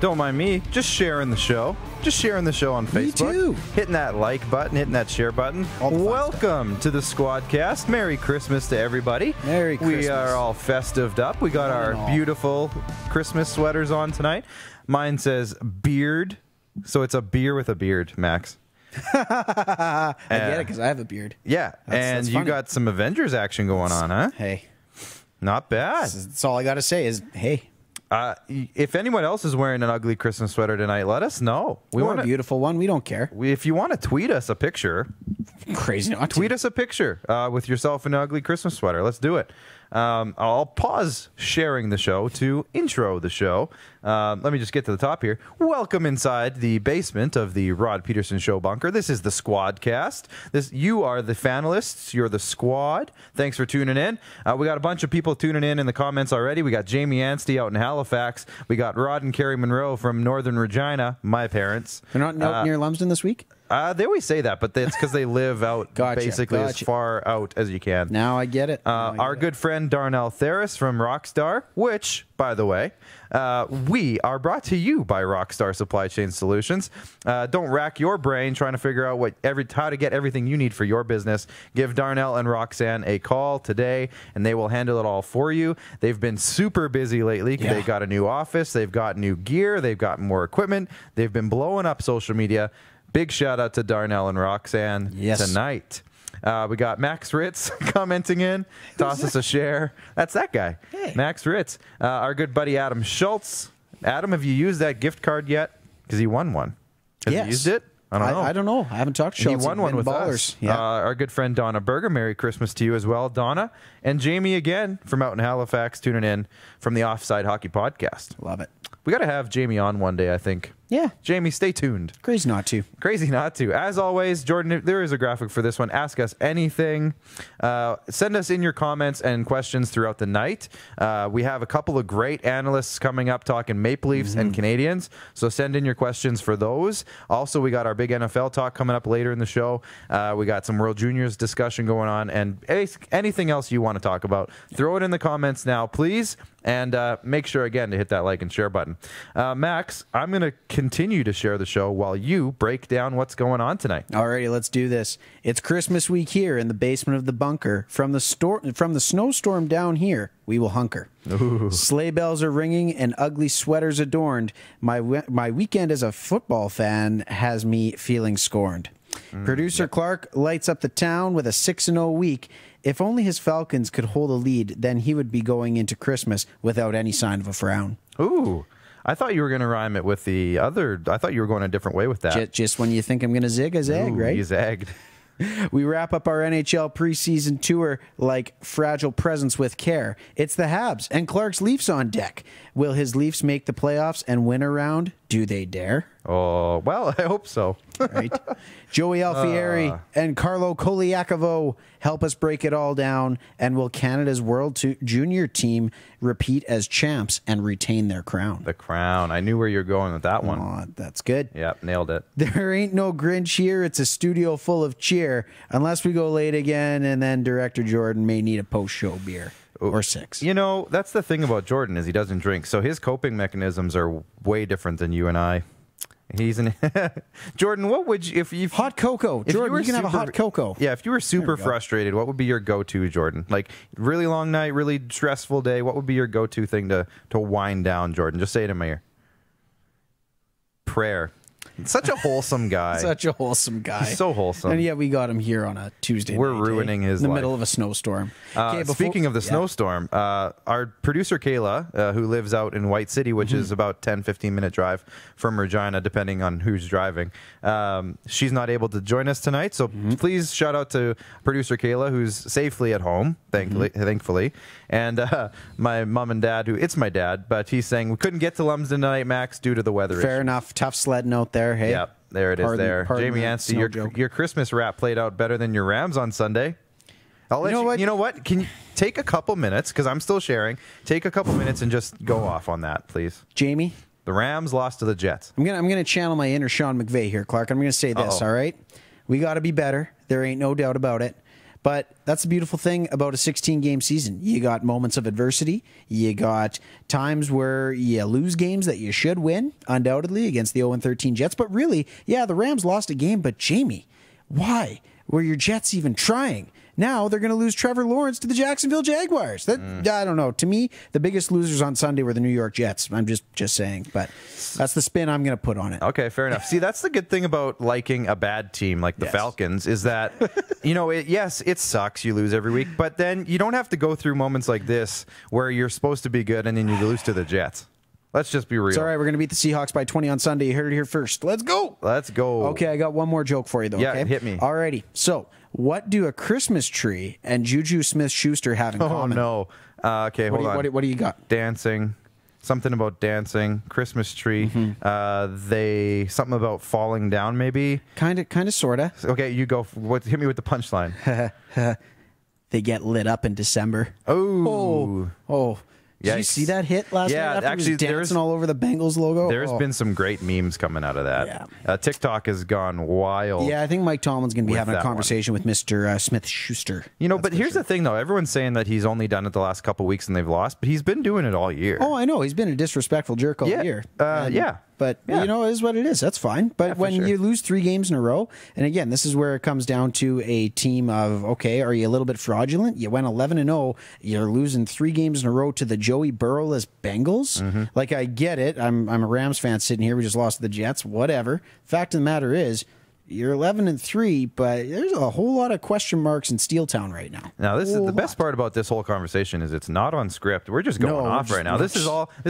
don't mind me. Just sharing the show. Just sharing the show on Facebook. Me too. Hitting that like button, hitting that share button. Welcome to the SquadCast. Merry Christmas to everybody. Merry Christmas. We are all festived up. We got our beautiful Christmas sweaters on tonight. Mine says beard, so it's a beer with a beard, Max. I get it because I have a beard. Yeah, that's you got some Avengers action going on, huh? Hey. Not bad. That's all I got to say is, hey. If anyone else is wearing an ugly Christmas sweater tonight, let us know. We want a beautiful one. We don't care. If you want to tweet us a picture, crazy not to. Tweet us a picture with yourself in an ugly Christmas sweater. Let's do it. I'll pause sharing the show to intro the show. Let me just get to the top here. Welcome inside the basement of the Rod Pedersen Show bunker. This is the SquadCast. You are the finalists. You're the squad. Thanks for tuning in. We got a bunch of people tuning in the comments already. We got Jamie Anstey out in Halifax. We got Rod and Carrie Monroe from Northern Regina, my parents. They're not near Lumsden this week? They always say that, but it's because they live out basically as far out as you can. Now I get it. Our good friend Darnell Theris from Rockstar, which, by the way, we are brought to you by Rockstar Supply Chain Solutions. Don't rack your brain trying to figure out how to get everything you need for your business. Give Darnell and Roxanne a call today, and they will handle it all for you. They've been super busy lately. Yeah. They've got a new office. They've got new gear. They've got more equipment. They've been blowing up social media. Big shout out to Darnell and Roxanne tonight. We got Max Ritz commenting in. Toss us a share. That's that guy. Hey. Max Ritz. Our good buddy Adam Schultz. Adam, have you used that gift card yet? Because he won one. Have you used it? I don't know. I don't know. I haven't talked to Schultz. He won one with us. Yeah. Our good friend Donna Berger. Merry Christmas to you as well, Donna. And Jamie again from out in Halifax tuning in from the Offside Hockey Podcast. Love it. We got to have Jamie on one day, I think. Yeah. Jamie, stay tuned. Crazy not to. Crazy not to. As always, Jordan, there is a graphic for this one. Ask us anything. Send us in your comments and questions throughout the night. We have a couple of great analysts coming up talking Maple Leafs and Canadiens, so send in your questions for those. Also, we got our big NFL talk coming up later in the show. We got some World Juniors discussion going on, and anything else you want to talk about, throw it in the comments now, please. And make sure, again, to hit that like and share button. Max, I'm going to continue to share the show while you break down what's going on tonight. Alrighty, let's do this. It's Christmas week here in the basement of the bunker. From the snowstorm down here, we will hunker. Ooh. Sleigh bells are ringing and ugly sweaters adorned. My weekend as a football fan has me feeling scorned. Producer Clark lights up the town with a 6-0 week. If only his Falcons could hold a lead, then he would be going into Christmas without any sign of a frown. Ooh, I thought you were going to rhyme it with the other. I thought you were going a different way with that. Just when you think I'm going to zig, I zag, right? You zagged. We wrap up our NHL preseason tour like fragile presents with care. It's the Habs and Clark's Leafs on deck. Will his Leafs make the playoffs and win a round? Do they dare? Oh, well, I hope so. Right. Joey Alfieri and Carlo Colaiacovo help us break it all down. And will Canada's World Junior team repeat as champs and retain their crown? The crown. I knew where you're going with that one. Oh, that's good. Yep, nailed it. There ain't no Grinch here. It's a studio full of cheer. Unless we go late again, and then Director Jordan may need a post-show beer. Or 6. You know, that's the thing about Jordan is he doesn't drink. So his coping mechanisms are way different than you and I. He's an Jordan, what would you, if you hot cocoa? Jordan, you can have a hot cocoa. Yeah, if you were super frustrated, what would be your go-to, Jordan? Like really long night, really stressful day. What would be your go-to thing to wind down, Jordan? Just say it in my ear. Prayer. Such a wholesome guy. Such a wholesome guy. He's so wholesome. And yet we got him here on a Tuesday We're night, ruining his in the life. middle of a snowstorm. Speaking of the snowstorm, our producer Kayla, who lives out in White City, which is about 10-15 minute drive from Regina, depending on who's driving, she's not able to join us tonight. So please shout out to producer Kayla, who's safely at home, thankfully. And my mom and dad, it's my dad, but he's saying we couldn't get to Lumsden tonight, Max, due to the weather Fair enough. Tough sledding out there. Hey. Yep, there it is there. Jamie Anstey, your Christmas rap played out better than your Rams on Sunday. You know what? Can you take a couple minutes, because I'm still sharing, take a couple minutes and just go off on that, please. Jamie? The Rams lost to the Jets. I'm gonna channel my inner Sean McVay here, Clark. I'm going to say this, all right? We got to be better. There ain't no doubt about it. But that's the beautiful thing about a 16-game season. You got moments of adversity. You got times where you lose games that you should win, undoubtedly, against the 0-13 Jets. But really, yeah, the Rams lost a game. But Jamie, why were your Jets even trying? Now they're going to lose Trevor Lawrence to the Jacksonville Jaguars. I don't know. To me, the biggest losers on Sunday were the New York Jets. I'm just saying. But that's the spin I'm going to put on it. Okay, fair enough. See, that's the good thing about liking a bad team like the Falcons is that, yes, it sucks. You lose every week. But then you don't have to go through moments like this where you're supposed to be good and then you lose to the Jets. Let's just be real. It's all right. We're going to beat the Seahawks by 20 on Sunday. You heard it here first. Let's go. Let's go. Okay, I got one more joke for you, though. Yeah, okay? hit me. All righty. So, what do a Christmas tree and Juju Smith-Schuster have in common? Oh, no. Okay, hold on. What do you got? Dancing. Something about dancing. Christmas tree. Something about falling down, maybe? Kind of, sort of. Okay, you go. Hit me with the punchline. They get lit up in December. Oh. Did you see that hit last night after actually, he was dancing all over the Bengals logo? There's been some great memes coming out of that. Yeah. TikTok has gone wild. Yeah, I think Mike Tomlin's going to be having a conversation with Mr. Smith-Schuster. But here's the thing, though. Everyone's saying that he's only done it the last couple weeks and they've lost, but he's been doing it all year. Oh, I know. He's been a disrespectful jerk all year. But, it is what it is. That's fine. But when you lose 3 games in a row, and again, this is where it comes down to a team of, okay, are you a little bit fraudulent? You went 11-0. You're losing 3 games in a row to the Joey Burrow-less Bengals. Like, I get it. I'm a Rams fan sitting here. We just lost to the Jets. Whatever. Fact of the matter is, you're 11-3, but there's a whole lot of question marks in Steel Town right now. Now, this is the best part about this whole conversation is it's not on script. We're just going off right now. This is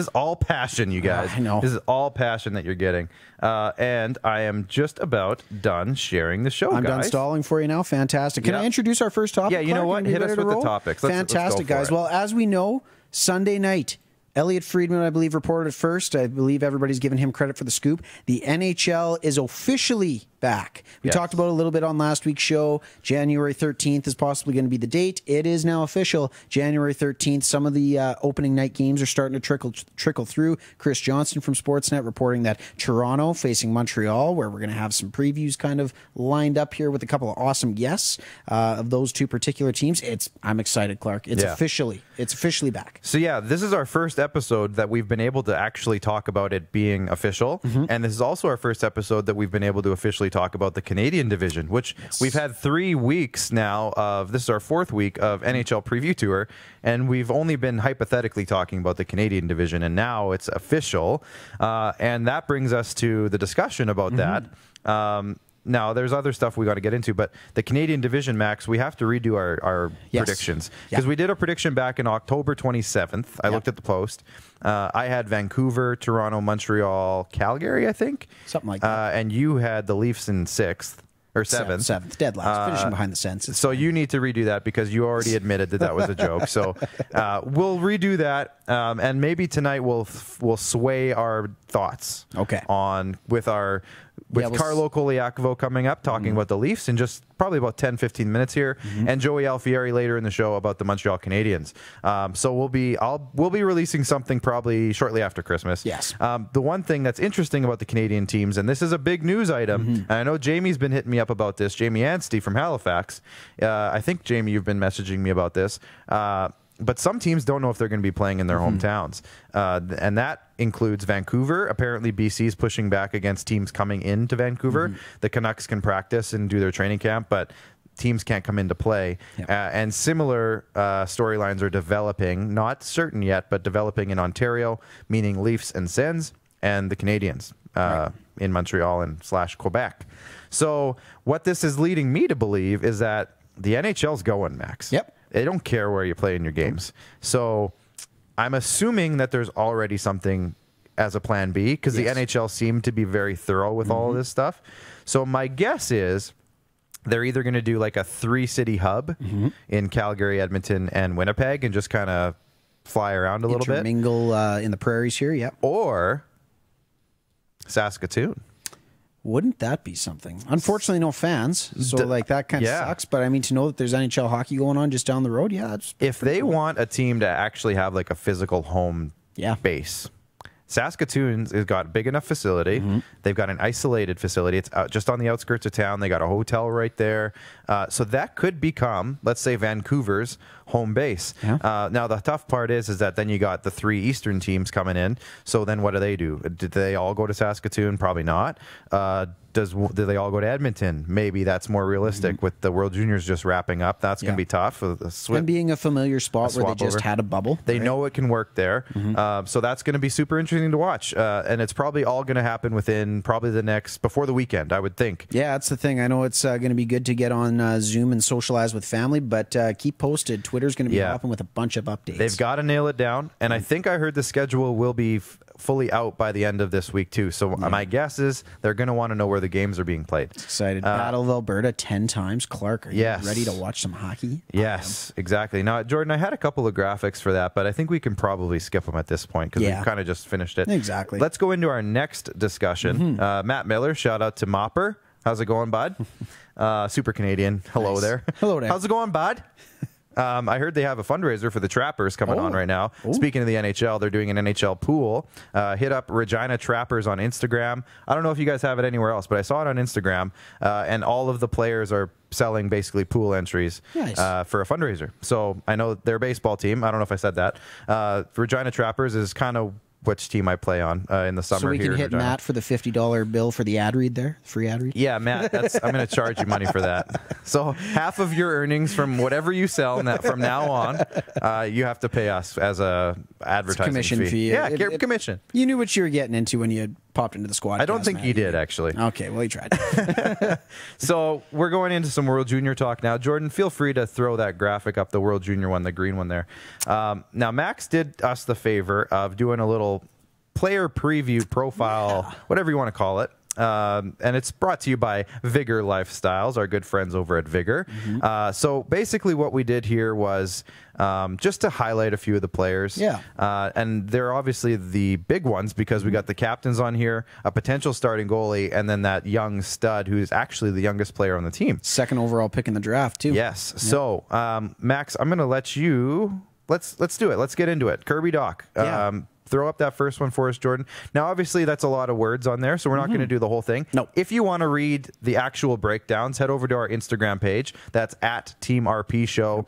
all passion, you guys. I know. This is all passion that you're getting. And I am just about done sharing the show, I'm guys. done stalling for you now. Fantastic. Can I introduce our first topic? Yeah, you know what? Hit us with the topics. Fantastic, guys. Well, as we know, Sunday night, Elliot Friedman, I believe, reported it first. I believe everybody's given him credit for the scoop. The NHL is officially back. We talked about it a little bit on last week's show. January 13th is possibly going to be the date. It is now official. January 13th. Some of the opening night games are starting to trickle through. Chris Johnson from Sportsnet reporting that Toronto facing Montreal, where we're going to have some previews kind of lined up here with a couple of awesome guests of those two particular teams. I'm excited, Clark. It's officially back. So this is our first episode that we've been able to actually talk about it being official. And this is also our first episode that we've been able to officially talk about the Canadian division, which we've had 3 weeks now of, this is our 4th week of NHL Preview Tour, and we've only been hypothetically talking about the Canadian division, and now it's official. And that brings us to the discussion about that. Now, there's other stuff we got to get into, but the Canadian division, Max, we have to redo our predictions. Because we did a prediction back in October 27th. I looked at the post. I had Vancouver, Toronto, Montreal, Calgary, I think. Something like that. And you had the Leafs in 6th. Or 7th. 7th, dead last, finishing behind the Sens. So you need to redo that because you already admitted that was a joke. So we'll redo that, and maybe tonight we'll sway our thoughts. With Carlo Colaiacovo coming up, talking about the Leafs in just probably about 10-15 minutes here, and Joey Alfieri later in the show about the Montreal Canadiens. So we'll be releasing something probably shortly after Christmas. Yes. The one thing that's interesting about the Canadian teams, and this is a big news item, and I know Jamie's been hitting me up about this, Jamie Anstey from Halifax. I think, Jamie, you've been messaging me about this. But some teams don't know if they're going to be playing in their hometowns. And that includes Vancouver. Apparently, BC is pushing back against teams coming into Vancouver. The Canucks can practice and do their training camp, but teams can't come into play. And similar storylines are developing, not certain yet, but developing in Ontario, meaning Leafs and Sens, and the Canadiens in Montreal and / Quebec. So what this is leading me to believe is that the NHL's going, Max. They don't care where you play in your games. So I'm assuming that there's already something as a plan B because the NHL seemed to be very thorough with all of this stuff. So my guess is they're either going to do like a 3-city hub in Calgary, Edmonton, and Winnipeg and just kind of fly around a little bit. Intermingle in the prairies here, Or Saskatoon. Wouldn't that be something? Unfortunately, no fans, so that kind of sucks. But I mean, to know that there's NHL hockey going on just down the road, if they want a team to actually have like a physical home base, Saskatoon's has got a big enough facility. They've got an isolated facility. It's just on the outskirts of town. They got a hotel right there. So that could become, let's say, Vancouver's home base. Now, the tough part is that then you got the 3 Eastern teams coming in. So then what do? Did they all go to Saskatoon? Probably not. Do they all go to Edmonton? Maybe that's more realistic with the World Juniors just wrapping up. That's going to be tough. And being a familiar spot where they just had a bubble. They know it can work there. So that's going to be super interesting to watch. And it's probably all going to happen within probably before the weekend, I would think. Yeah, that's the thing. I know it's going to be good to get on Zoom and socialize with family, but keep posted. Twitter's going to be popping with a bunch of updates. They've got to nail it down. And I think I heard the schedule will be fully out by the end of this week too. So my guess is they're going to want to know where the games are being played. Excited. Battle of Alberta 10 times. Clark, are you ready to watch some hockey? Yes, exactly. Now, Jordan, I had a couple of graphics for that, but I think we can probably skip them at this point because we've kind of just finished it. Exactly. Let's go into our next discussion. Matt Miller, shout out to Mopper. How's it going, bud? Super Canadian. Hello there. Hello there. How's it going, bud? I heard they have a fundraiser for the Trappers coming on right now. Speaking of the NHL, they're doing an NHL pool. Hit up Regina Trappers on Instagram. I don't know if you guys have it anywhere else, but I saw it on Instagram. And all of the players are selling basically pool entries for a fundraiser. So I know their baseball team. I don't know if I said that. Regina Trappers is kind of which team I play on in the summer. So we here can hit Matt for the $50 bill for the ad read there, free ad read. Yeah, Matt, I'm going to charge you money for that. So half of your earnings from whatever you sell from now on, you have to pay us as a advertising commission fee. Yeah, commission. You knew what you were getting into when you had popped into the squad. I don't think you did, actually. Okay, well, you tried. So we're going into some World Junior talk now. Jordan, feel free to throw that graphic up, the World Junior one, the green one there. Now, Max did us the favor of doing a little player preview profile, whatever you want to call it. And it's brought to you by Vigor Lifestyles, our good friends over at Vigor. So basically what we did here was just to highlight a few of the players. And they're obviously the big ones because we got the captains on here, a potential starting goalie, and then that young stud who's actually the youngest player on the team. Second overall pick in the draft, too. Yes. So, Max, I'm going to let you... Let's do it. Let's get into it. Kirby Doc. Throw up that first one for us, Jordan. Now, obviously, that's a lot of words on there, so we're not going to do the whole thing. No. If you want to read the actual breakdowns, head over to our Instagram page. That's at Team RP Show.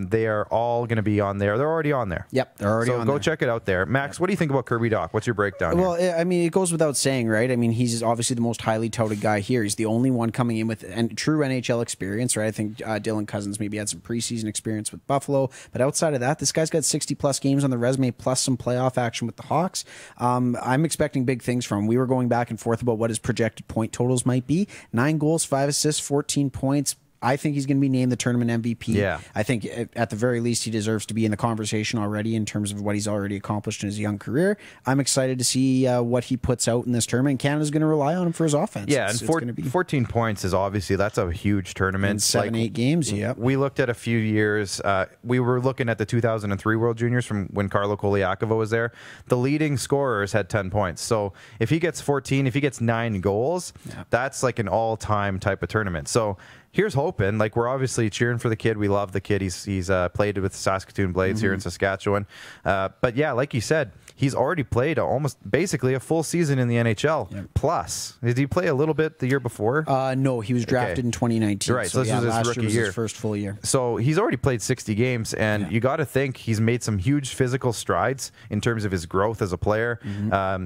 They are all going to be on there. They're already on there. Yep, they're already on there. So go check it out there. Max, what do you think about Kirby Doc? What's your breakdown Well, here? I mean, it goes without saying, right? I mean, he's obviously the most highly touted guy here. He's the only one coming in with true NHL experience, right? I think Dylan Cousins maybe had some preseason experience with Buffalo, but outside of that, this guy's got 60-plus games on the resume, plus some playoff action with the Hawks. I'm expecting big things from him. We were going back and forth about what his projected point totals might be. 9 goals, 5 assists, 14 points. I think he's going to be named the tournament MVP. Yeah. I think at the very least he deserves to be in the conversation already in terms of what he's already accomplished in his young career. I'm excited to see what he puts out in this tournament. Canada's going to rely on him for his offense. Yeah, and 14 points is obviously, that's a huge tournament. In 7-8 games, yeah. We looked at a few years. We were looking at the 2003 World Juniors from when Carlo Colaiacovo was there. The leading scorers had 10 points. So if he gets 14, if he gets 9 goals, that's like an all-time type of tournament. So here's hoping. Like, we're obviously cheering for the kid. We love the kid. He's played with the Saskatoon Blades here in Saskatchewan. But yeah, like you said, he's already played almost basically a full season in the NHL. Plus, did he play a little bit the year before? No, he was drafted in 2019. Right, so this was his rookie year. His first full year. So he's already played 60 games, and you got to think he's made some huge physical strides in terms of his growth as a player.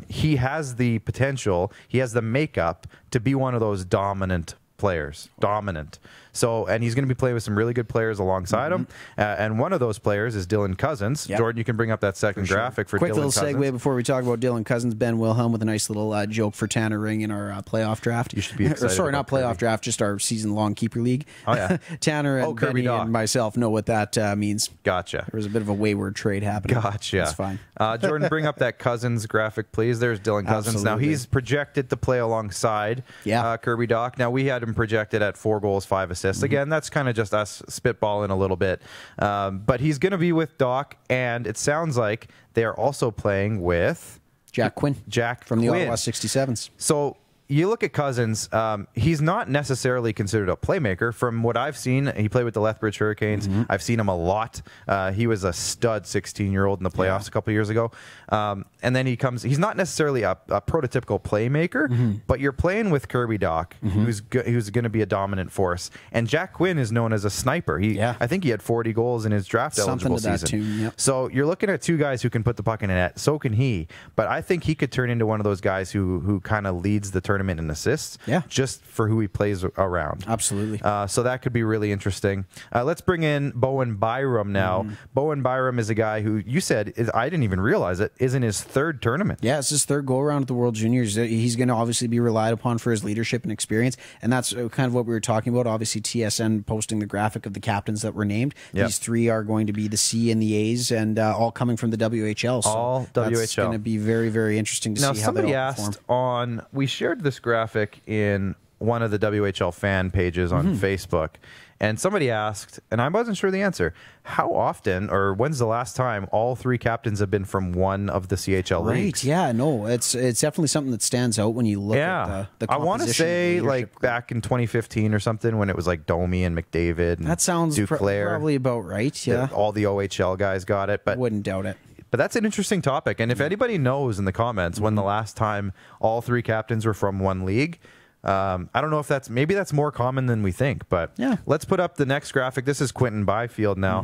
He has the potential, he has the makeup to be one of those dominant players. So, and he's going to be playing with some really good players alongside him. And one of those players is Dylan Cousins. Jordan, you can bring up that second graphic for Quick Dylan little Cousins. segue before we talk about Dylan Cousins. Ben Wilhelm with a nice little joke for Tanner Ring in our playoff draft. You should be excited. Sorry, not playoff Kirby. Draft, just our season-long keeper league. Oh, yeah. Tanner and Benny and myself know what that means. Gotcha. There was a bit of a wayward trade happening. Gotcha. That's fine. Jordan, bring up that Cousins graphic, please. There's Dylan Cousins. Absolutely. Now, he's projected to play alongside Kirby Doc. Now, we had him projected at 4 goals, 5 assists. Again, that's kind of just us spitballing a little bit. But he's going to be with Doc, and it sounds like they're also playing with Jack Quinn. Jack from the Quinn. Ottawa 67s. So, you look at Cousins, he's not necessarily considered a playmaker. From what I've seen, he played with the Lethbridge Hurricanes. I've seen him a lot. He was a stud 16-year-old in the playoffs a couple years ago. And then he's not necessarily a prototypical playmaker, but you're playing with Kirby Dach, who's going to be a dominant force. And Jack Quinn is known as a sniper. I think he had 40 goals in his draft-eligible season. Tune, So you're looking at two guys who can put the puck in the net. So can he. But I think he could turn into one of those guys who kind of leads the tournament in assists, just for who he plays around. Absolutely. So that could be really interesting. Let's bring in Bowen Byram now. Bowen Byram is a guy who you said, I didn't even realize it, is in his third tournament. Yeah, it's his third go-around at the World Juniors. He's going to obviously be relied upon for his leadership and experience, and that's kind of what we were talking about. Obviously, TSN posting the graphic of the captains that were named. These three are going to be the C and the A's, and all coming from the WHL. So all WHL. That's going to be very, very interesting to see how they all somebody asked we shared this graphic in one of the WHL fan pages on Facebook, and somebody asked, and I wasn't sure the answer, how often or when's the last time all three captains have been from one of the CHL leagues? Yeah, no, it's definitely something that stands out when you look at the composition. I want to say like back in 2015 or something when it was like Domi and McDavid and that sounds Duclair. Probably about right, yeah. All the OHL guys got it, but wouldn't doubt it. But that's an interesting topic, and if anybody knows in the comments when the last time all three captains were from one league, I don't know if maybe that's more common than we think, but let's put up the next graphic. This is Quinton Byfield now.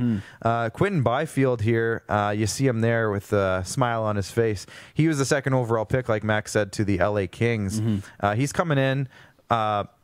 Quinton Byfield here, you see him there with a smile on his face. He was the second overall pick, like Max said, to the LA Kings. He's coming in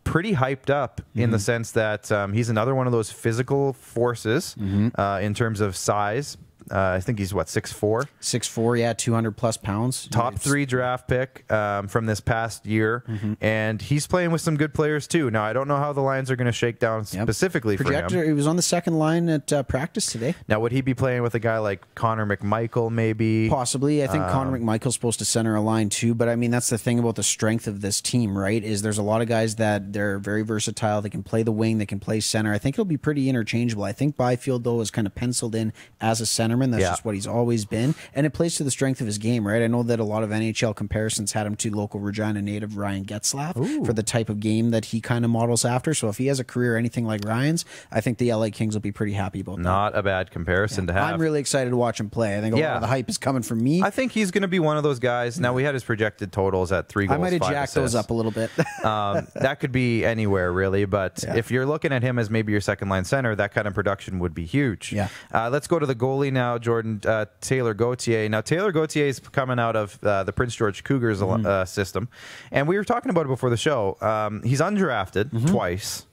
pretty hyped up in the sense that he's another one of those physical forces in terms of size. I think he's 6'4"? 6'4", yeah, 200+ pounds. Top 3 draft pick from this past year, and he's playing with some good players too. Now I don't know how the lines are going to shake down specifically for him. He was on the second line at practice today. Now would he be playing with a guy like Connor McMichael maybe? Possibly. I think Connor McMichael's supposed to center a line too, but I mean that's the thing about the strength of this team, right? Is there's a lot of guys that they're very versatile. They can play the wing, they can play center. I think it'll be pretty interchangeable. I think Byfield though is kind of penciled in as a centerman. That's just what he's always been, and it plays to the strength of his game, right? I know that a lot of NHL comparisons had him to local Regina native Ryan Getzlaf for the type of game that he kind of models after. So if he has a career anything like Ryan's, I think the LA Kings will be pretty happy about that. Not a bad comparison to have. I'm really excited to watch him play. I think a lot of the hype is coming from me. I think he's going to be one of those guys. Now we had his projected totals at 3 goals, 5 assists. I might have jacked those up a little bit. That could be anywhere really, but if you're looking at him as maybe your second line center, that kind of production would be huge. Let's go to the goalie now, Jordan. Taylor Gautier. Now, Taylor Gautier is coming out of the Prince George Cougars system, and we were talking about it before the show. He's undrafted twice.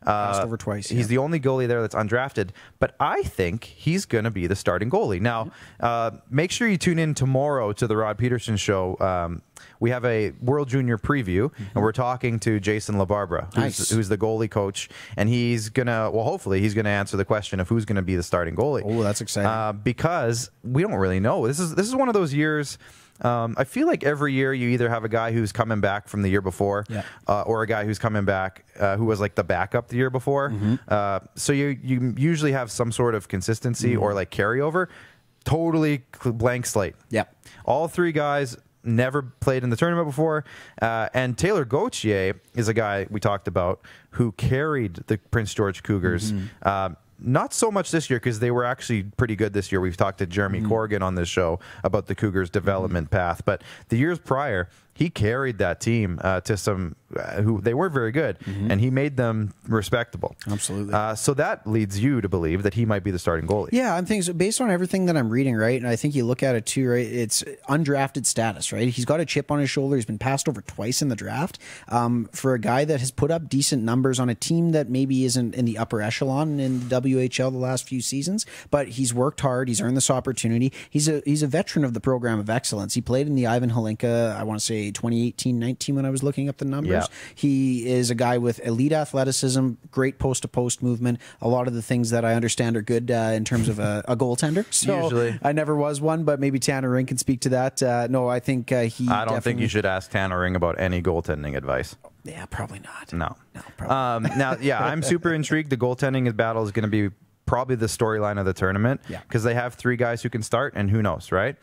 Passed over twice. He's the only goalie there that's undrafted, but I think he's going to be the starting goalie. Now, make sure you tune in tomorrow to the Rod Pedersen show. We have a World Junior preview, and we're talking to Jason LaBarbera, who's the goalie coach, and he's going to, hopefully, he's going to answer the question of who's going to be the starting goalie. Oh, that's exciting. Because we don't really know. This is one of those years. I feel like every year you either have a guy who's coming back from the year before or a guy who's coming back who was like the backup the year before. So you usually have some sort of consistency or like carryover. Totally blank slate. All three guys never played in the tournament before. And Taylor Gautier is a guy we talked about who carried the Prince George Cougars. Not so much this year because they were actually pretty good this year. We've talked to Jeremy Corrigan on this show about the Cougars' development path. But the years prior, he carried that team to some who they weren't very good, and he made them respectable. Absolutely. So that leads you to believe that he might be the starting goalie. Yeah, I'm thinking so based on everything that I'm reading, right? And I think you look at it too, right? It's undrafted status, right? He's got a chip on his shoulder. He's been passed over twice in the draft. For a guy that has put up decent numbers on a team that maybe isn't in the upper echelon in the WHL the last few seasons, but he's worked hard. He's earned this opportunity. He's a veteran of the program of excellence. He played in the Ivan Hlinka, I want to say 2018-19 when I was looking up the numbers. He is a guy with elite athleticism, great post-to-post movement, a lot of the things that I understand are good in terms of a goaltender. So usually. I never was one, but maybe Tanner Ring can speak to that. No, I think he I don't think you should ask Tanner Ring about any goaltending advice. Yeah, probably not. No. Probably now, I'm super intrigued. The goaltending battle is going to be probably the storyline of the tournament because they have 3 guys who can start, and who knows, right?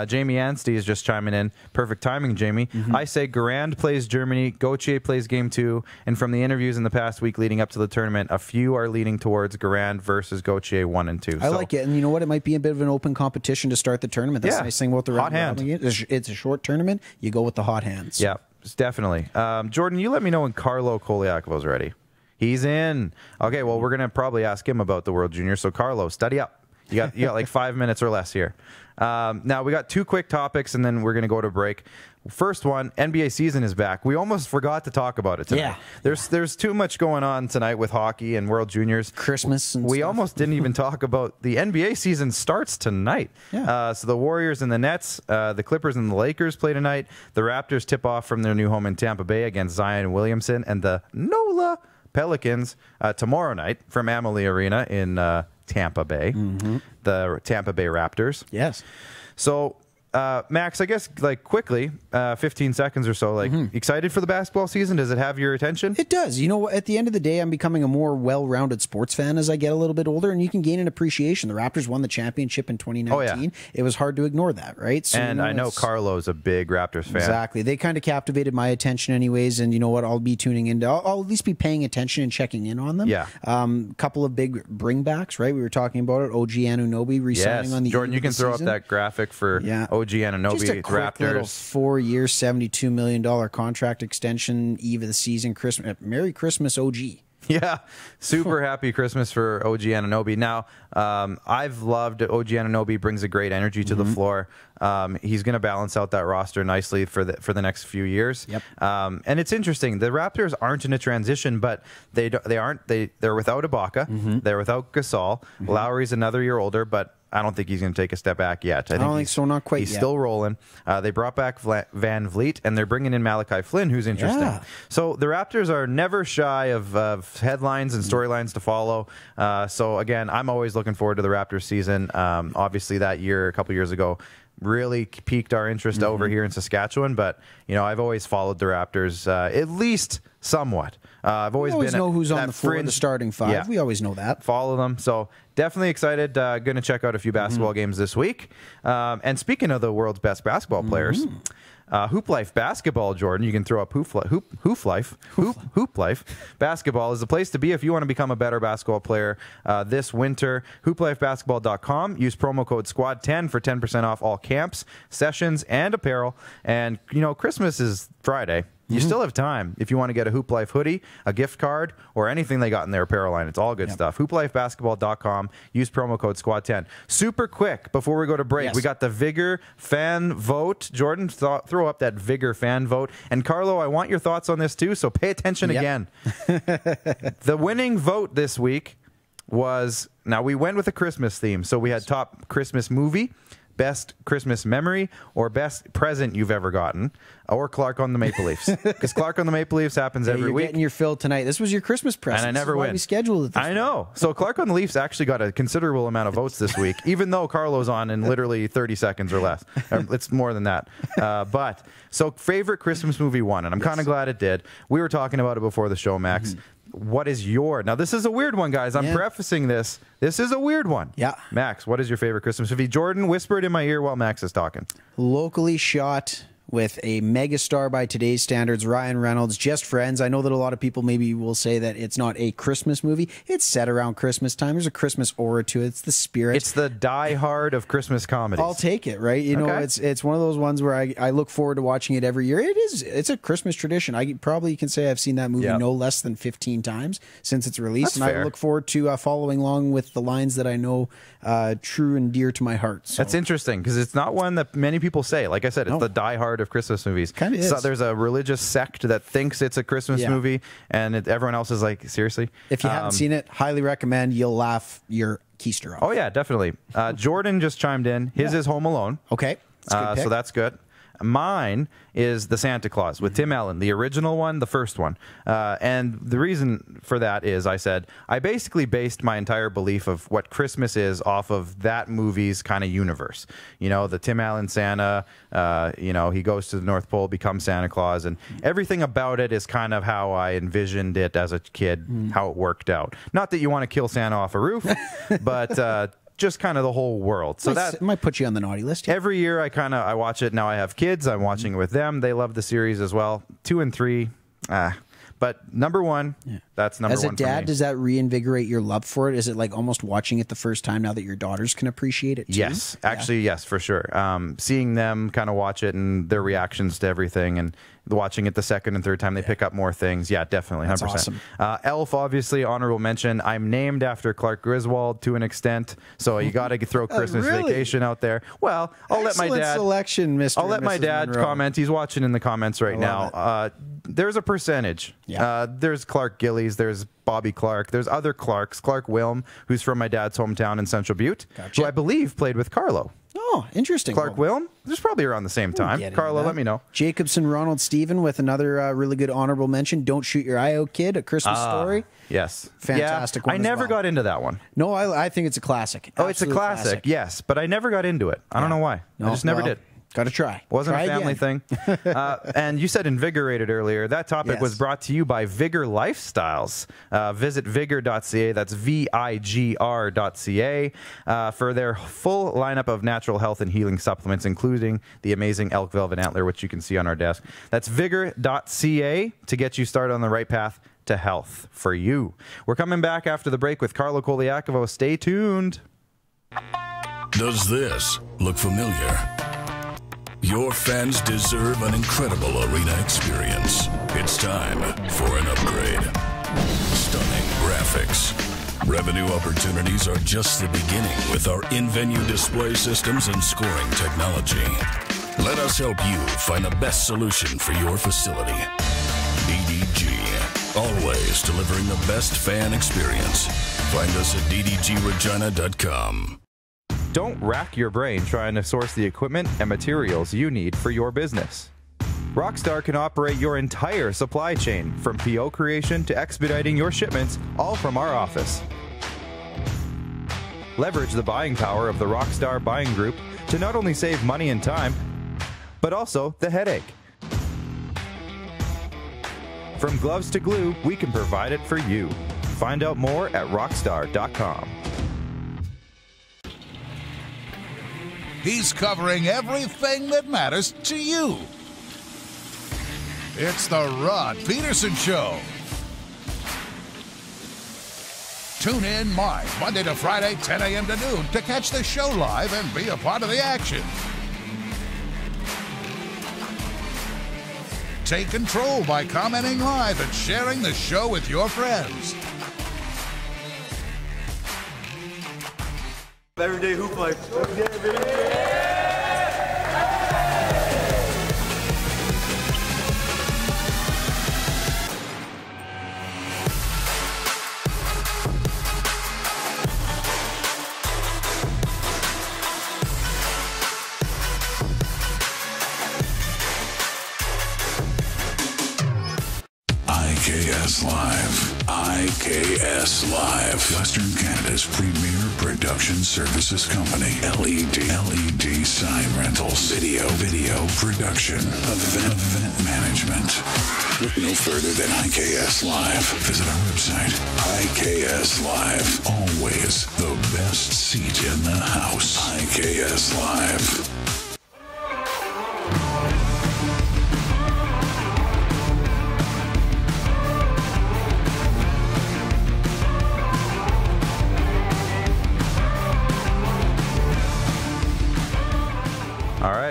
Jamie Anstey is just chiming in. Perfect timing, Jamie. I say Garand plays Germany, Gautier plays game 2, and from the interviews in the past week leading up to the tournament, a few are leaning towards Garand versus Gautier 1 and 2. I like it, and you know what? It might be a bit of an open competition to start the tournament. That's the nice thing about the hot hand. It's a short tournament. You go with the hot hands. Yeah, definitely. Jordan, you let me know when Carlo Colaiacovo is ready. He's in. Okay, well, we're going to probably ask him about the World Juniors. So, Carlo, study up. You got like 5 minutes or less here. Now, we got 2 quick topics, and then we're going to go to break. First one, NBA season is back. We almost forgot to talk about it tonight. Yeah. There's too much going on tonight with hockey and World Juniors. Christmas and We stuff. almost didn't even talk about the NBA season starts tonight. Yeah. So the Warriors and the Nets, the Clippers and the Lakers play tonight. The Raptors tip off from their new home in Tampa Bay against Zion Williamson, and the NOLA Pelicans tomorrow night from Amalie Arena in Tampa Bay. The Tampa Bay Raptors. Yes. So, Max, I guess, like, quickly, 15 seconds or so, like, excited for the basketball season? Does it have your attention? It does. You know, at the end of the day, I'm becoming a more well-rounded sports fan as I get a little bit older, and you can gain an appreciation. The Raptors won the championship in 2019. Oh, yeah. It was hard to ignore that, right? So, and I know Carlo's a big Raptors fan. Exactly. They kind of captivated my attention anyways, and you know what? I'll be tuning in. I'll at least be paying attention and checking in on them. Yeah. Couple of big bringbacks, right? We were talking about it. OG Anunoby re-signing on the Jordan, you can throw up that graphic for OG Anunoby. Just a quick Raptors. little 4-year, $72 million contract extension, eve of the season. Christmas, Merry Christmas, OG. Yeah, super happy Christmas for OG Anunoby. Now, I've loved OG Anunoby, brings a great energy to the floor. He's going to balance out that roster nicely for the next few years. Yep. And it's interesting. The Raptors aren't in a transition, but they're without Ibaka. They're without Gasol. Lowry's another year older, but I don't think he's going to take a step back yet. I don't think so, not quite He's yet. still rolling. They brought back Van Vliet, and they're bringing in Malachi Flynn, who's interesting. Yeah. So the Raptors are never shy of headlines and storylines to follow. So, again, I'm always looking forward to the Raptors season. Obviously, that year, a couple years ago, really piqued our interest over here in Saskatchewan. But, you know, I've always followed the Raptors at least somewhat. I've always we always been know who's on that the floor in the starting 5. Yeah. We always know that. Follow them. So definitely excited. Going to check out a few basketball games this week. And speaking of the world's best basketball players, Hoop Life Basketball, Jordan, you can throw up Hoop Life Basketball is the place to be if you want to become a better basketball player this winter. HoopLifeBasketball.com. Use promo code SQUAD10 for 10% off all camps, sessions, and apparel. And, you know, Christmas is Friday. You still have time if you want to get a Hoop Life hoodie, a gift card, or anything they got in their apparel line. It's all good stuff. HoopLifeBasketball.com. Use promo code SQUAD10. Super quick, before we go to break, we got the Vigor Fan Vote. Jordan, throw up that Vigor Fan Vote. And Carlo, I want your thoughts on this too, so pay attention again. The winning vote this week was, now we went with a Christmas theme. So we had top Christmas movie, best Christmas memory, or best present you've ever gotten, or Clark on the Maple Leafs. Because Clark on the Maple Leafs happens every week. You're getting your fill tonight. This was your Christmas present. And I never win. We scheduled it this I know. So Clark on the Leafs actually got a considerable amount of votes this week, even though Carlo's on in literally 30 seconds or less. It's more than that. But so favorite Christmas movie won, and I'm kind of glad it did. We were talking about it before the show, Max. What is your... Now, this is a weird one, guys. I'm prefacing this. This is a weird one. Yeah. Max, what is your favorite Christmas movie? Jordan, whisper it in my ear while Max is talking. Locally shot with a megastar by today's standards, Ryan Reynolds, Just Friends. I know that a lot of people maybe will say that it's not a Christmas movie. It's set around Christmas time. There's a Christmas aura to it. It's the spirit. It's the Die Hard of Christmas comedies. I'll take it, right? You know, it's one of those ones where I look forward to watching it every year. It's a Christmas tradition. I probably can say I've seen that movie no less than 15 times since its release. That's fair. I look forward to following along with the lines that I know true and dear to my heart. So. That's interesting because it's not one that many people say. Like I said, it's the Die Hard of Christmas movies. Kind of is. So there's a religious sect that thinks it's a Christmas movie, and everyone else is like, seriously? If you haven't seen it, highly recommend. You'll laugh your keister off. Oh, yeah, definitely. Jordan just chimed in. His is Home Alone. Okay. So that's good. Mine is the Santa Claus with Tim Allen, the original one, the first one. And the reason for that is I basically based my entire belief of what Christmas is off of that movie's kind of universe. You know, the Tim Allen Santa, he goes to the North Pole, becomes Santa Claus, and everything about it is kind of how I envisioned it as a kid, how it worked out. Not that you want to kill Santa off a roof, but just kind of the whole world. So that might put you on the naughty list. Yeah. Every year I watch it. Now I have kids. I'm watching it with them. They love the series as well. 2 and 3. But number one, that's number one. As a dad, does that reinvigorate your love for it? Is it like almost watching it the first time now that your daughters can appreciate it too? Yes, actually, yes, for sure. Seeing them kind of watch it and their reactions to everything, and watching it the second and third time, they pick up more things. Yeah, definitely, 100%. That's awesome. Elf, obviously, honorable mention. I'm named after Clark Griswold to an extent, so you got to throw Christmas Vacation out there. Well, I'll let my dad selection, Mr. I'll let my dad Monroe. comment. He's watching in the comments right now. There's a percentage. Yeah. There's Clark Gillies. There's Bobby Clark. There's other Clarks. Clark Wilm, who's from my dad's hometown in Central Butte, who I believe played with Carlo. Oh, interesting. Clark Wilm? There's probably around the same time. Carlo, let me know. Jacobson Ronald Stephen with another really good honorable mention. Don't Shoot Your Eye Out, Kid, A Christmas Story. Yes. Fantastic one. I never got into that one. No, I think it's a classic. Oh, it's a classic, yes. But I never got into it. I don't know why. I just never did. Got to try. Wasn't a family thing. And you said invigorated earlier. That topic was brought to you by Vigor Lifestyles. Visit vigor.ca. That's vigr.ca for their full lineup of natural health and healing supplements, including the amazing elk velvet antler, which you can see on our desk. That's vigor.ca to get you started on the right path to health for you. We're coming back after the break with Carlo Colaiacovo. Stay tuned. Does this look familiar? Your fans deserve an incredible arena experience. It's time for an upgrade. Stunning graphics. Revenue opportunities are just the beginning with our in-venue display systems and scoring technology. Let us help you find the best solution for your facility. DDG. Always delivering the best fan experience. Find us at ddgregina.com. Don't rack your brain trying to source the equipment and materials you need for your business. Rockstar can operate your entire supply chain, from PO creation to expediting your shipments, all from our office. Leverage the buying power of the Rockstar buying group to not only save money and time, but also the headache. From gloves to glue, we can provide it for you. Find out more at rockstar.com. He's covering everything that matters to you. It's the Rod Pedersen Show. Tune in Monday to Friday, 10 a.m. to noon, to catch the show live and be a part of the action. Take control by commenting live and sharing the show with your friends. Everyday hoop life. IKS Live. IKS Live. Western Canada's premier production services company. LED sign rentals. Video production. Event management. Look no further than IKS Live. Visit our website. IKS Live. Always the best seat in the house. IKS Live.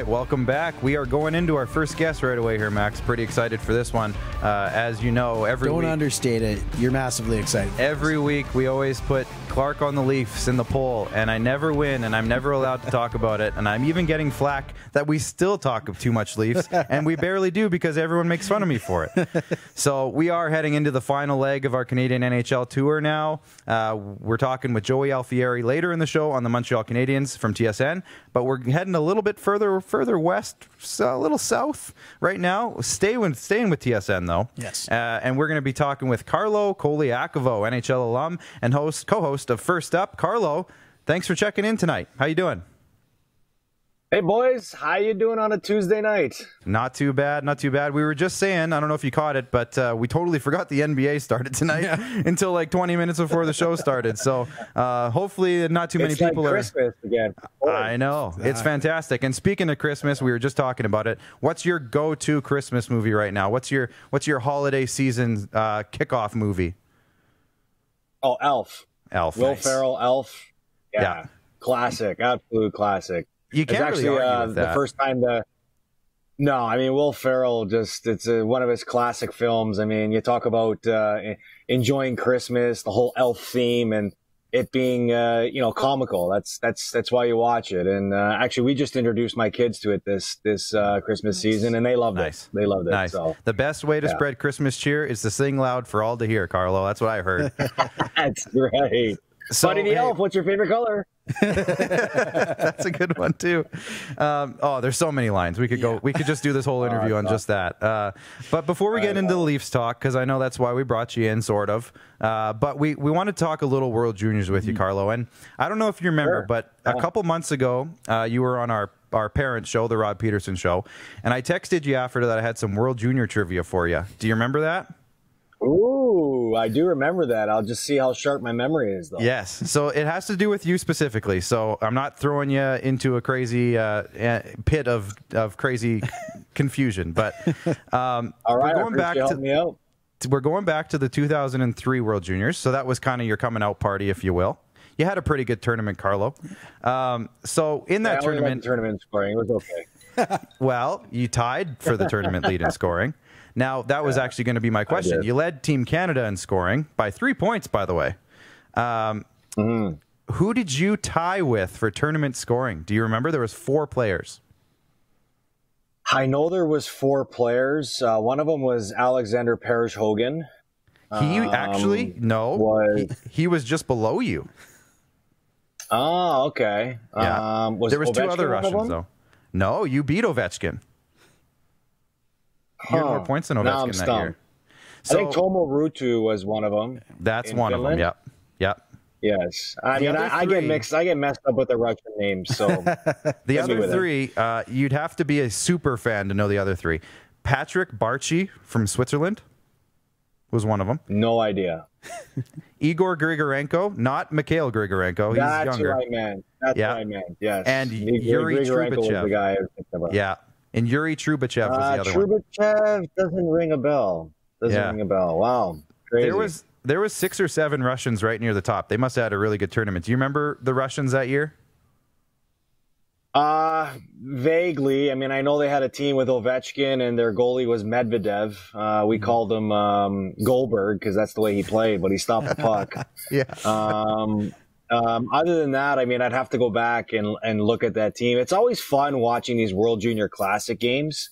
Welcome back. We are going into our first guest right away here, Max. Pretty excited for this one. As you know, every week... Don't understate it. You're massively excited. Every week, we always put Clark on the Leafs in the poll, and I never win, and I'm never allowed to talk about it, and I'm even getting flack that we still talk too much Leafs, and we barely do because everyone makes fun of me for it. So we are heading into the final leg of our Canadian NHL tour now. We're talking with Joey Alfieri later in the show on the Montreal Canadiens from TSN, but we're heading a little bit further west, a little south right now. Staying with TSN, though. Yes. And we're going to be talking with Carlo Colaiacovo, NHL alum and co-host of First Up. Carlo, thanks for checking in tonight. How you doing? Hey, boys. How you doing on a Tuesday night? Not too bad, not too bad. We were just saying, I don't know if you caught it, but we totally forgot the NBA started tonight until like 20 minutes before the show started. So hopefully not too many people like Christmas again. I know. It's fantastic. And speaking of Christmas, we were just talking about it. What's your go-to Christmas movie right now? What's your holiday season kickoff movie? Oh, Elf. Will Nice. Ferrell, Elf. Yeah. Classic. Absolute classic. You can't it's actually really argue with that. The first time No, I mean, Will Ferrell it's one of his classic films. I mean, you talk about enjoying Christmas, the whole elf theme, and it being, comical. That's why you watch it. And actually, we just introduced my kids to it this Christmas season, and they loved it. They loved it. Nice. So. The best way to spread Christmas cheer is to sing loud for all to hear, Carlo. That's what I heard. That's right. So, Buddy the Elf, what's your favorite color? That's a good one too. There's so many lines. We could just do this whole interview on just that. But before we get into the Leafs talk, because I know that's why we brought you in, sort of. But we want to talk a little World Juniors with you, Carlo. And I don't know if you remember, but a couple months ago, you were on our parent show, the Rod Pedersen show, and I texted you after that I had some World Junior trivia for you. Do you remember that? Ooh, I do remember that. I'll just see how sharp my memory is, though. Yes. So it has to do with you specifically. So I'm not throwing you into a crazy pit of crazy confusion. But all right, we're going back to the 2003 World Juniors. So that was kind of your coming out party, if you will. You had a pretty good tournament, Carlo. So in that tournament, tournament scoring, it was okay. Well, you tied for the tournament lead in scoring. Now, that was actually going to be my question. You led Team Canada in scoring by 3 points, by the way. Who did you tie with for tournament scoring? Do you remember? There was 4 players. I know there was 4 players. One of them was Alexander Parrish-Hogan. He was just below you. Oh, okay. Yeah. There was 2 other Russians, though. No, you beat Ovechkin. You had more points than Ovechkin that year. I think Tomo Ruutu was one of them. That's one of them. Yep. Yes. I mean, I get messed up with the Russian names. So the other 3, you'd have to be a super fan to know the other 3. Patrick Barchi from Switzerland was one of them. No idea. Igor Grigorenko, not Mikhail Grigorenko. He's younger. That's what I meant. That's what I meant. Yes. And Yuri Grigorenko was the guy I was thinking about. Yeah. And Yuri Trubachev was the other one. Trubachev doesn't ring a bell. Ring a bell. Wow. Crazy. There was 6 or 7 Russians right near the top. They must have had a really good tournament. Do you remember the Russians that year? Vaguely. I mean, I know they had a team with Ovechkin and their goalie was Medvedev. We called him Goldberg because that's the way he played, but he stopped the puck. Yeah. Other than that, I mean, I'd have to go back and look at that team. It's always fun watching these World Junior Classic games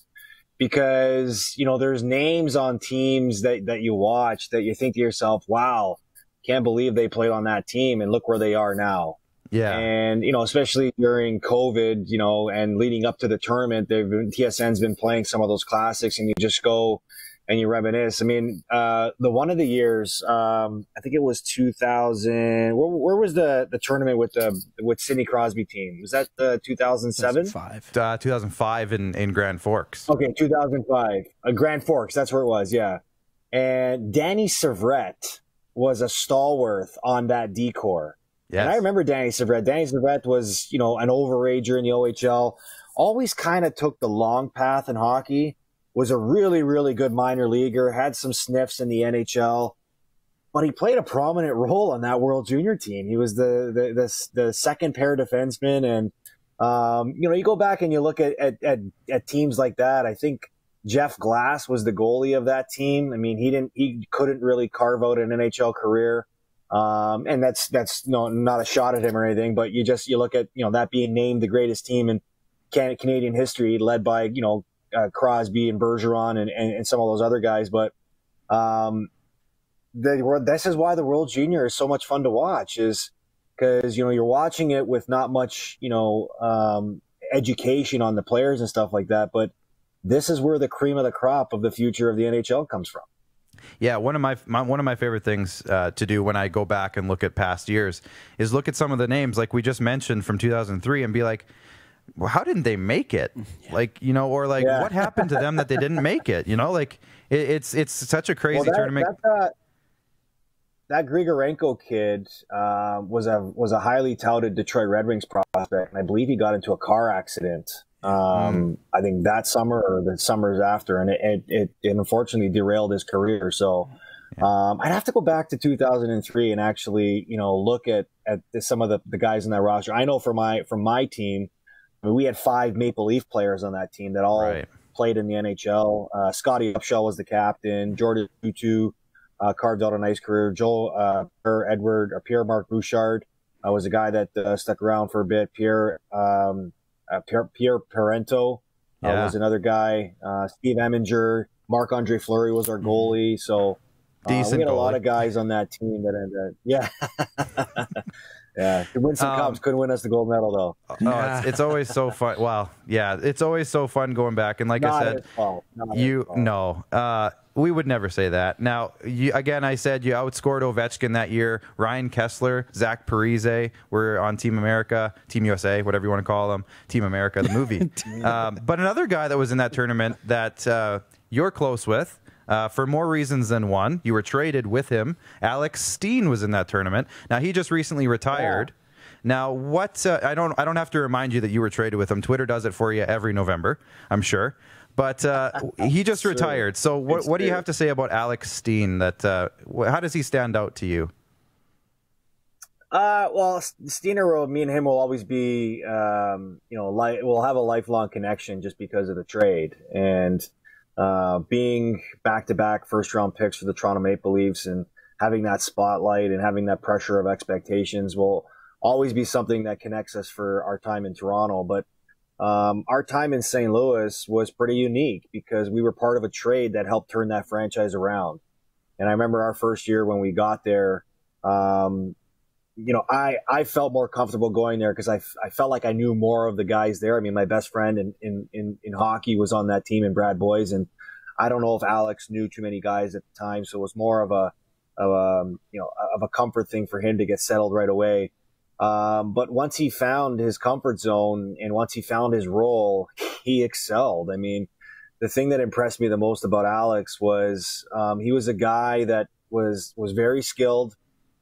because, there's names on teams that you watch that you think to yourself, wow, can't believe they played on that team and look where they are now. Yeah. And, especially during COVID, and leading up to the tournament, TSN's been playing some of those classics and you just go and you reminisce. I mean, the one of the years, I think it was 2000. Where was the tournament with Sidney Crosby team? Was that the 2007? 2005 in Grand Forks. Okay, 2005. Grand Forks, that's where it was, yeah. And Danny Severette was a stalwart on that decor. Yes. And I remember Danny Severette. Danny Severette was, an overager in the OHL. Always kind of took the long path in hockey. Was a really, really good minor leaguer. Had some sniffs in the NHL. But he played a prominent role on that World Junior team. He was the second pair defenseman. And, you go back and you look at teams like that. I think Jeff Glass was the goalie of that team. I mean, he couldn't really carve out an NHL career. And that's not a shot at him or anything, but you look at, that being named the greatest team in Canadian history, led by, Crosby and Bergeron and some of those other guys. But this is why the World Junior is so much fun to watch, is because, you're watching it with not much, education on the players and stuff like that. But this is where the cream of the crop of the future of the NHL comes from. Yeah, one of my favorite things to do when I go back and look at past years is look at some of the names like we just mentioned from 2003 and be like, well, how didn't they make it? Yeah. Like, what happened to them that they didn't make it? It's such a crazy tournament. That Grigorenko kid was a highly touted Detroit Red Wings prospect, and I believe he got into a car accident. I think that summer or the summers after, and it unfortunately derailed his career. So I'd have to go back to 2003 and actually, look at some of the guys in that roster. I know from my team, we had 5 Maple Leaf players on that team that all played in the NHL. Scotty Upshall was the captain. Jordan Tutu carved out a nice career. Pierre-Marc Bouchard was a guy that stuck around for a bit. Pierre Parento was another guy. Steve Eminger, Marc-Andre Fleury was our goalie. So we had a lot of guys on that team that ended. Yeah, could win some cups. Couldn't win us the gold medal though. Oh, it's always so fun. Wow, yeah, it's always so fun going back. And like I said, we would never say that. Now, I said you outscored Ovechkin that year. Ryan Kessler, Zach Parise were on Team America, Team USA, whatever you want to call them. Team America, the movie. But another guy that was in that tournament that you're close with, for more reasons than one, you were traded with him. Alex Steen was in that tournament. Now, he just recently retired. Now, what? I don't have to remind you that you were traded with him. Twitter does it for you every November, I'm sure. But he just retired. So what do you have to say about Alex Steen? How does he stand out to you? Well, Steener, me and him will always be, we'll have a lifelong connection just because of the trade. And being back-to-back first-round picks for the Toronto Maple Leafs and having that spotlight and having that pressure of expectations will always be something that connects us for our time in Toronto. But our time in St. Louis was pretty unique because we were part of a trade that helped turn that franchise around. And I remember our first year when we got there, I felt more comfortable going there because I felt like I knew more of the guys there. I mean, my best friend in hockey was on that team in Brad Boys, and I don't know if Alex knew too many guys at the time, so it was more of a comfort thing for him to get settled right away. But once he found his comfort zone and once he found his role, he excelled. I mean, the thing that impressed me the most about Alex was he was a guy that was very skilled.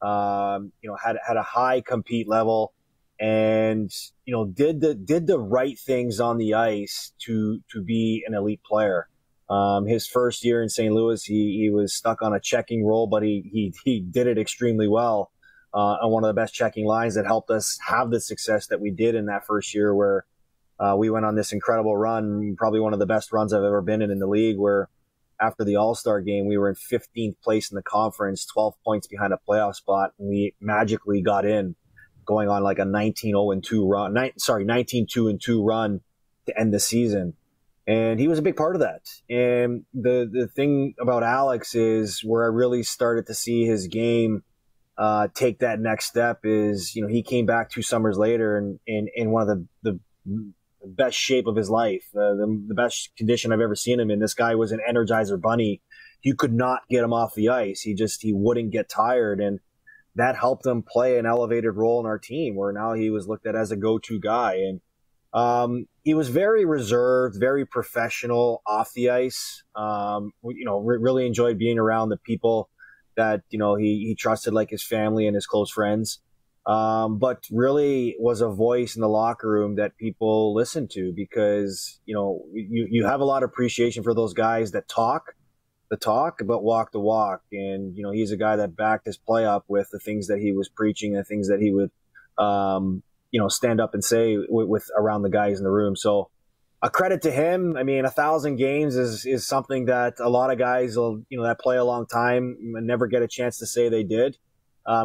Had a high compete level, and did the right things on the ice to be an elite player. His first year in St. Louis, he was stuck on a checking role, but he did it extremely well on one of the best checking lines that helped us have the success that we did in that first year, where we went on this incredible run, probably one of the best runs I've ever been in the league, where after the All-Star game, we were in 15th place in the conference, 12 points behind a playoff spot, and we magically got in, going on like a 19-2 run, 19-2 run to end the season. And he was a big part of that. And the thing about Alex is where I really started to see his game take that next step is, he came back 2 summers later and in one of the best shape of his life, the best condition I've ever seen him in. This guy was an Energizer bunny. You could not get him off the ice. He wouldn't get tired. And that helped him play an elevated role in our team, where now he was looked at as a go-to guy. And he was very reserved, very professional off the ice. Really enjoyed being around the people that, he trusted, like his family and his close friends. But really was a voice in the locker room that people listen to because, you have a lot of appreciation for those guys that talk the talk, but walk the walk. And, he's a guy that backed his play up with the things that he was preaching and the things that he would, stand up and say with around the guys in the room. So a credit to him. I mean, 1,000 games is something that a lot of guys will, that play a long time and never get a chance to say they did.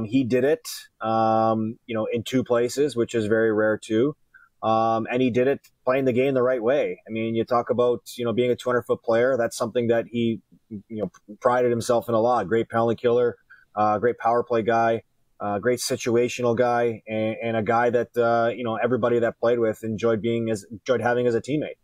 He did it, in 2 places, which is very rare too. And he did it playing the game the right way. I mean, you talk about, being a 200-foot player. That's something that he, prided himself in a lot. Great penalty killer, great power play guy, great situational guy, and a guy that, everybody that played with enjoyed having as a teammate.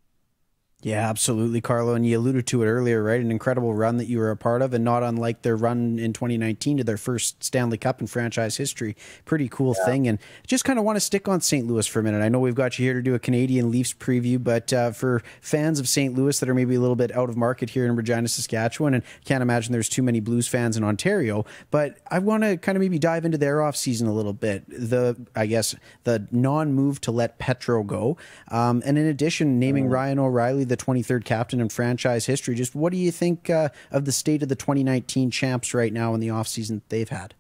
Yeah, absolutely, Carlo. And you alluded to it earlier, right? An incredible run that you were a part of, and not unlike their run in 2019 to their first Stanley Cup in franchise history. Pretty cool thing. And just kind of want to stick on St. Louis for a minute. I know we've got you here to do a Canadian Leafs preview, but for fans of St. Louis that are maybe a little bit out of market here in Regina, Saskatchewan, and can't imagine there's too many Blues fans in Ontario, but I want to kind of maybe dive into their offseason a little bit. The non-move to let Petro go. And in addition, naming Ryan O'Reilly the 23rd captain in franchise history. Just what do you think of the state of the 2019 champs right now in the offseason that they've had?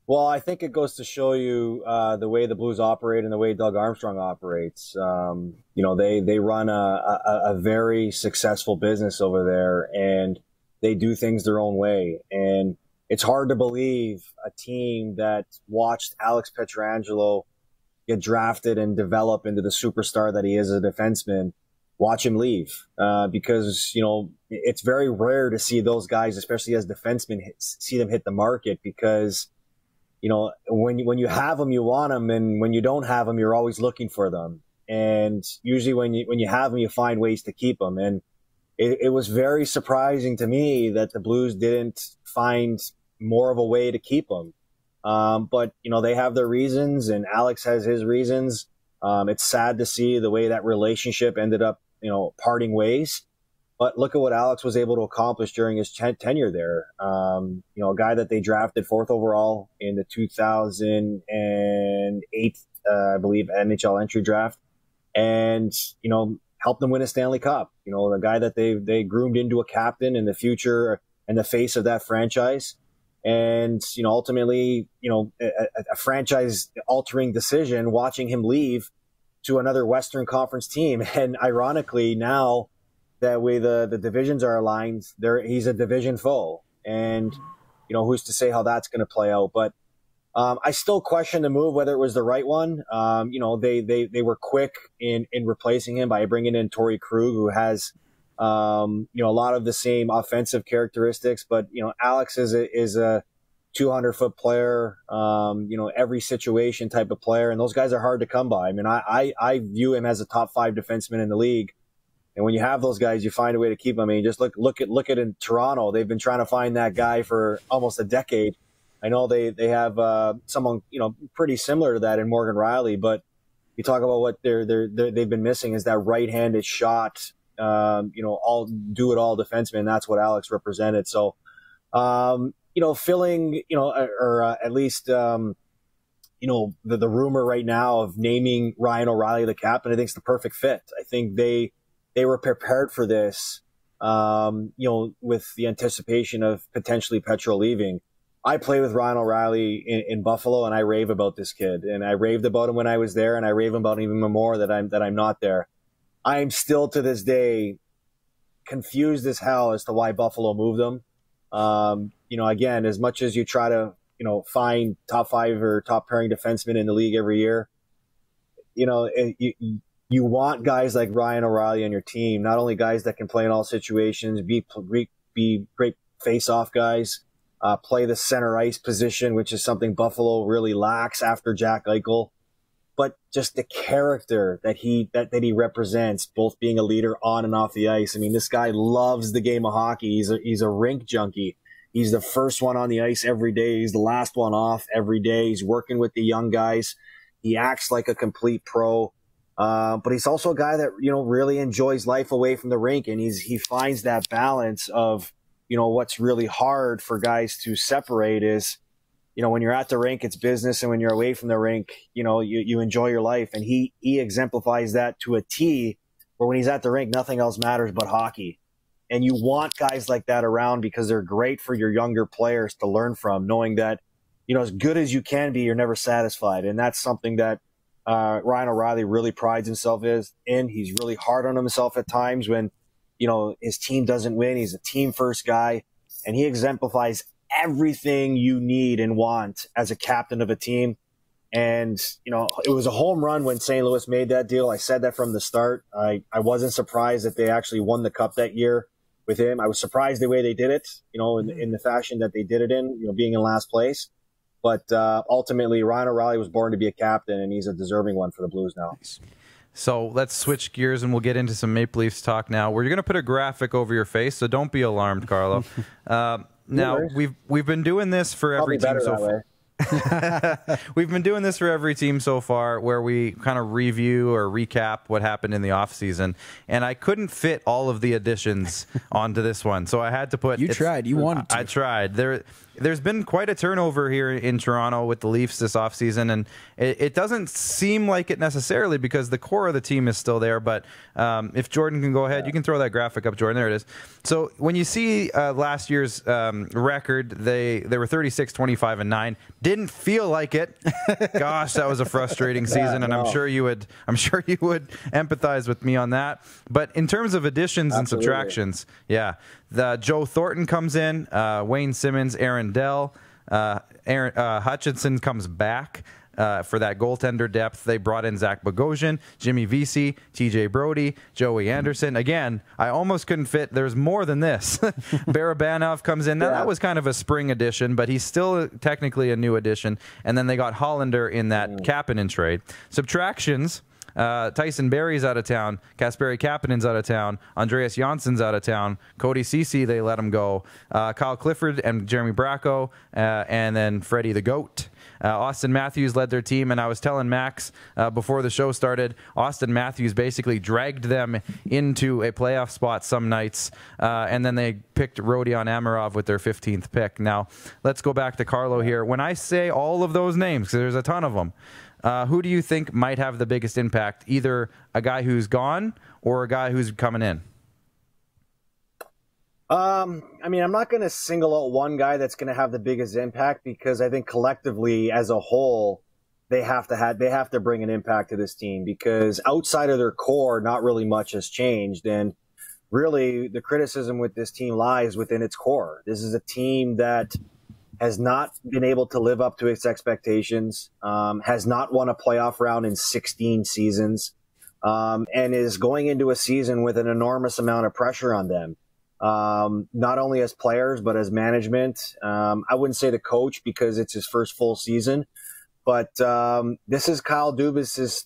Well, I think it goes to show you the way the Blues operate and the way Doug Armstrong operates. They run a very successful business over there, and they do things their own way. And it's hard to believe a team that watched Alex Pietrangelo get drafted and develop into the superstar that he is as a defenseman, watch him leave. Because, it's very rare to see those guys, especially as defensemen, see them hit the market because, when you have them, you want them. And when you don't have them, you're always looking for them. And usually when you have them, you find ways to keep them. And it was very surprising to me that the Blues didn't find more of a way to keep them. But they have their reasons, and Alex has his reasons. It's sad to see the way that relationship ended up, parting ways. But look at what Alex was able to accomplish during his tenure there. A guy that they drafted 4th overall in the 2008, I believe, NHL entry draft, and helped them win a Stanley Cup. The guy that they groomed into a captain in the future and the face of that franchise. And, ultimately, a franchise-altering decision, watching him leave to another Western Conference team. And ironically, now that way the divisions are aligned, he's a division foe. And, who's to say how that's going to play out. But I still question the move, whether it was the right one. They were quick in replacing him by bringing in Torrey Krug, who has a lot of the same offensive characteristics, but, Alex is a 200-foot player, every situation type of player. And those guys are hard to come by. I mean, I view him as a top 5 defenseman in the league. And when you have those guys, you find a way to keep them. I mean, just look at in Toronto. They've been trying to find that guy for almost a decade. I know they have, someone, pretty similar to that in Morgan Rielly, but you talk about what they've been missing is that right-handed shot, all do-it-all defenseman. That's what Alex represented. So, filling, or at least, the rumor right now of naming Ryan O'Reilly the captain, I think it's the perfect fit. I think they were prepared for this, with the anticipation of potentially Petro leaving. I play with Ryan O'Reilly in Buffalo, and I rave about this kid, and I raved about him when I was there, and I rave about him even more that I'm not there. I'm still to this day confused as hell as to why Buffalo moved him. Again, as much as you try to, find top 5 or top pairing defensemen in the league every year, you want guys like Ryan O'Reilly on your team, not only guys that can play in all situations, be great face-off guys, play the center ice position, which is something Buffalo really lacks after Jack Eichel. But just the character that he represents, both being a leader on and off the ice. I mean, this guy loves the game of hockey. He's a rink junkie. He's the first one on the ice every day. He's the last one off every day. He's working with the young guys. He acts like a complete pro. But he's also a guy that, really enjoys life away from the rink. And he finds that balance of, what's really hard for guys to separate is, when you're at the rink, it's business. And when you're away from the rink, you enjoy your life. And he exemplifies that to a T, where when he's at the rink, nothing else matters but hockey. And you want guys like that around because they're great for your younger players to learn from, knowing that, as good as you can be, you're never satisfied. And that's something that Ryan O'Reilly really prides himself in. He's really hard on himself at times when, his team doesn't win. He's a team first guy, and he exemplifies everything you need and want as a captain of a team. And, it was a home run when St. Louis made that deal. I said that from the start. I wasn't surprised that they actually won the cup that year with him. I was surprised the way they did it, in the fashion that they did it in, being in last place. But ultimately, Ryan O'Reilly was born to be a captain, and he's a deserving one for the Blues now. So let's switch gears, and we'll get into some Maple Leafs talk now. We're going to put a graphic over your face, so don't be alarmed, Carlo. Now, we've been doing this for every team so far. We've been doing this for every team so far, where we kind of review or recap what happened in the offseason, and I couldn't fit all of the additions onto this one, so I had to put... You wanted to. I tried. There's been quite a turnover here in Toronto with the Leafs this offseason, and it doesn't seem like it necessarily because the core of the team is still there, but if Jordan can go ahead, you can throw that graphic up, Jordan. There it is. So when you see last year's record, they were 36-25-9. Didn't feel like it. Gosh, that was a frustrating season, and I'm sure you would empathize with me on that. But in terms of additions and subtractions, the Joe Thornton comes in, Wayne Simmons, Aaron Dell, Hutchinson comes back for that goaltender depth. They brought in Zach Bogosian, Jimmy Vesey, TJ Brody, Joey Anderson. Again, I almost couldn't fit. There's more than this. Barabanov comes in. Now, that was kind of a spring addition, but he's still technically a new addition. And then they got Hollander in that Kapanen trade. Subtractions. Tyson Berry's out of town. Kasperi Kapanen's out of town. Andreas Jansson's out of town. Cody Ceci, they let him go. Kyle Clifford and Jeremy Bracco, and then Freddie the Goat. Austin Matthews led their team, and I was telling Max before the show started, Austin Matthews basically dragged them into a playoff spot some nights, and then they picked Rodion Amirov with their 15th pick. Now, let's go back to Carlo here. When I say all of those names, because there's a ton of them, who do you think might have the biggest impact? Either a guy who's gone or a guy who's coming in? I'm not going to single out one guy that's going to have the biggest impact, because I think collectively as a whole, they have to bring an impact to this team, because outside of their core, not really much has changed. And really the criticism with this team lies within its core. This is a team that has not been able to live up to its expectations, has not won a playoff round in 16 seasons, and is going into a season with an enormous amount of pressure on them. Not only as players, but as management. I wouldn't say the coach, because it's his first full season, but this is Kyle Dubas's,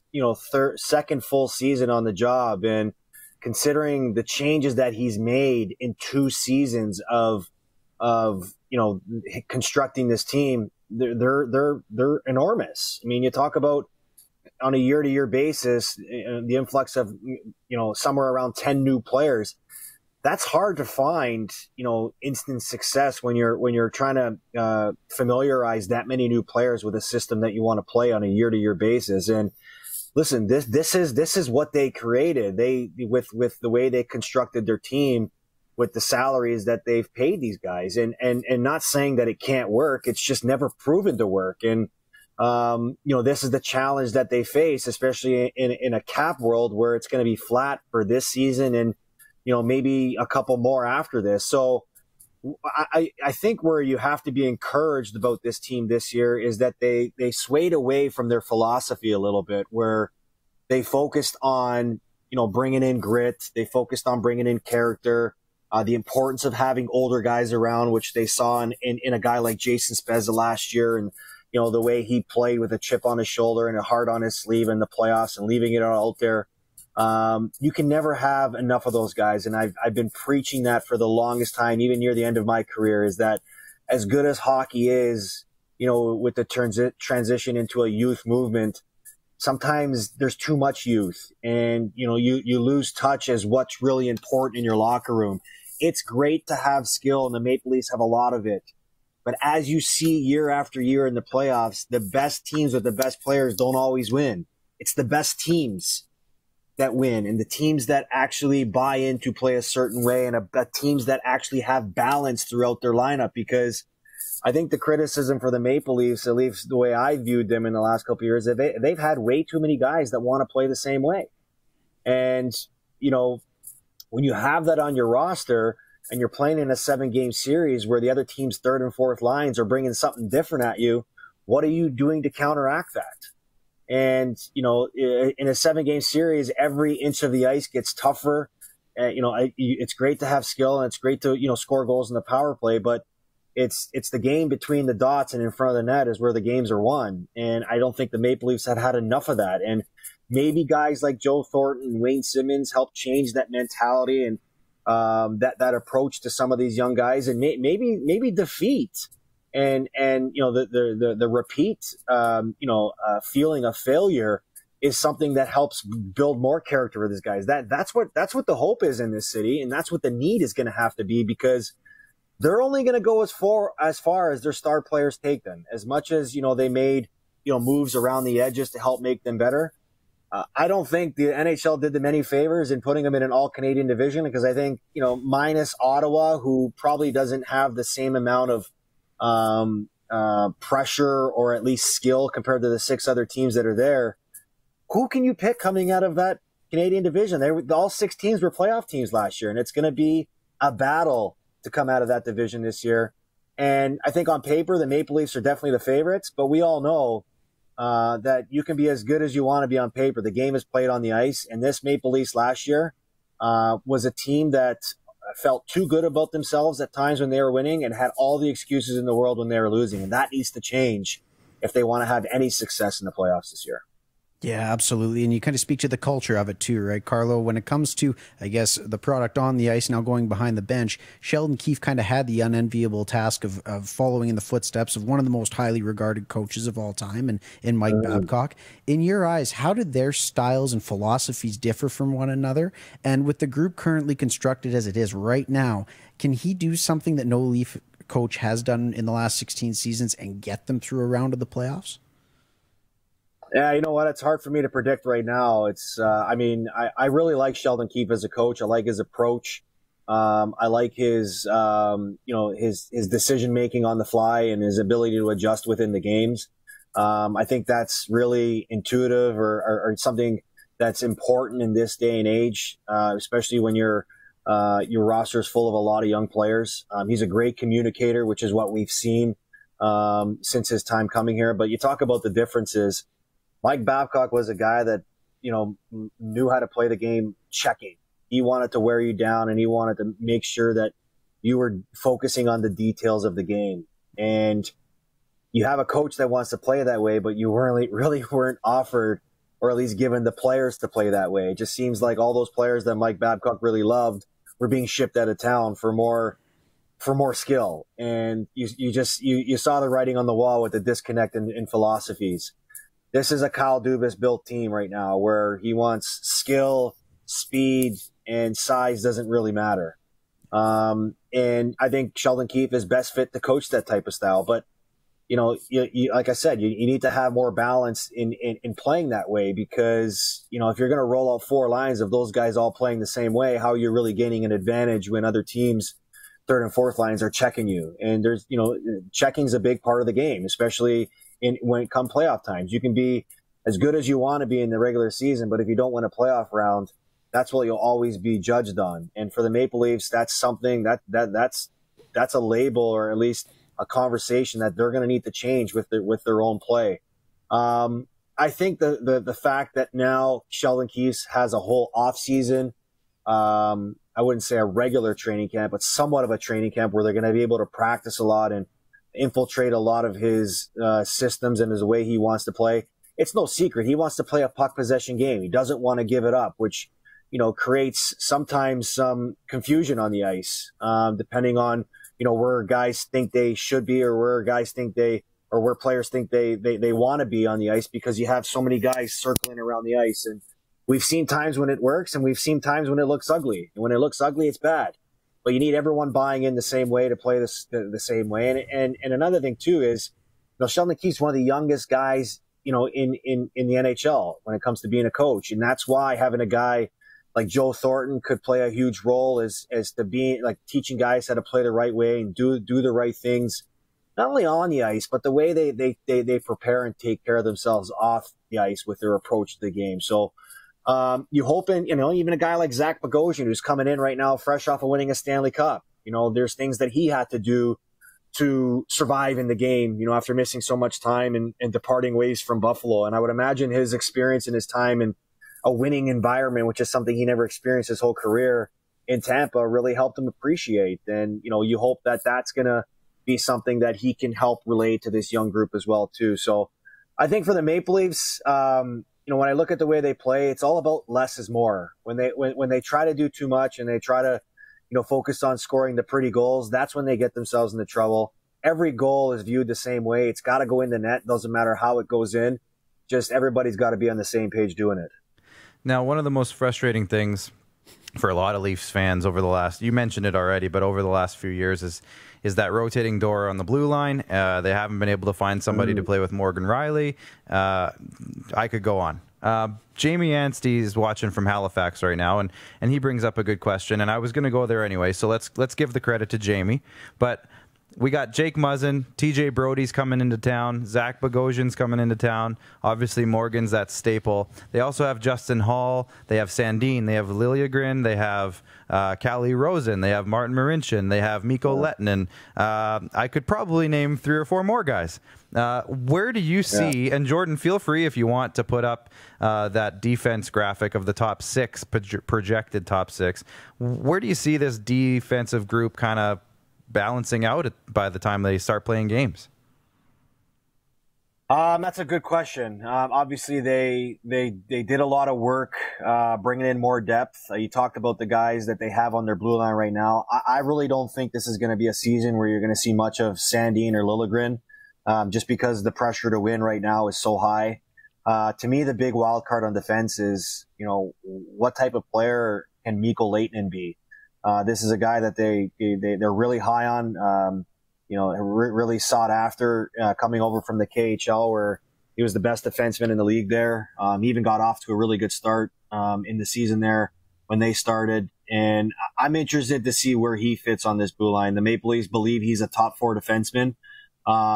second full season on the job. And considering the changes that he's made in 2 seasons of constructing this team, they're enormous. I mean, you talk about on a year-to-year basis, the influx of, somewhere around 10 new players. That's hard to find, instant success when you're trying to familiarize that many new players with a system that you want to play on a year-to-year basis. And listen, this is what they created. With the way they constructed their team, with the salaries that they've paid these guys, and not saying that it can't work. It's just never proven to work. And this is the challenge that they face, especially in a cap world where it's going to be flat for this season and maybe a couple more after this. So I think where you have to be encouraged about this team this year is that they swayed away from their philosophy a little bit, where they focused on, bringing in grit. They focused on bringing in character, the importance of having older guys around, which they saw in a guy like Jason Spezza last year. And, the way he played with a chip on his shoulder and a heart on his sleeve in the playoffs and leaving it all out there. You can never have enough of those guys. And I've been preaching that for the longest time, even near the end of my career, is that as good as hockey is, with the transition into a youth movement, sometimes there's too much youth, and, you lose touch as what's really important in your locker room. It's great to have skill, and the Maple Leafs have a lot of it. But as you see year after year in the playoffs, the best teams with the best players don't always win. It's the best teams that win, and the teams that actually buy in to play a certain way, and teams that actually have balance throughout their lineup. Because I think the criticism for the Maple Leafs, at least the way I viewed them in the last couple of years, they've had way too many guys that want to play the same way. And, when you have that on your roster, and you're playing in a 7-game series where the other team's third and fourth lines are bringing something different at you, what are you doing to counteract that? And, you know, in a 7-game series, every inch of the ice gets tougher. You know, it's great to have skill, and it's great to, you know, score goals in the power play, but it's the game between the dots and in front of the net is where the games are won. And I don't think the Maple Leafs had enough of that. And maybe guys like Joe Thornton and Wayne Simmons help change that mentality and that approach to some of these young guys, and maybe defeat and you know the repeat feeling of failure is something that helps build more character with these guys. That's what the hope is in this city, and that's what the need is going to have to be, because they're only going to go as far as their star players take them. As much as, you know, they made, you know, moves around the edges to help make them better, I don't think the NHL did them any favors in putting them in an all-Canadian division, because I think, you know, minus Ottawa, who probably doesn't have the same amount of pressure or at least skill compared to the 6 other teams that are there, who can you pick coming out of that Canadian division? All 6 teams were playoff teams last year, and it's going to be a battle to come out of that division this year. And I think on paper, the Maple Leafs are definitely the favorites, but we all know that you can be as good as you want to be on paper. The game is played on the ice, and this Maple Leafs last year was a team that felt too good about themselves at times when they were winning and had all the excuses in the world when they were losing. And that needs to change if they want to have any success in the playoffs this year. Yeah, absolutely. And you kind of speak to the culture of it too, right, Carlo? When it comes to, I guess, the product on the ice now going behind the bench, Sheldon Keith kind of had the unenviable task of following in the footsteps of one of the most highly regarded coaches of all time, and in Mike Babcock. In your eyes, how did their styles and philosophies differ from one another? And with the group currently constructed as it is right now, can he do something that no Leaf coach has done in the last 16 seasons and get them through a round of the playoffs? Yeah, you know what? It's hard for me to predict right now. It's, I really like Sheldon Keith as a coach. I like his approach. I like his, his decision making on the fly and his ability to adjust within the games. I think that's really intuitive or something that's important in this day and age, especially when your roster is full of a lot of young players. He's a great communicator, which is what we've seen since his time coming here. But you talk about the differences. Mike Babcock was a guy that, you know, knew how to play the game checking. He wanted to wear you down, and he wanted to make sure that you were focusing on the details of the game. And you have a coach that wants to play that way, but you really weren't offered, or at least given the players to play that way. It just seems like all those players that Mike Babcock really loved were being shipped out of town for more skill. And you saw the writing on the wall with the disconnect in philosophies. This is a Kyle Dubas built team right now where he wants skill, speed, and size doesn't really matter. And I think Sheldon Keith is best fit to coach that type of style. But, you know, you like I said, you need to have more balance in playing that way, because, you know, if you're going to roll out 4 lines of those guys all playing the same way, how are you really gaining an advantage when other teams' third and fourth lines are checking you? And there's, you know, checking's a big part of the game, especially when it comes playoff times. You can be as good as you want to be in the regular season, but if you don't win a playoff round, that's what you'll always be judged on. And for the Maple Leafs, that's something that's a label, or at least a conversation that they're going to need to change with their own play. I think the fact that now Sheldon Keith has a whole off season, I wouldn't say a regular training camp, but somewhat of a training camp where they're going to be able to practice a lot and infiltrate a lot of his systems and his way he wants to play. It's no secret. He wants to play a puck possession game. He doesn't want to give it up, which, you know, creates sometimes some confusion on the ice, depending on, you know, where guys think they should be, or where guys think where players think they want to be on the ice, because you have so many guys circling around the ice. And we've seen times when it works, and we've seen times when it looks ugly. And when it looks ugly, it's bad. But you need everyone buying in the same way to play the same way. And another thing too is, you know, Sheldon Keith's one of the youngest guys, you know, in the NHL when it comes to being a coach. And that's why having a guy like Joe Thornton could play a huge role as to being like teaching guys how to play the right way and do the right things, not only on the ice, but the way they prepare and take care of themselves off the ice with their approach to the game. So you hoping, you know, even a guy like Zach Bogosian, who's coming in right now fresh off of winning a Stanley Cup, You know, there's things that he had to do to survive in the game, you know, after missing so much time and departing ways from Buffalo. And I would imagine his experience and his time in a winning environment, which is something he never experienced his whole career in Tampa, really helped him appreciate. And, you know, you hope that that's going to be something that he can help relate to this young group as well, too. So I think for the Maple Leafs, you know, when I look at the way they play, it's all about less is more. When they try to do too much and they try to, you know, focus on scoring the pretty goals, that's when they get themselves into trouble. Every goal is viewed the same way. It's got to go in the net. Doesn't matter how it goes in. Just everybody's got to be on the same page doing it. Now, one of the most frustrating things for a lot of Leafs fans over the last, you mentioned it already, but over the last few years is that rotating door on the blue line. They haven't been able to find somebody to play with Morgan Rielly. I could go on. Jamie Anstey is watching from Halifax right now, and he brings up a good question, and I was going to go there anyway, so let's give the credit to Jamie. But we got Jake Muzzin, TJ Brody's coming into town, Zach Bogosian's coming into town, obviously Morgan's that staple. They also have Justin Hall, they have Sandin, they have Liljegren, they have Calle Rosen, they have Martin Marinson, they have Mikko Lehtinen. I could probably name 3 or 4 more guys. Where do you see, and Jordan, feel free if you want to put up that defense graphic of the top 6, projected top 6. Where do you see this defensive group kind of balancing out by the time they start playing games? That's a good question. Obviously, they did a lot of work bringing in more depth. You talked about the guys that they have on their blue line right now. I really don't think this is going to be a season where you're going to see much of Sandin or Liljegren, just because the pressure to win right now is so high. To me, the big wild card on defense is, you know, what type of player can Mikko Lehtinen be? This is a guy that they're really high on, you know, really sought after, coming over from the KHL where he was the best defenseman in the league there. He even got off to a really good start in the season there when they started. And I'm interested to see where he fits on this blue line. The Maple Leafs believe he's a top 4 defenseman,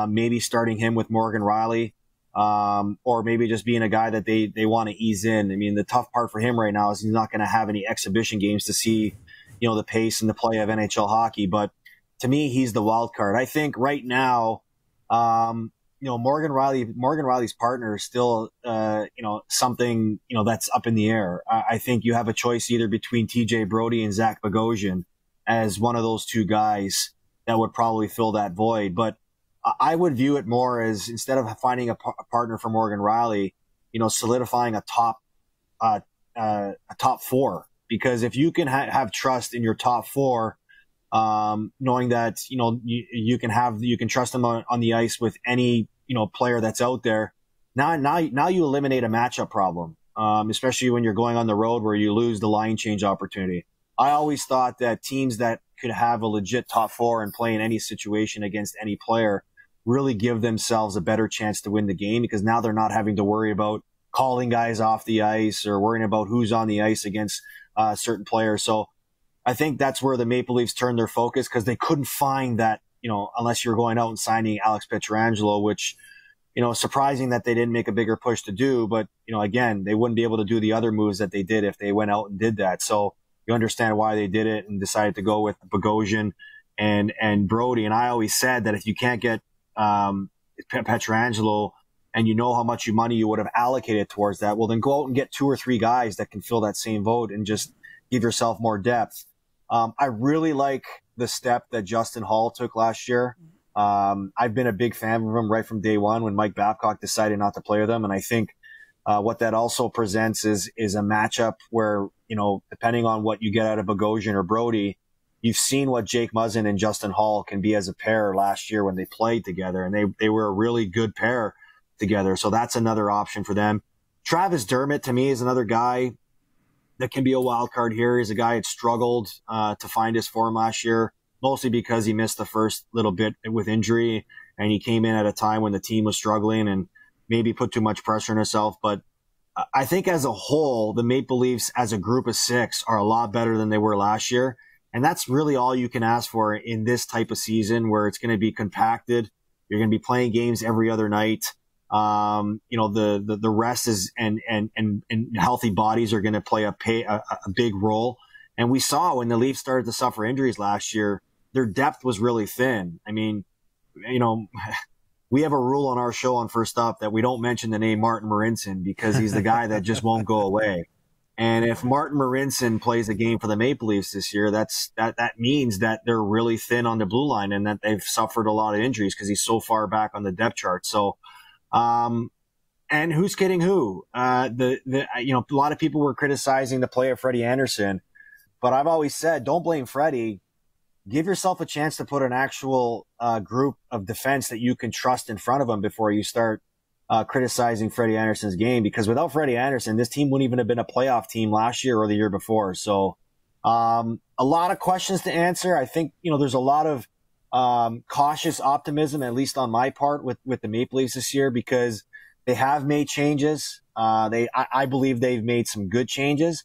maybe starting him with Morgan Rielly, or maybe just being a guy that they want to ease in. I mean, the tough part for him right now is he's not going to have any exhibition games to see, you know, the pace and the play of NHL hockey. But to me, he's the wild card. I think right now, you know, Morgan Rielly's partner is still, you know, something, you know, that's up in the air. I think you have a choice either between TJ Brody and Zach Bogosian as one of those 2 guys that would probably fill that void. But I would view it more as, instead of finding a partner for Morgan Rielly, you know, solidifying a top 4. Because if you can have trust in your top 4, knowing that, you know, you can trust them on the ice with any, you know, player that's out there. Now you eliminate a matchup problem, especially when you're going on the road where you lose the line change opportunity. I always thought that teams that could have a legit top 4 and play in any situation against any player really give themselves a better chance to win the game, because now they're not having to worry about calling guys off the ice or worrying about who's on the ice against certain players. So I think that's where the Maple Leafs turned their focus, because they couldn't find that, you know, unless you're going out and signing Alex Pietrangelo, which, you know, surprising that they didn't make a bigger push to do. But, you know, again, they wouldn't be able to do the other moves that they did if they went out and did that. So you understand why they did it and decided to go with Bogosian and Brody. And I always said that if you can't get Pietrangelo, and you know how much money you would have allocated towards that, well, then go out and get 2 or 3 guys that can fill that same vote and just give yourself more depth. I really like the step that Justin Hall took last year. I've been a big fan of him right from day one when Mike Babcock decided not to play with him. And I think what that also presents is a matchup where, you know, depending on what you get out of Bogosian or Brody, you've seen what Jake Muzzin and Justin Hall can be as a pair last year when they played together, and they were a really good pair together. So that's another option for them. Travis Dermott, to me, is another guy that can be a wild card here. He's a guy that struggled to find his form last year, mostly because he missed the first little bit with injury, and he came in at a time when the team was struggling and maybe put too much pressure on himself. But I think as a whole, the Maple Leafs as a group of 6 are a lot better than they were last year. And that's really all you can ask for in this type of season, where it's going to be compacted. You're going to be playing games every other night. You know, the rest is and healthy bodies are going to play a big role. And we saw when the Leafs started to suffer injuries last year, their depth was really thin. I mean, you know, we have a rule on our show on First Up that we don't mention the name Martin Marinson because he's the guy that just won't go away. And if Martin Marinson plays a game for the Maple Leafs this year, that means that they're really thin on the blue line and that they've suffered a lot of injuries because he's so far back on the depth chart. So, and who's kidding who? You know, a lot of people were criticizing the play of Freddy Anderson, but I've always said, don't blame Freddie. Give yourself a chance to put an actual group of defense that you can trust in front of him before you start criticizing Freddie Anderson's game, because without Freddie Anderson, this team wouldn't even have been a playoff team last year or the year before. So a lot of questions to answer. I think, you know, there's a lot of cautious optimism, at least on my part, with the Maple Leafs this year, because they have made changes. I believe they've made some good changes.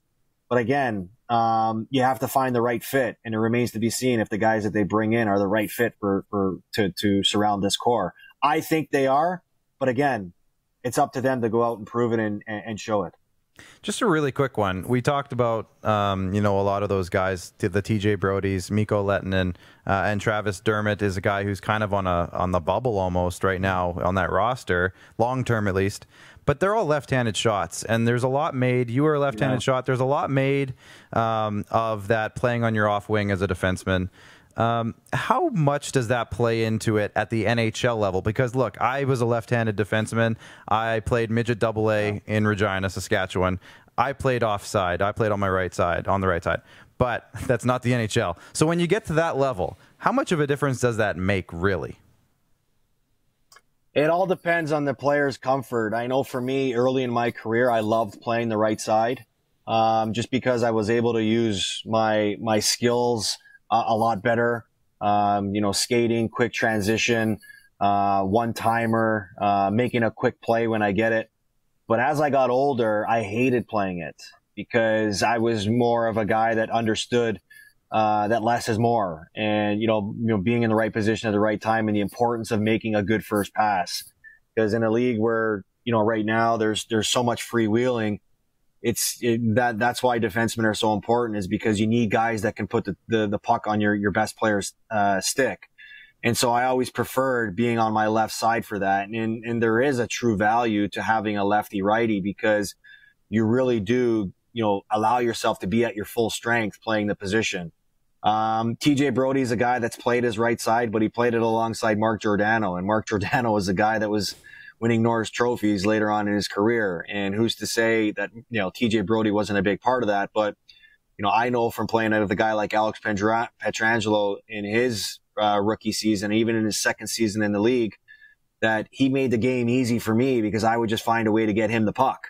But again, you have to find the right fit, and it remains to be seen if the guys that they bring in are the right fit to surround this core. I think they are, but again, it's up to them to go out and prove it and show it. Just a really quick one. We talked about, you know, a lot of those guys, the TJ Brodys, Mikko Lehtinen, and Travis Dermott is a guy who's kind of on the bubble almost right now on that roster, long term at least. But they're all left-handed shots, and there's a lot made. You were a left-handed shot. There's a lot made of that playing on your off wing as a defenseman. How much does that play into it at the NHL level? Because, look, I was a left-handed defenseman. I played midget AA in Regina, Saskatchewan. I played offside. I played on my right side, on the right side. But that's not the NHL. So when you get to that level, how much of a difference does that make, really? It all depends on the player's comfort. I know for me, early in my career, I loved playing the right side, just because I was able to use my skills a lot better. You know, skating, quick transition, one-timer, making a quick play when I get it. But as I got older, I hated playing it because I was more of a guy that understood that less is more, and you know, being in the right position at the right time, and the importance of making a good first pass. Because in a league where, you know, right now there's so much freewheeling, that's why defensemen are so important, is because you need guys that can put the puck on your best player's stick. And so I always preferred being on my left side for that. And there is a true value to having a lefty righty, because you really do, you know, allow yourself to be at your full strength playing the position. TJ Brodie is a guy that's played his right side, but he played it alongside Mark Giordano. And Mark Giordano was a guy that was winning Norris trophies later on in his career. And who's to say that, you know, TJ Brodie wasn't a big part of that. But, you know, I know from playing with a guy like Alex Pietrangelo in his rookie season, even in his second season in the league, that he made the game easy for me because I would just find a way to get him the puck,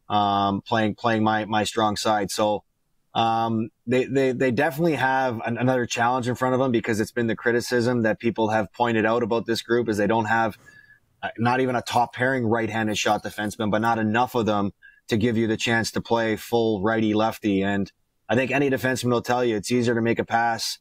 playing my strong side. So they definitely have another challenge in front of them, because it's been the criticism that people have pointed out about this group is they don't have not even a top pairing right-handed shot defenseman, but not enough of them to give you the chance to play full righty-lefty. And I think any defenseman will tell you it's easier to make a pass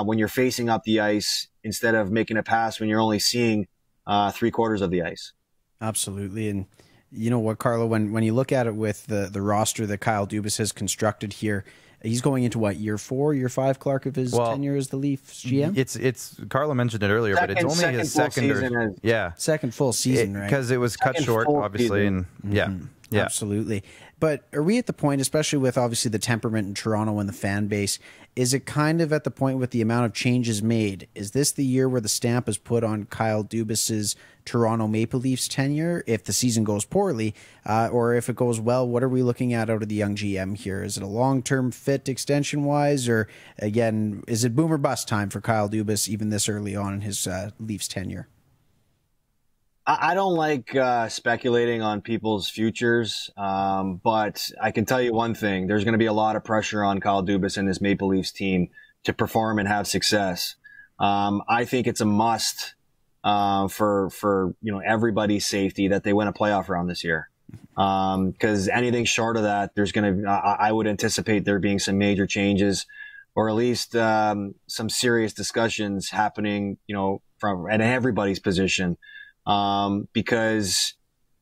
when you're facing up the ice instead of making a pass when you're only seeing 3/4 of the ice. Absolutely. And you know what, Carlo, when you look at it with the roster that Kyle Dubas has constructed here, he's going into what, year 4, year 5, Clark, of his tenure as the Leafs GM? It's Carlo mentioned it earlier, but it's only his second full season, right? Because it was cut short, obviously, and yeah. Absolutely. But are we at the point, especially with obviously the temperament in Toronto and the fan base, is it kind of at the point with the amount of changes made? Is this the year where the stamp is put on Kyle Dubas's Toronto Maple Leafs tenure if the season goes poorly? Or if it goes well, what are we looking at out of the young GM here? Is it a long-term fit extension-wise? Or, again, is it boom or bust time for Kyle Dubas even this early on in his Leafs tenure? I don't like speculating on people's futures, but I can tell you one thing. There's going to be a lot of pressure on Kyle Dubas and this Maple Leafs team to perform and have success. I think it's a must for you know, everybody's safety that they win a playoff round this year. Because anything short of that, there's going to I would anticipate there being some major changes, or at least some serious discussions happening, you know, at everybody's position. Because,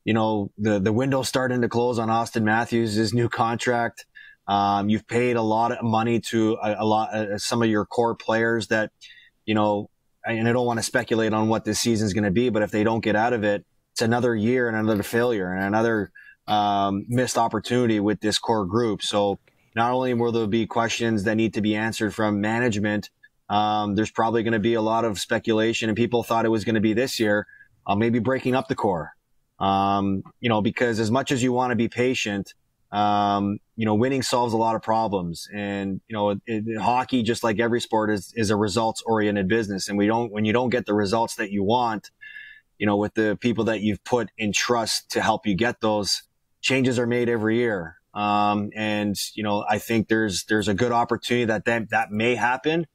you know, the window's starting to close on Austin Matthews' new contract. You've paid a lot of money to some of your core players that and I don't want to speculate on what this season is going to be, but if they don't get out of it, it's another year and another failure and another missed opportunity with this core group. So not only will there be questions that need to be answered from management, there's probably going to be a lot of speculation, and people thought it was going to be this year, maybe breaking up the core. Because as much as you want to be patient, winning solves a lot of problems. And, hockey, just like every sport, is a results oriented business. And when you don't get the results that you want, with the people that you've put in trust to help you get those, changes are made every year. I think there's a good opportunity that may happen,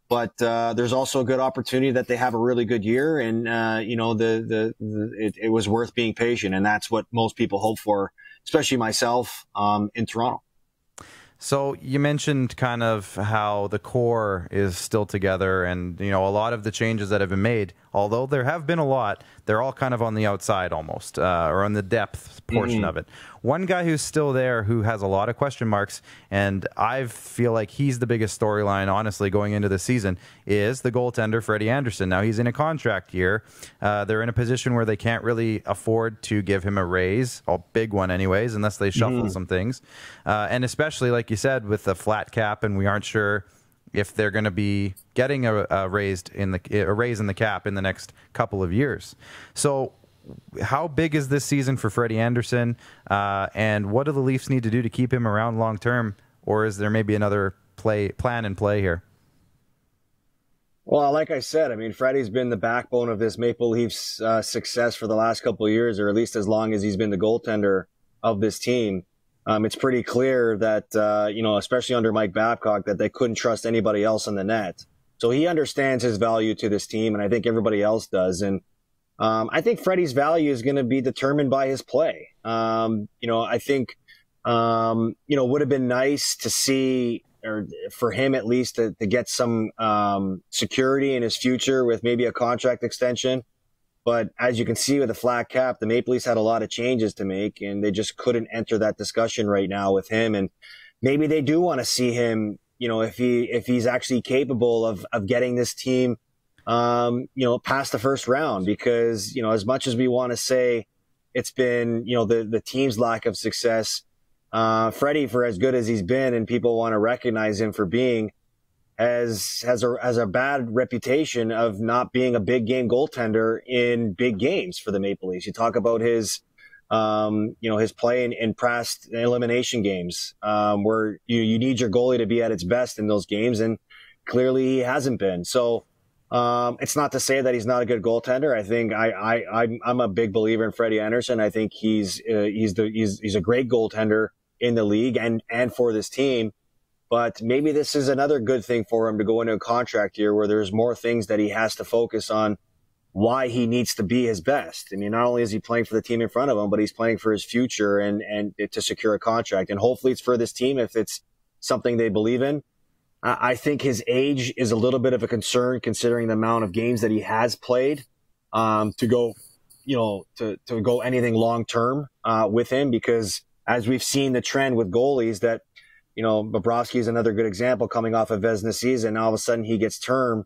but there's also a good opportunity that they have a really good year, and it was worth being patient, and that's what most people hope for, especially myself in Toronto. So you mentioned kind of how the core is still together, and a lot of the changes that have been made, although there have been a lot, they're all kind of on the outside almost, or on the depth portion of it. One guy who's still there who has a lot of question marks, and I feel like he's the biggest storyline, honestly, going into the season, is the goaltender, Freddy Anderson. Now, he's in a contract year. They're in a position where they can't really afford to give him a raise, a big one anyways, unless they shuffle some things. And especially, like you said, with the flat cap, and we aren't sure if they're going to be getting a raise in the cap in the next couple of years. So how big is this season for Freddy Anderson, and what do the Leafs need to do to keep him around long term, or is there maybe another plan in play here? Well, like I said, Freddie's been the backbone of this Maple Leafs success for the last couple of years, or at least as long as he's been the goaltender of this team. It's pretty clear that, especially under Mike Babcock, that they couldn't trust anybody else in the net. So he understands his value to this team, and I think everybody else does. And I think Freddie's value is going to be determined by his play. I think, would have been nice to see, or for him at least, to get some security in his future with maybe a contract extension. But as you can see with the flat cap, the Maple Leafs had a lot of changes to make, and they just couldn't enter that discussion right now with him. And maybe they do want to see him, if he's actually capable of getting this team, past the first round, because, as much as we want to say it's been, the team's lack of success, Freddie, for as good as he's been and people want to recognize him for being, has a bad reputation of not being a big game goaltender in big games for the Maple Leafs. You talk about his play in past elimination games, where you need your goalie to be at its best in those games, and clearly he hasn't been. So it's not to say that he's not a good goaltender. I think I'm a big believer in Freddy Anderson. I think he's a great goaltender in the league and for this team. But maybe this is another good thing for him to go into a contract year where there's more things that he has to focus on, why he needs to be his best. Not only is he playing for the team in front of him, but he's playing for his future and to secure a contract. And hopefully it's for this team if it's something they believe in. I think his age is a little bit of a concern considering the amount of games that he has played, to go anything long term with him, because as we've seen the trend with goalies that, Bobrovsky is another good example coming off a Vezina season. All of a sudden he gets term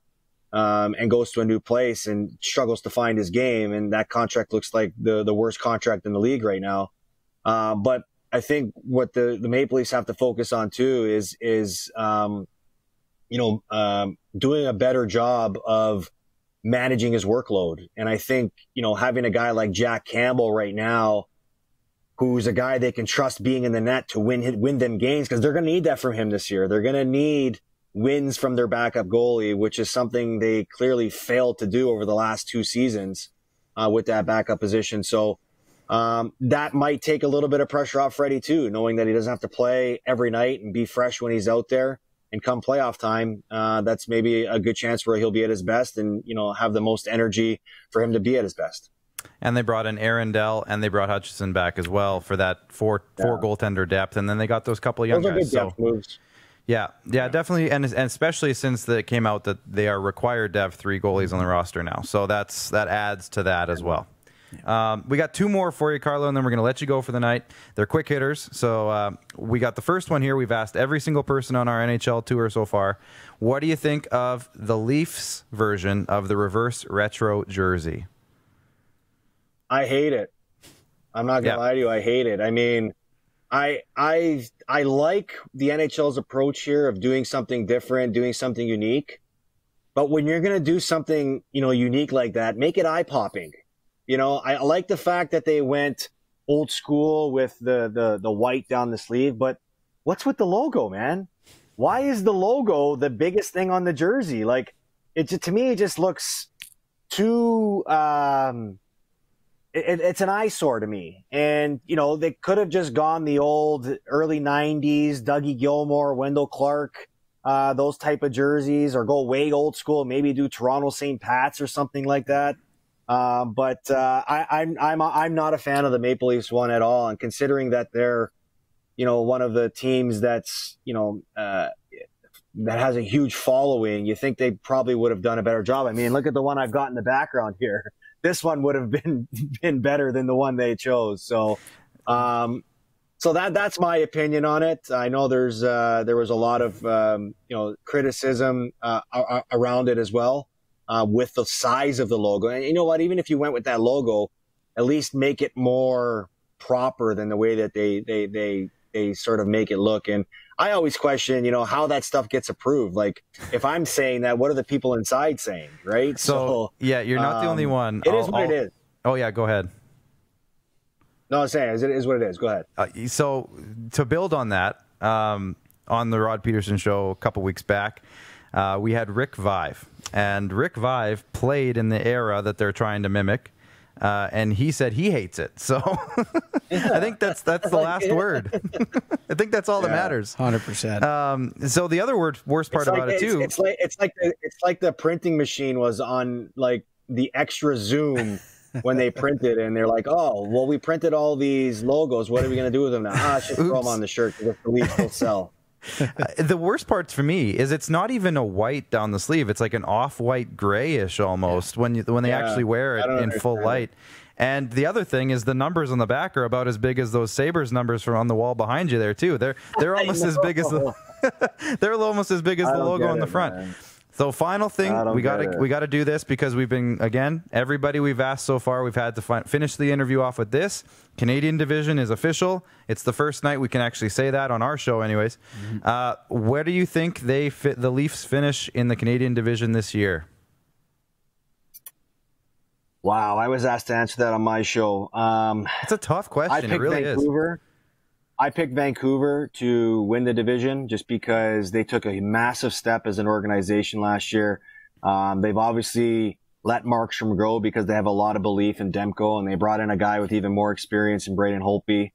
and goes to a new place and struggles to find his game. And that contract looks like the worst contract in the league right now. But I think what the Maple Leafs have to focus on too is doing a better job of managing his workload. And I think, having a guy like Jack Campbell right now, who's a guy they can trust being in the net to win them games, because they're going to need that from him this year. They're going to need wins from their backup goalie, which is something they clearly failed to do over the last two seasons with that backup position. So that might take a little bit of pressure off Freddie too, knowing that he doesn't have to play every night and be fresh when he's out there. And come playoff time, that's maybe a good chance where he'll be at his best and, have the most energy for him to be at his best. And they brought in Arundel and they brought Hutchison back as well for that four goaltender depth. And then they got those couple of young guys. Those are good depth moves. Yeah, definitely. And especially since it came out that they are required to have 3 goalies on the roster now. So that adds to that as well. We got 2 more for you, Carlo, and then we're going to let you go for the night. They're quick hitters. So we got the first one here. We've asked every single person on our NHL tour so far. What do you think of the Leafs version of the reverse retro jersey? I hate it. I'm not going to lie to you. I hate it. I mean, I like the NHL's approach here of doing something different, doing something unique. But when you're going to do something, unique like that, make it eye-popping. I like the fact that they went old school with the white down the sleeve, but what's with the logo, man? Why is the logo the biggest thing on the jersey? Like, to me, it just looks too, it's an eyesore to me. And, they could have just gone the old early 90s, Dougie Gilmour, Wendell Clark, those type of jerseys, or go way old school, maybe do Toronto St. Pat's or something like that. But I'm not a fan of the Maple Leafs one at all. And considering that they're, one of the teams that's, that has a huge following, you think they probably would have done a better job. I mean, look at the one I've got in the background here. This one would have been better than the one they chose. So, so that's my opinion on it. I know there was a lot of criticism around it as well, with the size of the logo. And you know what? Even if you went with that logo, at least make it more proper than the way that they sort of make it look. And I always question, how that stuff gets approved. Like, if I'm saying that, what are the people inside saying, right? So yeah, you're not the only one. It is what it is. Oh yeah, go ahead. No, I'm saying it is what it is. Go ahead. So to build on that, on the Rod Pedersen show a couple weeks back, we had Rick Vive. And Rick Vive played in the era that they're trying to mimic. And he said he hates it. So I think that's the last word. I think that's all that matters. 100%. So the other worst part about it too. It's like the printing machine was on like the extra zoom when they printed, and they're like, oh, well, we printed all these logos. What are we going to do with them now? I should throw them on the shirt because the Leafs will sell. The worst part for me is it's not even a white down the sleeve. It's like an off-white grayish almost when they actually wear it in full light. And the other thing is the numbers on the back are about as big as those Sabres numbers from on the wall behind you there too. They're almost as big as they're almost as big as the logo on the front. Man. So final thing, we got to do this because we've been, again, everybody we've asked so far, we've had to finish the interview off with this. Canadian division is official. It's the first night we can actually say that on our show anyways. Where do you think the Leafs finish in the Canadian division this year? Wow, I was asked to answer that on my show. It's a tough question. It really Vancouver. I picked Vancouver to win the division just because they took a massive step as an organization last year. They've obviously let Markstrom go because they have a lot of belief in Demko, and they brought in a guy with even more experience in Braden Holtby.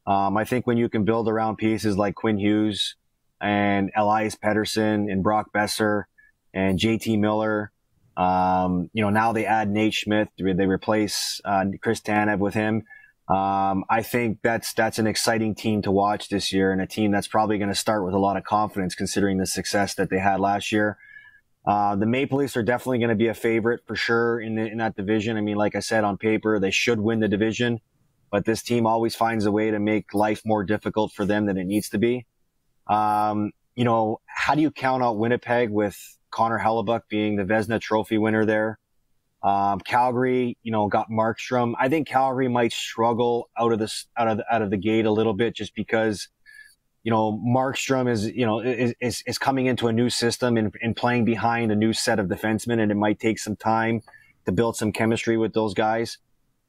I think when you can build around pieces like Quinn Hughes and Elias Pedersen and Brock Besser and JT Miller, now they add Nate Schmidt. They replace Chris Tanev with him. I think that's an exciting team to watch this year, and a team that's probably going to start with a lot of confidence considering the success that they had last year. The Maple Leafs are definitely going to be a favorite for sure in that division. I mean, like I said, on paper, they should win the division, but this team always finds a way to make life more difficult for them than it needs to be. How do you count out Winnipeg with Connor Hellebuyck being the Vezina Trophy winner there? Calgary, got Markstrom. I think Calgary might struggle out of the gate a little bit just because, Markstrom is coming into a new system and playing behind a new set of defensemen, and it might take some time to build some chemistry with those guys.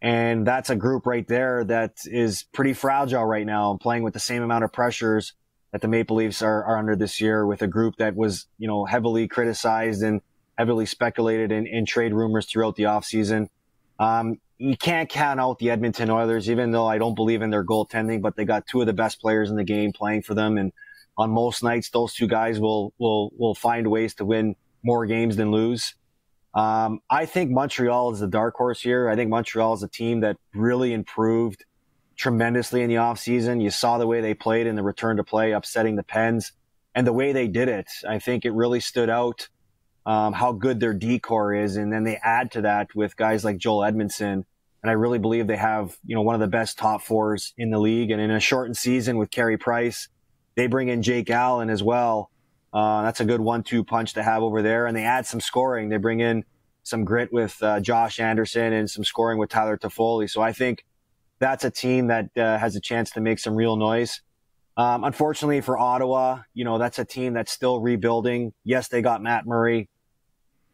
And that's a group right there that is pretty fragile right now, playing with the same amount of pressures that the Maple Leafs are under this year, with a group that was, heavily criticized and heavily speculated in trade rumors throughout the offseason. You can't count out the Edmonton Oilers, even though I don't believe in their goaltending, but they got two of the best players in the game playing for them. And on most nights, those two guys will find ways to win more games than lose. I think Montreal is the dark horse here. I think Montreal is a team that really improved tremendously in the offseason. You saw the way they played in the return to play, upsetting the Pens, and the way they did it. I think it really stood out. How good their D-core is, and then they add to that with guys like Joel Edmondson And I really believe they have, one of the best top fours in the league. And in a shortened season with Carey Price, they bring in Jake Allen as well. That's a good 1-2 punch to have over there. And they add some scoring. They bring in some grit with Josh Anderson and some scoring with Tyler Toffoli. So I think that's a team that has a chance to make some real noise. Unfortunately for Ottawa, that's a team that's still rebuilding. Yes, they got Matt Murray,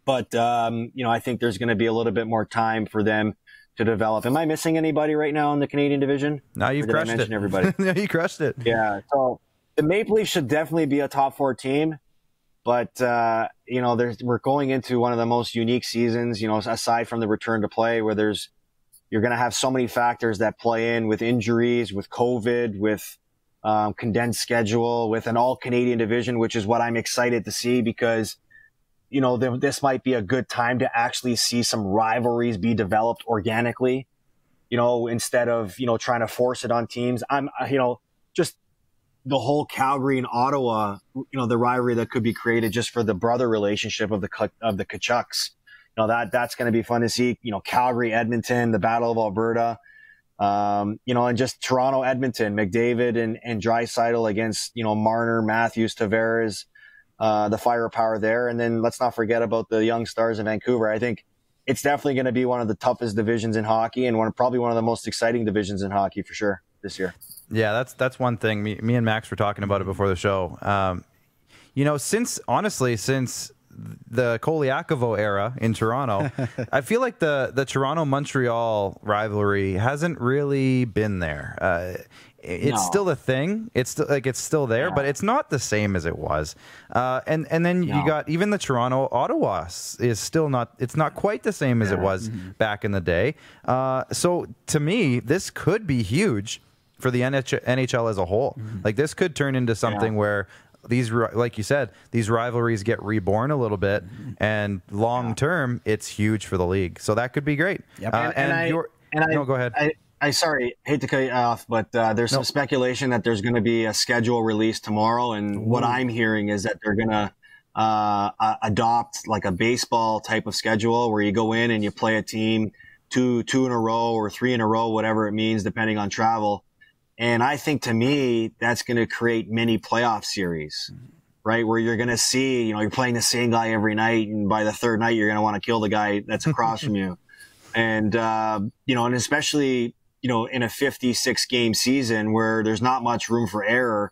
but, I think there's going to be a little bit more time for them to develop. Am I missing anybody right now in the Canadian division? No, you've crushed it. Everybody? No, you crushed it. Yeah. So the Maple Leafs should definitely be a top 4 team, but, we're going into one of the most unique seasons, aside from the return to play where you're going to have so many factors that play in with injuries, with COVID, with condensed schedule, with an all-Canadian division, which is what I'm excited to see because, this might be a good time to actually see some rivalries be developed organically, instead of, trying to force it on teams. Just the whole Calgary and Ottawa, the rivalry that could be created just for the brother relationship of the Tkachuks. That's going to be fun to see, Calgary, Edmonton, the Battle of Alberta, and just Toronto, Edmonton, McDavid and Draisaitl against, Marner, Matthews, Tavares, the firepower there. And then let's not forget about the young stars in Vancouver. I think it's definitely going to be one of the toughest divisions in hockey and probably one of the most exciting divisions in hockey for sure this year. Yeah, that's one thing. Me and Max were talking about it before the show. Since the Colaiacovo era in Toronto, I feel like the Toronto-Montreal rivalry hasn't really been there. It's still a thing. It's still there, but it's not the same as it was. And then you got even the Toronto-Ottawa is still not. It's not quite the same as it was back in the day. So to me, this could be huge for the NHL as a whole. Like this could turn into something where these, like you said, these rivalries get reborn a little bit, and long term, it's huge for the league. So that could be great. Yep. Go ahead. I sorry, hate to cut you off, but there's some speculation that there's going to be a schedule released tomorrow, and what I'm hearing is that they're going to adopt like a baseball type of schedule where you go in and you play a team two in a row or 3 in a row, whatever it means, depending on travel. And I think to me, that's going to create mini playoff series, right? Where you're going to see, you're playing the same guy every night. And by the third night, you're going to want to kill the guy that's across from you. And, and especially, in a 56 game season where there's not much room for error,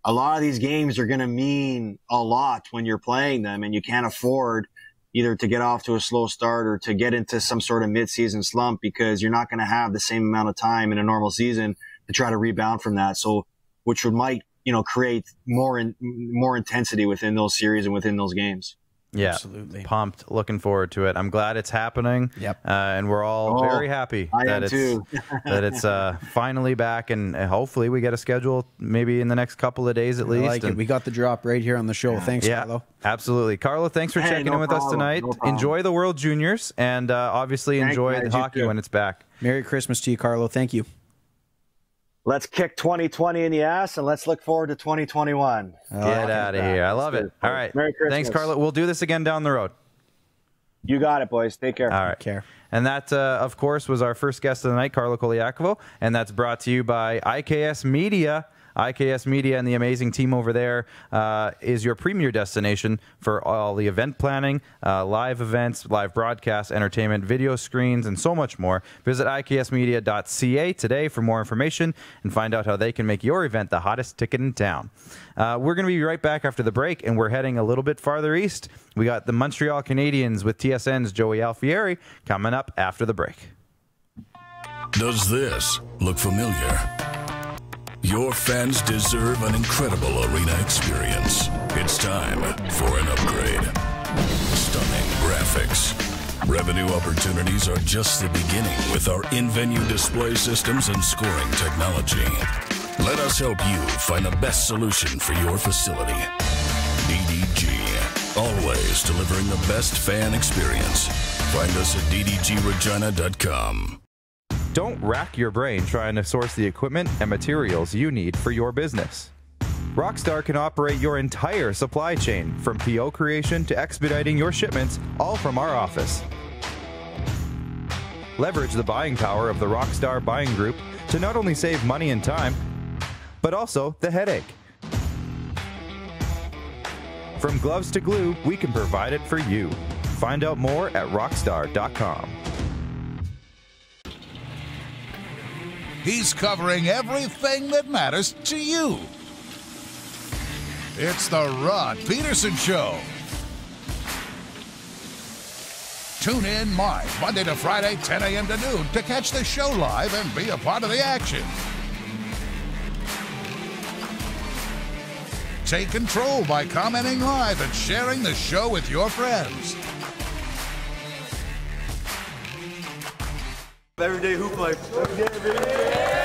a lot of these games are going to mean a lot when you're playing them, and you can't afford either to get off to a slow start or to get into some sort of mid-season slump because you're not going to have the same amount of time in a normal season to try to rebound from that. So, which might, create more intensity within those series and within those games. Yeah, absolutely. Pumped. Looking forward to it. I'm glad it's happening. Yep. And we're all very happy that it's finally back, and hopefully we get a schedule maybe in the next couple of days at least. I like it. We got the drop right here on the show. Thanks, Carlo. Absolutely. Carlo, thanks for checking in with us tonight. Enjoy the World Juniors, and obviously enjoy the hockey when it's back. Merry Christmas to you, Carlo. Thank you. Let's kick 2020 in the ass, and let's look forward to 2021. Get out of here. I love it. All right. Merry Christmas. Thanks, Carlo. We'll do this again down the road. You got it, boys. Take care. All right. Take care. And that, of course, was our first guest of the night, Carlo Colaiacovo, and that's brought to you by IKS Media. IKS Media and the amazing team over there is your premier destination for all the event planning, live events, live broadcasts, entertainment, video screens, and so much more. Visit iksmedia.ca today for more information and find out how they can make your event the hottest ticket in town. We're going to be right back after the break, and we're heading a little bit farther east. We got the Montreal Canadiens with TSN's Joey Alfieri coming up after the break. Does this look familiar? Your fans deserve an incredible arena experience. It's time for an upgrade. Stunning graphics. Revenue opportunities are just the beginning with our in-venue display systems and scoring technology. Let us help you find the best solution for your facility. DDG. Always delivering the best fan experience. Find us at ddgregina.com. Don't rack your brain trying to source the equipment and materials you need for your business. Rockstar can operate your entire supply chain, from PO creation to expediting your shipments, all from our office. Leverage the buying power of the Rockstar Buying Group to not only save money and time, but also the headache. From gloves to glue, we can provide it for you. Find out more at rockstar.com. He's covering everything that matters to you. It's the Rod Pedersen Show. Tune in live Monday to Friday, 10 a.m. to noon to catch the show live and be a part of the action. Take control by commenting live and sharing the show with your friends. Everyday hoop life. Every day.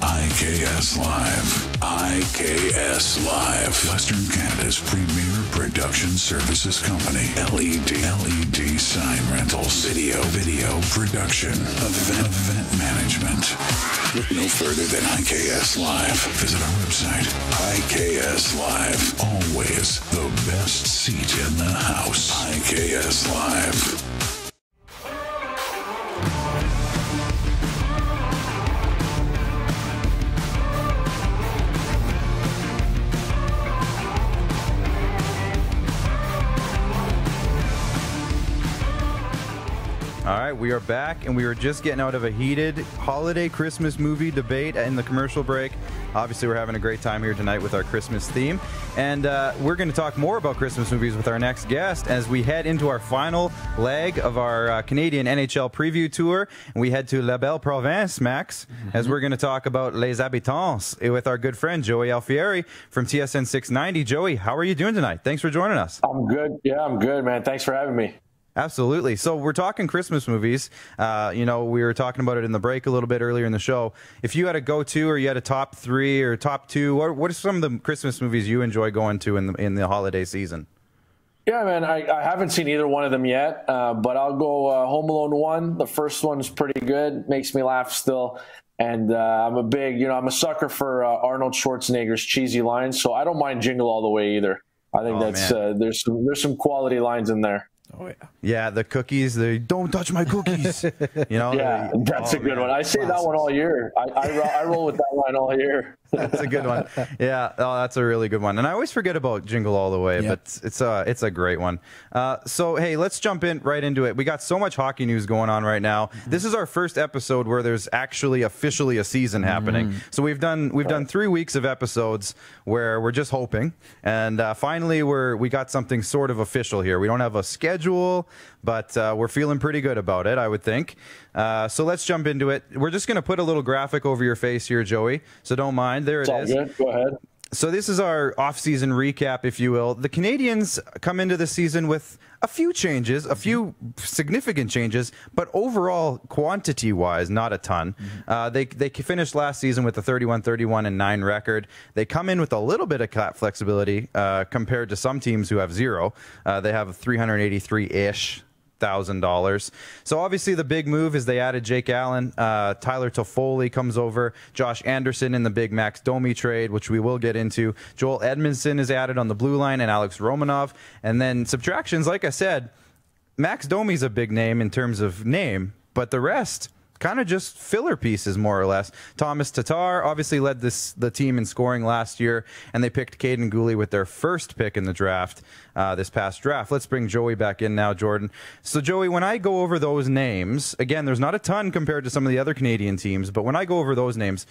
IKS Live. IKS Live. Western Canada's premier production services company. LED sign rentals. Video production. Event management. Look no further than IKS Live. Visit our website. IKS Live. Always the best seat in the house. IKS Live. All right, we are back, and we were just getting out of a heated holiday Christmas movie debate in the commercial break. Obviously, we're having a great time here tonight with our Christmas theme, and we're going to talk more about Christmas movies with our next guest as we head into our final leg of our Canadian NHL preview tour, and we head to La Belle Province, Max, as we're going to talk about Les Habitants with our good friend Joey Alfieri from TSN 690. Joey, how are you doing tonight? Thanks for joining us. I'm good. Yeah, I'm good, man. Thanks for having me. Absolutely. So we're talking Christmas movies. We were talking about it in the break a little bit earlier in the show. If you had a go-to or you had a top three or top two, what are some of the Christmas movies you enjoy going to in the holiday season? Yeah, man, I haven't seen either one of them yet, but I'll go Home Alone 1. The first one's pretty good. Makes me laugh still. And I'm a sucker for Arnold Schwarzenegger's cheesy lines, so I don't mind Jingle All the Way either. I think there's some quality lines in there. Oh, yeah. Yeah, the cookies, they don't touch my cookies. Yeah, that's a good one. I say that one all year. I roll with that line all year. That's a good one. Yeah, that's a really good one. And I always forget about Jingle All the Way, but it's a great one. So, hey, let's jump right into it. We got so much hockey news going on right now. This is our first episode where there's actually officially a season happening. So we've done 3 weeks of episodes where we're just hoping, and finally we got something sort of official here. We don't have a schedule, but we're feeling pretty good about it, I would think. So let's jump into it. We're just going to put a little graphic over your face here, Joey, so don't mind. There it is. Good. Go ahead. So this is our off-season recap, if you will. The Canadiens come into the season with a few changes, a few significant changes, but overall, quantity-wise, not a ton. They finished last season with a 31-31-9 record. They come in with a little bit of cap flexibility compared to some teams who have zero. They have $383-ish $1,000. So obviously the big move is they added Jake Allen. Tyler Toffoli comes over. Josh Anderson in the big Max Domi trade, which we will get into. Joel Edmondson is added on the blue line, and Alex Romanov. And then subtractions, like I said, Max Domi's a big name in terms of name, but the rest kind of just filler pieces, more or less. Thomas Tatar obviously led the team in scoring last year, and they picked Caden Gooley with their first pick in the draft, this past draft. Let's bring Joey back in now, Jordan. So, Joey, when I go over those names, again, there's not a ton compared to some of the other Canadian teams, but when I go over those names,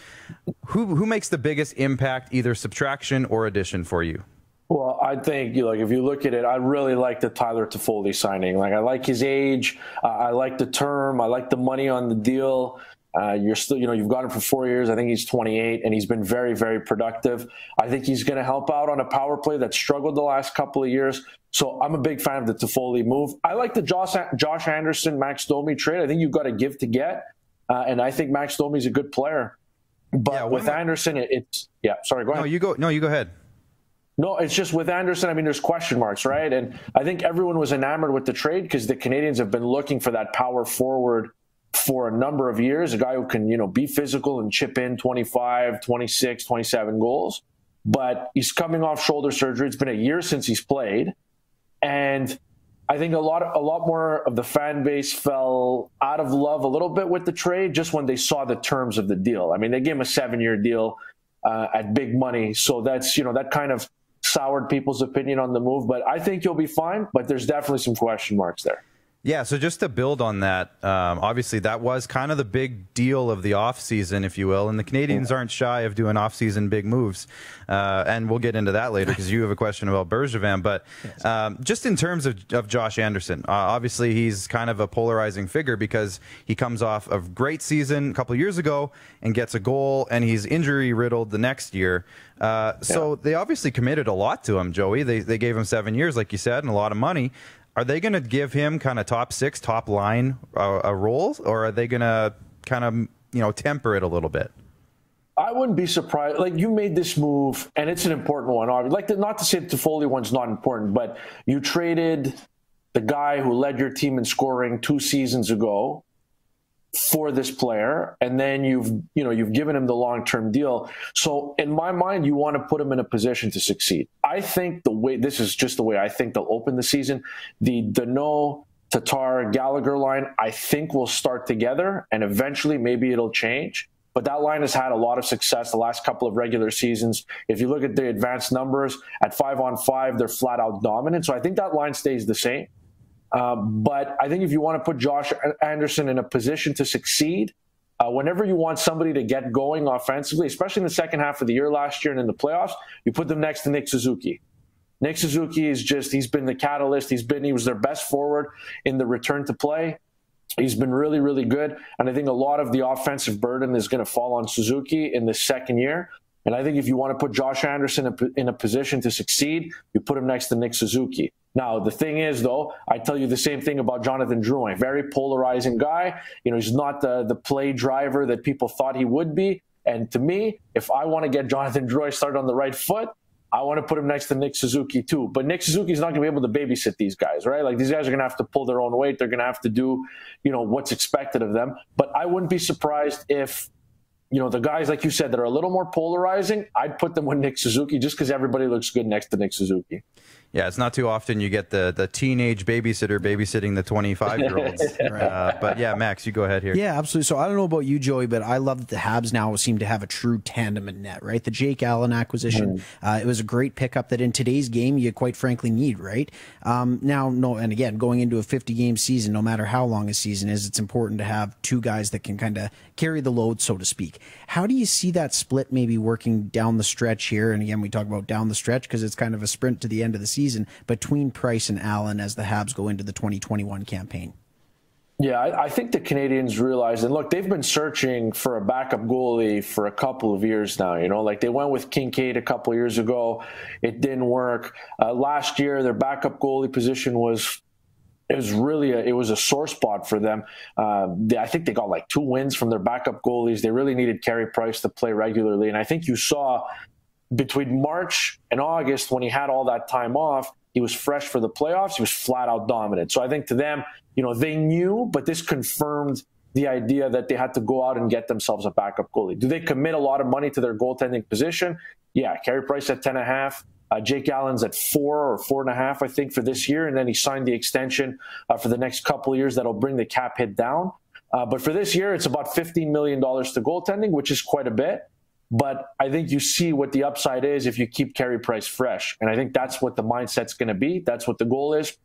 who makes the biggest impact, either subtraction or addition for you? Well, I think if you look at it, I really like the Tyler Toffoli signing. I like his age. I like the term. I like the money on the deal. You've got him for 4 years. I think he's 28, and he's been very, very productive. I think he's going to help out on a power play that struggled the last couple of years. So I'm a big fan of the Toffoli move. I like the Josh Anderson, Max Domi trade. I think you've got to give to get, and I think Max Domi's a good player. But with Anderson, sorry, go ahead. No, you go ahead. No, it's just with Anderson, I mean, there's question marks, right? And I think everyone was enamored with the trade because the Canadiens have been looking for that power forward for a number of years, a guy who can, be physical and chip in 25, 26, 27 goals. But he's coming off shoulder surgery. It's been a year since he's played. And I think a lot more of the fan base fell out of love a little bit with the trade just when they saw the terms of the deal. I mean, they gave him a 7-year deal at big money. So that's, that kind of soured people's opinion on the move. But I think you'll be fine. But there's definitely some question marks there. Yeah, so just to build on that, obviously that was kind of the big deal of the offseason, if you will, and the Canadiens aren't shy of doing offseason big moves, and we'll get into that later because you have a question about Bergevin, but just in terms of Josh Anderson, obviously he's kind of a polarizing figure because he comes off a great season a couple of years ago and gets a goal, and he's injury-riddled the next year. So they obviously committed a lot to him, Joey. They gave him 7 years, like you said, and a lot of money. Are they going to give him kind of top 6, top line roles, or are they going to kind of, temper it a little bit? I wouldn't be surprised. Like, you made this move, and it's an important one. Like, not to say the Toffoli one's not important, but you traded the guy who led your team in scoring 2 seasons ago for this player, and then you've given him the long-term deal. So in my mind, you want to put him in a position to succeed. I think this is just the way I think they'll open the season. The Danault, Tatar, Gallagher line, I think will start together, and eventually maybe it'll change. But that line has had a lot of success the last couple of regular seasons. If you look at the advanced numbers, at 5-on-5, they're flat-out dominant. So I think that line stays the same. But I think if you want to put Josh Anderson in a position to succeed, whenever you want somebody to get going offensively, especially in the second half of the year last year and in the playoffs, you put them next to Nick Suzuki. Nick Suzuki he's been the catalyst. He was their best forward in the return to play. He's been really, really good. And I think a lot of the offensive burden is going to fall on Suzuki in the second year. And I think if you want to put Josh Anderson in a position to succeed, you put him next to Nick Suzuki. Now, the thing is, though, I tell you the same thing about Jonathan Drouin. Very polarizing guy. He's not the play driver that people thought he would be. And to me, if I want to get Jonathan Drouin started on the right foot, I want to put him next to Nick Suzuki, too. But Nick Suzuki's not going to be able to babysit these guys, right? Like, these guys are going to have to pull their own weight. They're going to have to do, what's expected of them. But I wouldn't be surprised if the guys, like you said, that are a little more polarizing, I'd put them with Nick Suzuki just because everybody looks good next to Nick Suzuki. Yeah, it's not too often you get the teenage babysitter babysitting the 25-year-olds. Right. But yeah, Max, you go ahead here. Yeah, absolutely. So I don't know about you, Joey, but I love that the Habs now seem to have a true tandem in net, right? The Jake Allen acquisition, it was a great pickup that in today's game you quite frankly need, right? And again, going into a 50-game season, no matter how long a season is, it's important to have two guys that can kind of carry the load, so to speak. How do you see that split maybe working down the stretch here? And again, we talk about down the stretch because it's kind of a sprint to the end of the season between Price and Allen as the Habs go into the 2021 campaign. Yeah, I think the Canadiens realized, and look, they've been searching for a backup goalie for a couple of years now. Like they went with Kincaid a couple of years ago. It didn't work. Last year, their backup goalie position was a sore spot for them. I think they got like 2 wins from their backup goalies. They really needed Carey Price to play regularly. And I think you saw between March and August, when he had all that time off, he was fresh for the playoffs. He was flat out dominant. So I think to them, they knew, but this confirmed the idea that they had to go out and get themselves a backup goalie. Do they commit a lot of money to their goaltending position? Yeah, Carey Price at 10.5. Jake Allen's at 4 or 4.5, I think, for this year. And then he signed the extension for the next couple of years that'll bring the cap hit down. But for this year, it's about $15 million to goaltending, which is quite a bit. But I think you see what the upside is if you keep Carey Price fresh. And I think that's what the mindset's going to be. That's what the goal is.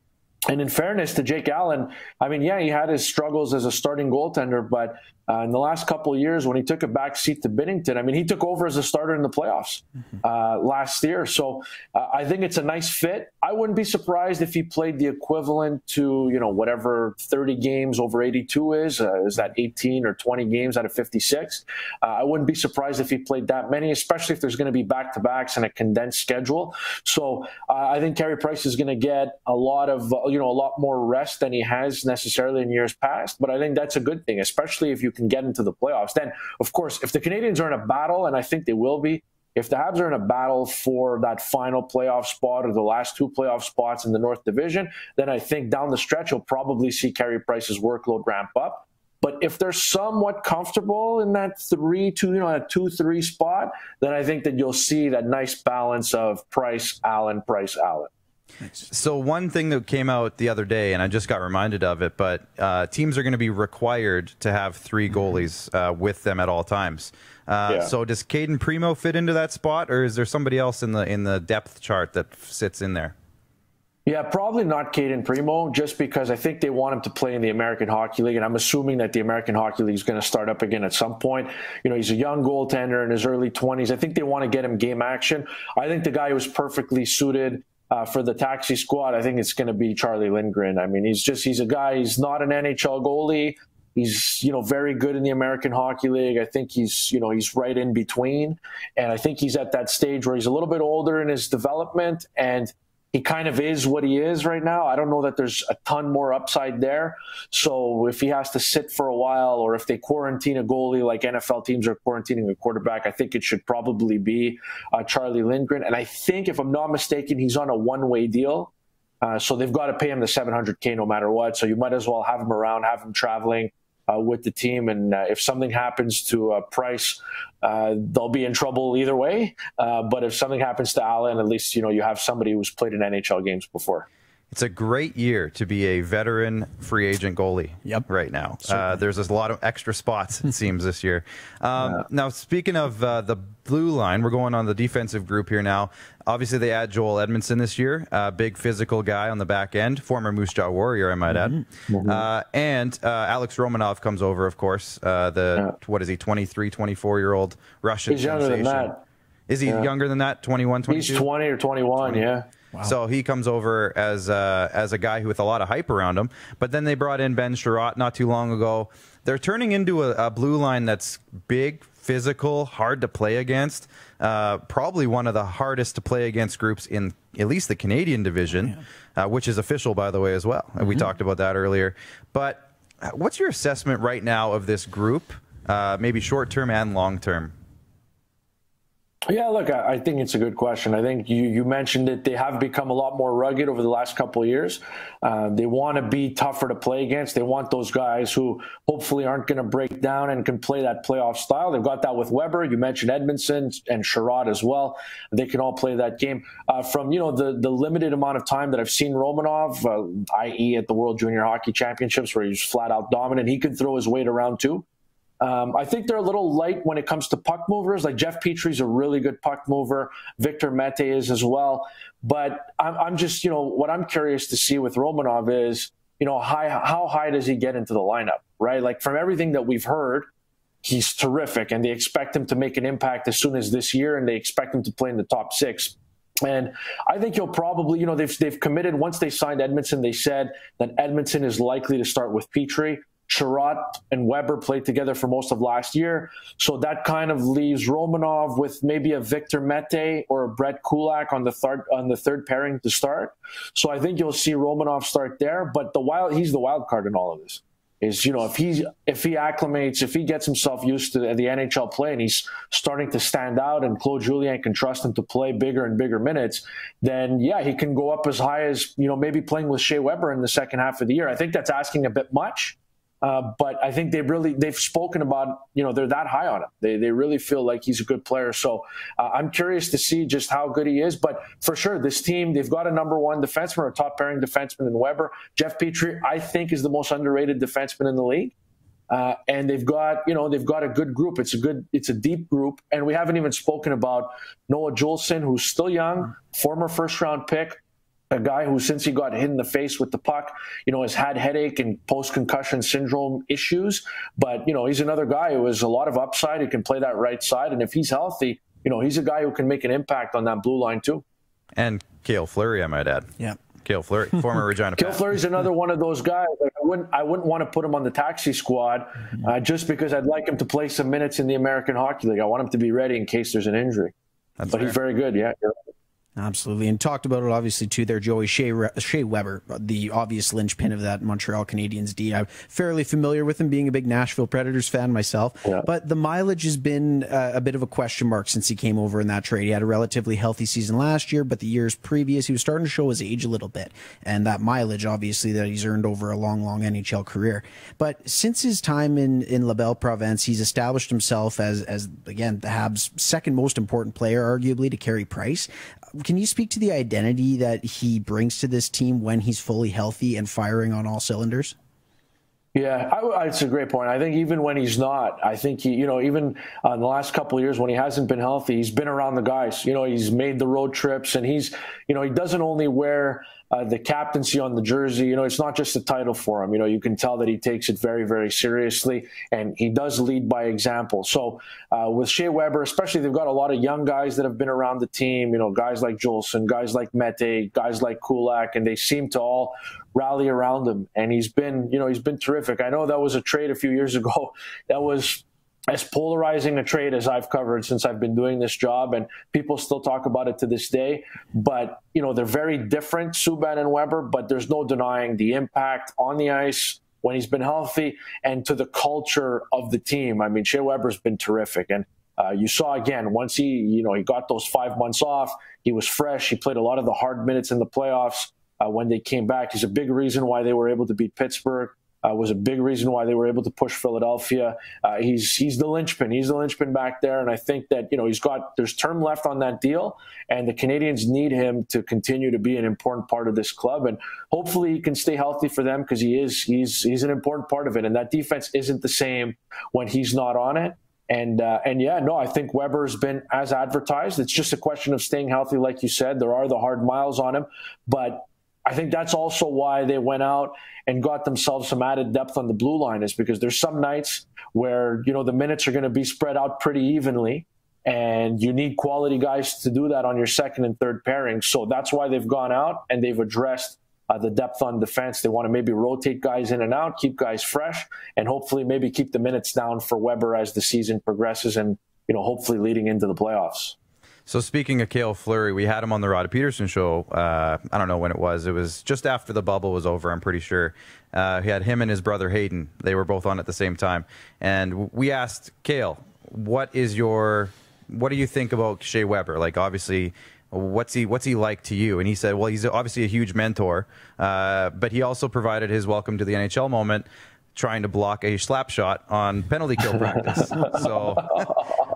And in fairness to Jake Allen, I mean, yeah, he had his struggles as a starting goaltender, but in the last couple of years when he took a back seat to Binnington, I mean, he took over as a starter in the playoffs last year. So I think it's a nice fit. I wouldn't be surprised if he played the equivalent to, whatever 30 games over 82 is that 18 or 20 games out of 56? I wouldn't be surprised if he played that many, especially if there's going to be back-to-backs and a condensed schedule. So I think Carey Price is going to get a lot more rest than he has necessarily in years past. But I think that's a good thing, especially if you can get into the playoffs. Then, of course, if the Canadiens are in a battle, and I think they will be, if the Habs are in a battle for that final playoff spot or the last 2 playoff spots in the North Division, then I think down the stretch you'll probably see Carey Price's workload ramp up. But if they're somewhat comfortable in that 2-3 spot, then I think that you'll see that nice balance of Price, Allen, Price, Allen. So one thing that came out the other day, and I just got reminded of it, but teams are going to be required to have 3 goalies with them at all times. So does Caden Primo fit into that spot, or is there somebody else in the depth chart that sits in there? Yeah, probably not Caden Primo, just because I think they want him to play in the American Hockey League, and I'm assuming that the American Hockey League is going to start up again at some point. He's a young goaltender in his early 20s. I think they want to get him game action. I think the guy who was perfectly suited for the taxi squad, I think it's going to be Charlie Lindgren. I mean, he's a guy, he's not an NHL goalie. He's, very good in the American Hockey League. I think he's right in between. And I think he's at that stage where he's a little bit older in his development, and he kind of is what he is right now. I don't know that there's a ton more upside there. So if he has to sit for a while, or if they quarantine a goalie like NFL teams are quarantining a quarterback, I think it should probably be Charlie Lindgren. And I think, if I'm not mistaken, he's on a one-way deal. So they've got to pay him the $700K no matter what. So you might as well have him around, have him traveling with the team. And if something happens to Price, they'll be in trouble either way. But if something happens to Allen, at least, you have somebody who's played in NHL games before. It's a great year to be a veteran free agent goalie right now. There's a lot of extra spots, it seems, this year. Now, speaking of the blue line, we're going on the defensive group here now. Obviously, they add Joel Edmondson this year, big physical guy on the back end, former Moose Jaw Warrior, I might add. And Alex Romanov comes over, of course, what is he, 23, 24-year-old Russian sensation. He's younger than that. Is he younger than that, 21, 22? He's 20 or 21, yeah. Wow. So he comes over as a guy with a lot of hype around him. But then they brought in Ben Sherratt not too long ago. They're turning into a blue line that's big, physical, hard to play against. Probably one of the hardest to play against groups in at least the Canadian division, which is official, by the way, as well. We talked about that earlier. But what's your assessment right now of this group, maybe short-term and long-term? Yeah, look, I think it's a good question. I think you mentioned it. They have become a lot more rugged over the last couple of years. They want to be tougher to play against. They want those guys who hopefully aren't going to break down and can play that playoff style. They've got that with Weber. You mentioned Edmondson and Sherratt as well. They can all play that game. From the limited amount of time that I've seen Romanov, i.e. at the World Junior Hockey Championships, where he's flat out dominant, he can throw his weight around too. I think they're a little light when it comes to puck movers. Like Jeff Petry's a really good puck mover. Victor Mete is as well. But I'm just, what I'm curious to see with Romanov is, how high does he get into the lineup, right? Like from everything that we've heard, he's terrific, and they expect him to make an impact as soon as this year, and they expect him to play in the top 6. And I think he'll probably, they've committed, once they signed Edmondson, they said that Edmondson is likely to start with Petry. Sherratt and Weber played together for most of last year. So that kind of leaves Romanov with maybe a Victor Mete or a Brett Kulak on the third pairing to start. So I think you'll see Romanov start there. But he's the wild card in all of this. Is, if he acclimates, if he gets himself used to the NHL play and he's starting to stand out and Claude Julien can trust him to play bigger and bigger minutes, then he can go up as high as, maybe playing with Shea Weber in the second half of the year. I think that's asking a bit much. But I think they've spoken about, they're that high on him. They really feel like he's a good player. So I'm curious to see just how good he is. But for sure, this team, they've got a number one defenseman or a top pairing defenseman in Weber. Jeff Petry, I think, is the most underrated defenseman in the league. And they've got a good group. It's a deep group. And we haven't even spoken about Noah Juleson, who's still young, former first-round pick. A guy who, since he got hit in the face with the puck, has had headache and post-concussion syndrome issues. But, he's another guy who has a lot of upside. He can play that right side. And if he's healthy, he's a guy who can make an impact on that blue line too. And Cale Fleury, I might add. Yeah. Cale Fleury, former Regina Cale Fleury's another one of those guys. Like, I wouldn't want to put him on the taxi squad just because I'd like him to play some minutes in the American Hockey League. I want him to be ready in case there's an injury. But he's very good, yeah. Absolutely. And talked about it, obviously, too, there, Joey, Shea Weber, the obvious linchpin of that Montreal Canadiens D. I'm fairly familiar with him, being a big Nashville Predators fan myself. Yeah. But the mileage has been a bit of a question mark since he came over in that trade. He had a relatively healthy season last year, but the years previous, he was starting to show his age a little bit. And that mileage, obviously, that he's earned over a long, long NHL career. But since his time in La Belle Province, he's established himself as again, the Habs' second most important player, arguably, to Carey Price. Can you speak to the identity that he brings to this team when he's fully healthy and firing on all cylinders? Yeah, it's a great point. I think even when he's not, I think he, even in the last couple of years when he hasn't been healthy, he's been around the guys. He's made the road trips, and he's, he doesn't only wear the captaincy on the jersey. It's not just a title for him. You can tell that he takes it very, very seriously, and he does lead by example. So with Shea Weber, especially, they've got a lot of young guys that have been around the team, guys like Jolson, guys like Mete, guys like Kulak, and they seem to all rally around him. And he's been terrific. I know that was a trade a few years ago that was as polarizing a trade as I've covered since I've been doing this job, and people still talk about it to this day. But, they're very different, Subban and Weber, but there's no denying the impact on the ice when he's been healthy and to the culture of the team. I mean, Shea Weber's been terrific. And you saw, again, once he got those 5 months off, he was fresh. He played a lot of the hard minutes in the playoffs when they came back. He's a big reason why they were able to beat Pittsburgh. Was a big reason why they were able to push Philadelphia. He's the linchpin. He's the linchpin back there, and I think that there's term left on that deal, and the Canadiens need him to continue to be an important part of this club, and hopefully he can stay healthy for them because he's an important part of it, and that defense isn't the same when he's not on it. And I think Weber's been as advertised. It's just a question of staying healthy, like you said. There are the hard miles on him, but I think that's also why they went out and got themselves some added depth on the blue line, is because there's some nights where, the minutes are going to be spread out pretty evenly, and you need quality guys to do that on your second and third pairing. So that's why they've gone out and they've addressed the depth on defense. They want to maybe rotate guys in and out, keep guys fresh, and hopefully maybe keep the minutes down for Weber as the season progresses and, hopefully leading into the playoffs. So speaking of Cale Fleury, we had him on the Rod Pedersen show. I don't know when it was. It was just after the bubble was over, I'm pretty sure. He had him and his brother Hayden. They were both on at the same time. And we asked Cale, what do you think about Shea Weber? Like, obviously, what's he like to you? And he said, well, he's obviously a huge mentor, but he also provided his welcome to the NHL moment, trying to block a slap shot on penalty kill practice. So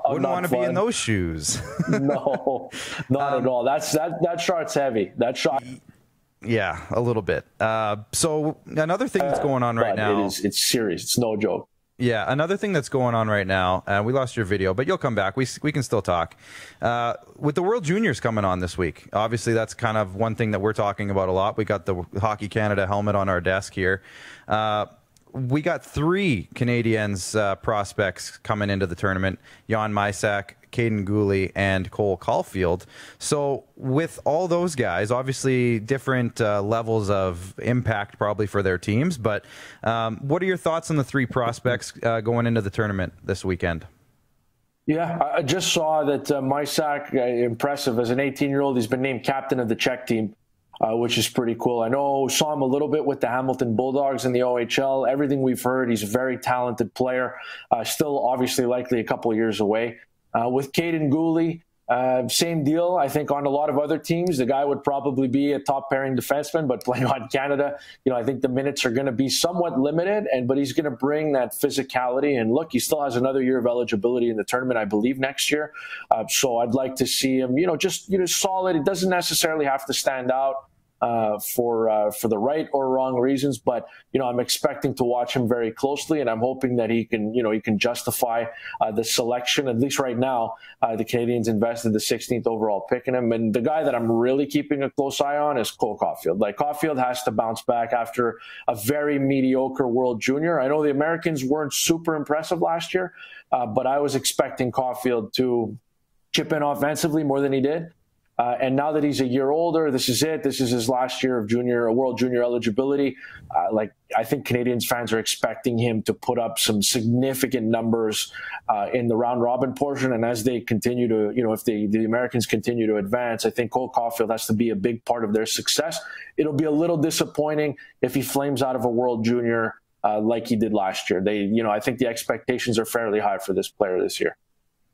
wouldn't want to be in those shoes. No, not at all. That shot's heavy. That shot. Yeah, a little bit. So another thing that's going on right now. It's serious. It's no joke. Yeah, another thing that's going on right now, we lost your video, but you'll come back. We can still talk. With the World Juniors coming on this week, obviously that's kind of one thing that we're talking about a lot. We got the Hockey Canada helmet on our desk here. We got 3 Canadiens prospects coming into the tournament: Jan Mysak, Caden Gooley, and Cole Caulfield. So with all those guys, obviously different levels of impact probably for their teams, but what are your thoughts on the 3 prospects going into the tournament this weekend? Yeah, I just saw that Mysak, impressive. As an 18-year-old, he's been named captain of the Czech team. Which is pretty cool. Saw him a little bit with the Hamilton Bulldogs in the OHL. Everything we've heard, he's a very talented player. Still obviously likely a couple of years away. With Caden Gooley, same deal. I think on a lot of other teams, the guy would probably be a top pairing defenseman, but playing on Canada, I think the minutes are going to be somewhat limited, but he's going to bring that physicality. And look, he still has another year of eligibility in the tournament, I believe, next year. So I'd like to see him, just solid. It doesn't necessarily have to stand out for the right or wrong reasons, but I'm expecting to watch him very closely, and I'm hoping that he can justify the selection. At least right now, the Canadiens invested the 16th overall pick in him, and the guy that I'm really keeping a close eye on is Cole Caulfield. Like, Caulfield has to bounce back after a very mediocre World Junior. I know the Americans weren't super impressive last year, but I was expecting Caulfield to chip in offensively more than he did. And now that he's a year older, this is it. This is his last year of World Junior eligibility. I think Canadiens fans are expecting him to put up some significant numbers in the round robin portion. And as they continue to, if the Americans continue to advance, I think Cole Caulfield has to be a big part of their success. It'll be a little disappointing if he flames out of a World Junior like he did last year. I think the expectations are fairly high for this player this year.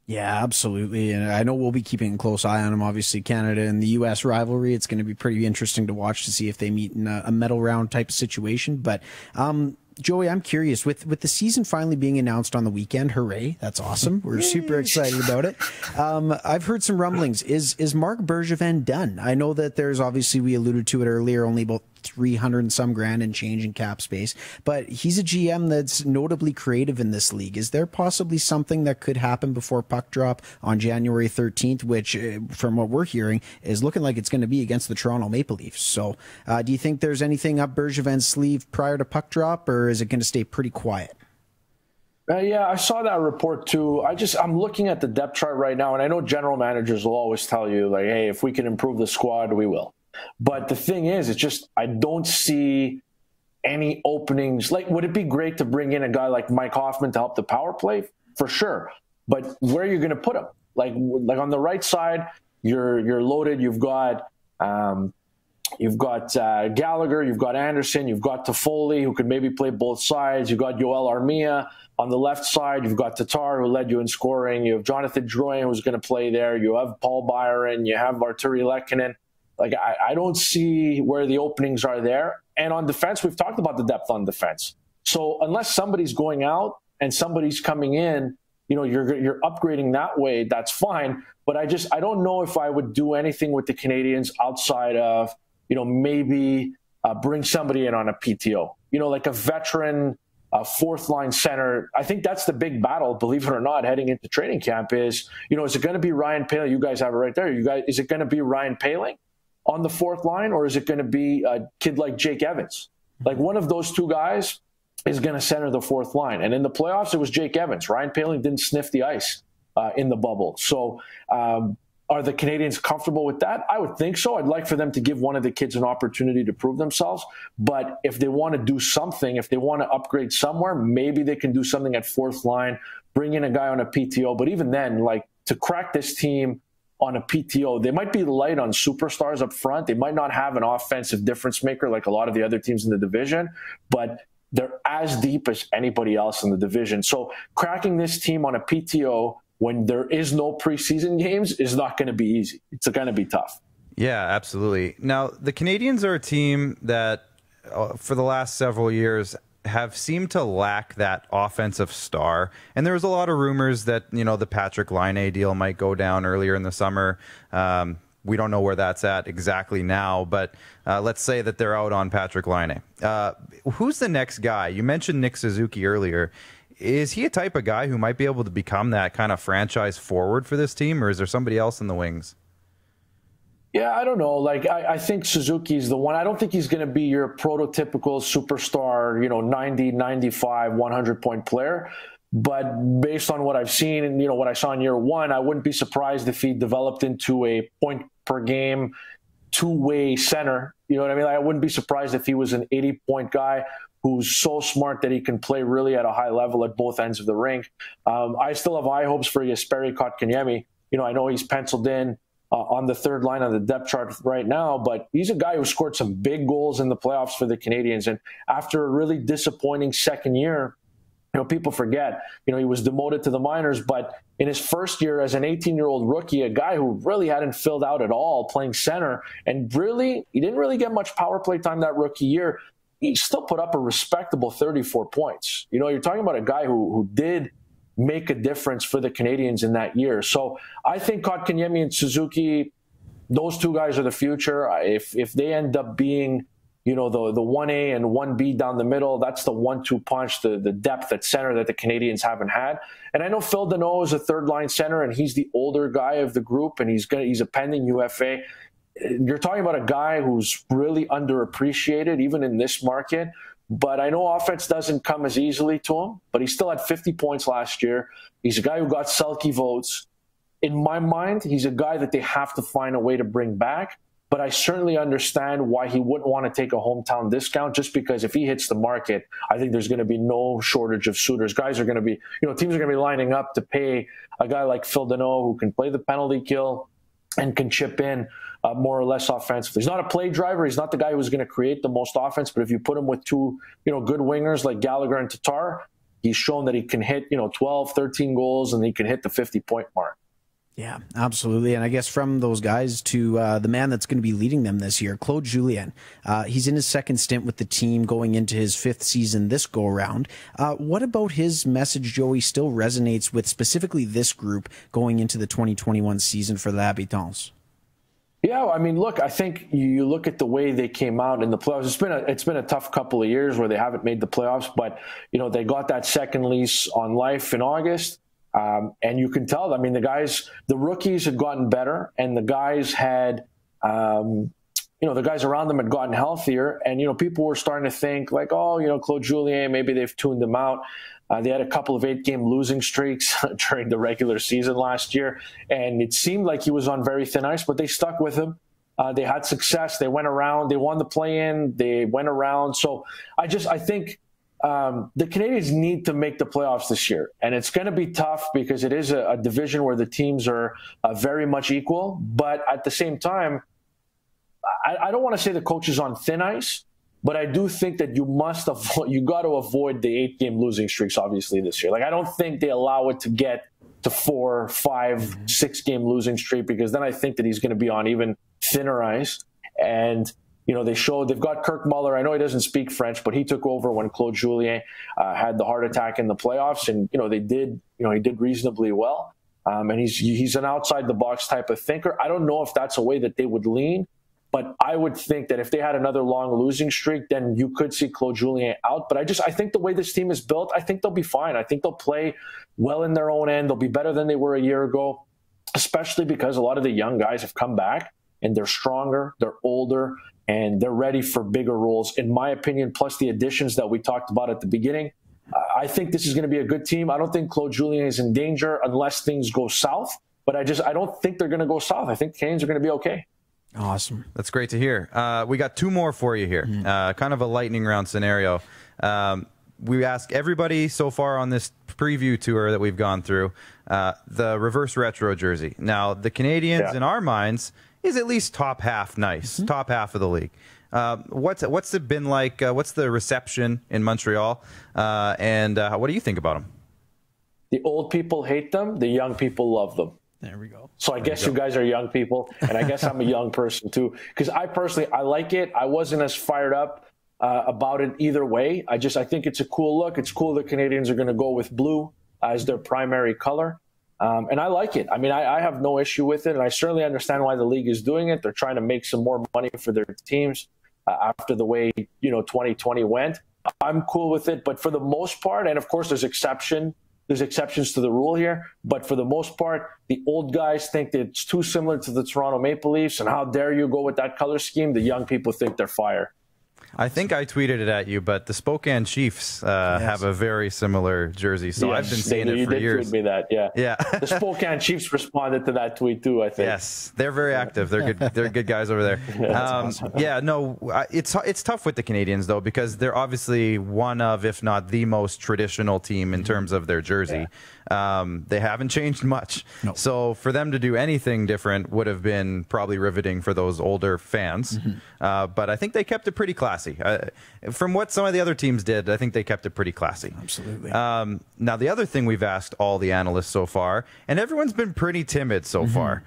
Yeah, absolutely. And I know we'll be keeping a close eye on him. Obviously, Canada and the U.S. rivalry, it's going to be pretty interesting to watch to see if they meet in a medal round type of situation. But Joey, I'm curious, with the season finally being announced on the weekend, hooray, that's awesome. We're super excited about it. I've heard some rumblings. Is Marc Bergevin done? I know that there's obviously, we alluded to it earlier, only about 300 and some grand and change in cap space, but he's a GM that's notably creative in this league. Is there possibly something that could happen before puck drop on January 13th, which from what we're hearing is looking like it's going to be against the Toronto Maple Leafs? So do you think there's anything up Bergevin's sleeve prior to puck drop, or is it going to stay pretty quiet? Yeah, I saw that report too. I'm looking at the depth chart right now, and I know general managers will always tell you, like, hey, if we can improve the squad, we will. But the thing is, it's just I don't see any openings. Like, would it be great to bring in a guy like Mike Hoffman to help the power play? For sure. But where are you going to put him? Like on the right side, you're loaded. You've got Gallagher, you've got Anderson, you've got Toffoli, who could maybe play both sides. You've got Yoel Armia on the left side. You've got Tatar, who led you in scoring. You have Jonathan Drouin, who's going to play there. You have Paul Byron. You have Arturi Lehkonen. Like, I don't see where the openings are there. And on defense, we've talked about the depth on defense. So unless somebody's going out and somebody's coming in, you're upgrading that way, that's fine. But I don't know if I would do anything with the Canadiens outside of, maybe bring somebody in on a PTO, like a veteran fourth line center. I think that's the big battle, believe it or not, heading into training camp is it going to be Ryan Poehling? You guys have it right there. Is it going to be Ryan Poehling on the fourth line, or is it going to be a kid like Jake Evans? Like, one of those two guys is going to center the fourth line. And in the playoffs, it was Jake Evans. Ryan Poehling didn't sniff the ice in the bubble. So are the Canadiens comfortable with that? I would think so. I'd like for them to give one of the kids an opportunity to prove themselves. But if they want to do something, if they want to upgrade somewhere, maybe they can do something at fourth line, bring in a guy on a PTO. But even then, like, to crack this team on a PTO, they might be light on superstars up front. They might not have an offensive difference maker like a lot of the other teams in the division, but they're as deep as anybody else in the division. So cracking this team on a PTO when there is no preseason games is not going to be easy. It's going to be tough. Yeah, absolutely. Now, the Canadiens are a team that for the last several years have seemed to lack that offensive star. And there was a lot of rumors that, the Patrick Laine deal might go down earlier in the summer. We don't know where that's at exactly now, but let's say that they're out on Patrick Laine. Who's the next guy? You mentioned Nick Suzuki earlier. Is he a type of guy who might be able to become that kind of franchise forward for this team, or is there somebody else in the wings? Yeah, I don't know. Like, I think Suzuki's the one. I don't think he's going to be your prototypical superstar, 90, 95, 100-point player. But based on what I've seen and, what I saw in year one, I wouldn't be surprised if he developed into a point-per-game, two-way center. You know what I mean? Like, I wouldn't be surprised if he was an 80-point guy who's so smart that he can play really at a high level at both ends of the rink. I still have high hopes for Jesperi Kotkaniemi. I know he's penciled in on the third line on the depth chart right now, but he's a guy who scored some big goals in the playoffs for the Canadiens. And after a really disappointing second year, people forget, he was demoted to the minors, but in his first year as an 18-year-old rookie, a guy who really hadn't filled out at all playing center, and really, he didn't really get much power play time that rookie year. He still put up a respectable 34 points. You're talking about a guy who did make a difference for the Canadiens in that year. So I think Kotkaniemi and Suzuki, those two guys are the future. If they end up being, the 1A and 1B down the middle, that's the 1-2 punch, the depth at center that the Canadiens haven't had. And I know Phil Deneau is a third-line center, and he's the older guy of the group, and he's a pending UFA. You're talking about a guy who's really underappreciated, even in this market. But I know offense doesn't come as easily to him, but he still had 50 points last year. He's a guy who got Selke votes. in my mind, he's a guy that they have to find a way to bring back. But I certainly understand why he wouldn't want to take a hometown discount, just because if he hits the market, I think there's going to be no shortage of suitors. Guys are going to be, teams are going to be lining up to pay a guy like Phil Deneau, who can play the penalty kill and can chip in more or less offensively. He's not a play driver. He's not the guy who's going to create the most offense. But if you put him with two, good wingers like Gallagher and Tatar, he's shown that he can hit, 12, 13 goals, and he can hit the 50-point mark. Yeah, absolutely. And I guess from those guys to the man that's going to be leading them this year, Claude Julien. He's in his second stint with the team, going into his fifth season this go-around. What about his message, Joey, still resonates with specifically this group going into the 2021 season for the Habitants? Yeah, I mean, look, I think you look at the way they came out in the playoffs. It's been a tough couple of years where they haven't made the playoffs, but they got that second lease on life in August. And you can tell, I mean, the rookies had gotten better, and the guys had, the guys around them had gotten healthier. And, people were starting to think like, Claude Julien, maybe they've tuned him out. They had a couple of 8-game losing streaks during the regular season last year. And it seemed like he was on very thin ice, but they stuck with him. They had success. They went around. They won the play-in. They went around. So I think the Canadiens need to make the playoffs this year. And it's going to be tough because it is a division where the teams are very much equal. But at the same time, I don't want to say the coach is on thin ice, but I do think that you got to avoid the 8-game losing streaks, obviously, this year. Like, I don't think they allow it to get to 4, 5, 6-game losing streak, because then I think that he's going to be on even thinner ice. And they've got Kirk Muller. I know he doesn't speak French, but he took over when Claude Julien had the heart attack in the playoffs, and he did reasonably well. And he's an outside the box type of thinker. I don't know if that's a way that they would lean, but I would think that if they had another long losing streak, then you could see Claude Julien out. But I think the way this team is built, I think they'll be fine. I think they'll play well in their own end. They'll be better than they were a year ago, especially because a lot of the young guys have come back and they're stronger, they're older, and they're ready for bigger roles, in my opinion, plus the additions that we talked about at the beginning. I think this is going to be a good team. I don't think Claude Julien is in danger unless things go south, but I don't think they're going to go south. I think the Canadiens are going to be okay. Awesome. That's great to hear. We got 2 more for you here. Kind of a lightning round scenario. We ask everybody so far on this preview tour that we've gone through the reverse retro jersey. Now, the Canadiens, in our minds, is at least top half nice, top half of the league. What's it been like? What's the reception in Montreal? And what do you think about them? The old people hate them. The young people love them. There we go. So I guess you guys are young people, and I guess I'm a young person too. Because I like it. I wasn't as fired up about it either way. I think it's a cool look. It's cool the Canadiens are going to go with blue as their primary color. And I like it. I mean, I have no issue with it, and I certainly understand why the league is doing it. They're trying to make some more money for their teams after the way 2020 went. I'm cool with it, but for the most part, and of course there's exceptions to the rule here, but for the most part, the old guys think that it's too similar to the Toronto Maple Leafs, and how dare you go with that color scheme? The young people think they're fire. I think I tweeted it at you, but the Spokane Chiefs have a very similar jersey, so I've been seeing it for years. You did tweet me that, yeah. The Spokane Chiefs responded to that tweet too, I think. Yes, they're very active. They're good. They're good guys over there. Awesome. It's tough with the Canadiens though, because they're obviously one of, if not the most traditional team in terms of their jersey. They haven't changed much. No. So for them to do anything different would have been probably riveting for those older fans. But I think they kept it pretty classy. From what some of the other teams did, I think they kept it pretty classy. Absolutely. Now, the other thing we've asked all the analysts so far, and everyone's been pretty timid so far,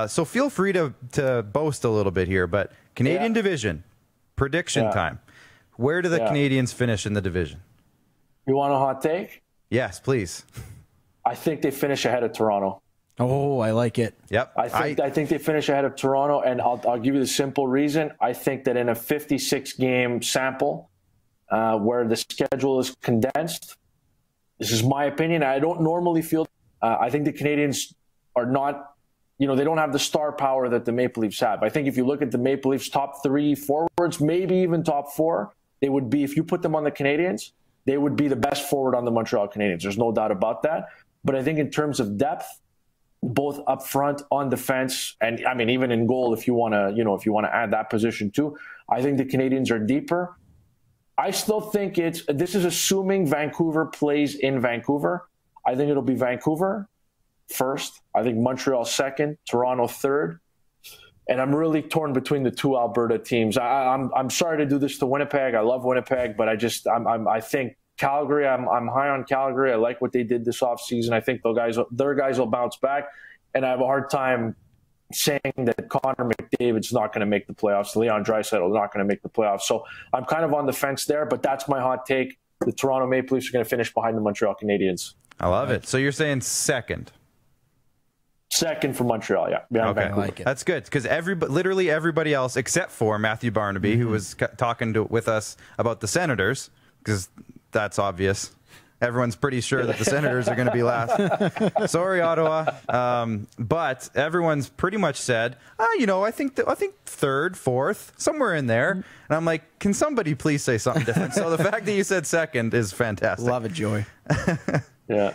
so feel free to boast a little bit here, but Canadian division, prediction time. Where do the Canadiens finish in the division? You want a hot take? Yes, please. I think they finish ahead of Toronto. Oh, I like it. Yep. I think they finish ahead of Toronto, and I'll give you the simple reason. I think that in a 56-game sample where the schedule is condensed, this is my opinion. I don't normally feel I think the Canadiens are not, they don't have the star power that the Maple Leafs have. I think if you look at the Maple Leafs' top 3 forwards, maybe even top 4, they would be, if you put them on the Canadiens, they would be the best forward on the Montreal Canadiens. There's no doubt about that. But I think in terms of depth, both up front on defense, and I mean even in goal if you want to add that position too. I think the Canadiens are deeper. I still think this is assuming Vancouver plays in Vancouver. I think it'll be Vancouver first. I think Montreal second, Toronto third. And I'm really torn between the two Alberta teams. I'm sorry to do this to Winnipeg. I love Winnipeg, but I think Calgary. I'm high on Calgary. I like what they did this offseason. I think their guys will bounce back, and I have a hard time saying that Connor McDavid's not going to make the playoffs. Leon Draisaitl is not going to make the playoffs. So I'm kind of on the fence there, but that's my hot take. The Toronto Maple Leafs are going to finish behind the Montreal Canadiens. I love it. So you're saying second? Second for Montreal, yeah. Okay, I like it. That's good because literally everybody else except for Matthew Barnaby, who was talking with us about the Senators, because that's obvious. Everyone's pretty sure that the Senators are going to be last. Sorry, Ottawa, but everyone's pretty much said, I think third, fourth, somewhere in there. And I'm like, can somebody please say something different? So the fact that you said second is fantastic. Love it, Joey. Yeah.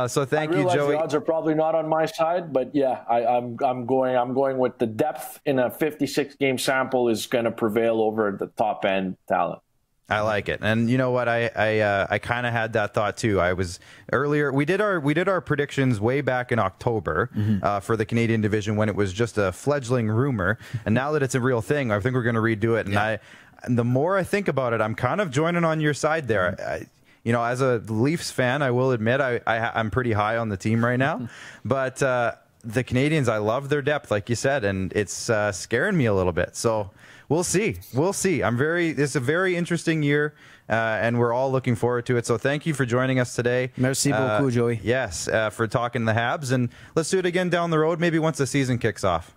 So thank you, Joey. The odds are probably not on my side, but yeah, I'm going with the depth in a 56 game sample is going to prevail over the top end talent. I like it, and you know what? I kind of had that thought too. I was earlier. We did our predictions way back in October for the Canadian division when it was just a fledgling rumor, and now that it's a real thing, I think we're going to redo it. And the more I think about it, I'm kind of joining on your side there. As a Leafs fan, I will admit I'm pretty high on the team right now. But the Canadiens, I love their depth, like you said, and it's scaring me a little bit. So we'll see. It's a very interesting year, and we're all looking forward to it. So thank you for joining us today. Merci beaucoup, Joey. Yes, for talking the Habs. And let's do it again down the road, maybe once the season kicks off.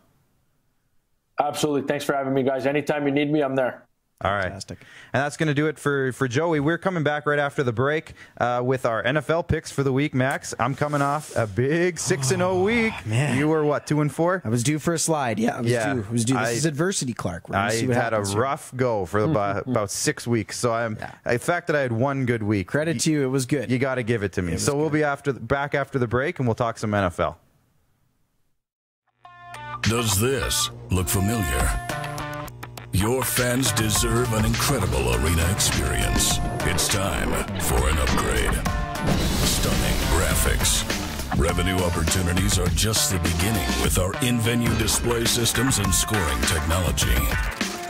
Absolutely. Thanks for having me, guys. Anytime you need me, I'm there. All right. Fantastic. And that's going to do it for Joey. We're coming back right after the break with our NFL picks for the week, Max. I'm coming off a big 6-0 week. Man. You were what, 2-4? I was due for a slide. Yeah, I was due. This is adversity, Clark. I had a rough go for about 6 weeks. So the fact that I had one good week. Credit to you. It was good. You got to give it to me. So we'll be back after the break, and we'll talk some NFL. Does this look familiar? Your fans deserve an incredible arena experience. It's time for an upgrade. Stunning graphics. Revenue opportunities are just the beginning with our in-venue display systems and scoring technology.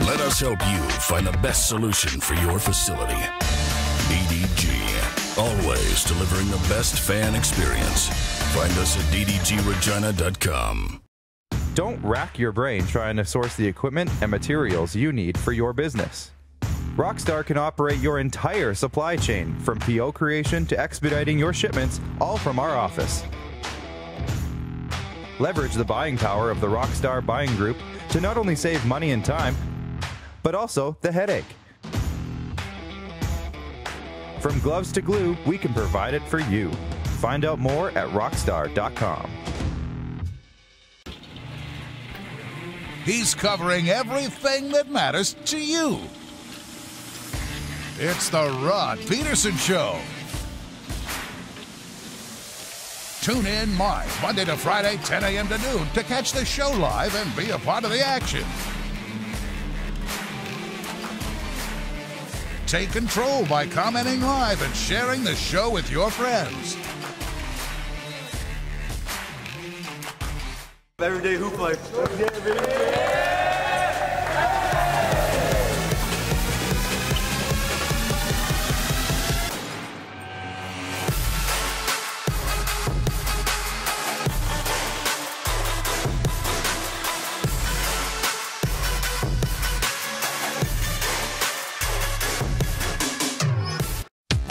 Let us help you find the best solution for your facility. DDG. Always delivering the best fan experience. Find us at ddgregina.com. Don't rack your brain trying to source the equipment and materials you need for your business. Rockstar can operate your entire supply chain, from PO creation to expediting your shipments, all from our office. Leverage the buying power of the Rockstar buying group to not only save money and time, but also the headache. From gloves to glue, we can provide it for you. Find out more at rockstar.com. He's covering everything that matters to you. It's the Rod Pedersen Show. Tune in live Monday to Friday, 10 a.m. to noon to catch the show live and be a part of the action. Take control by commenting live and sharing the show with your friends. Everyday hoop life.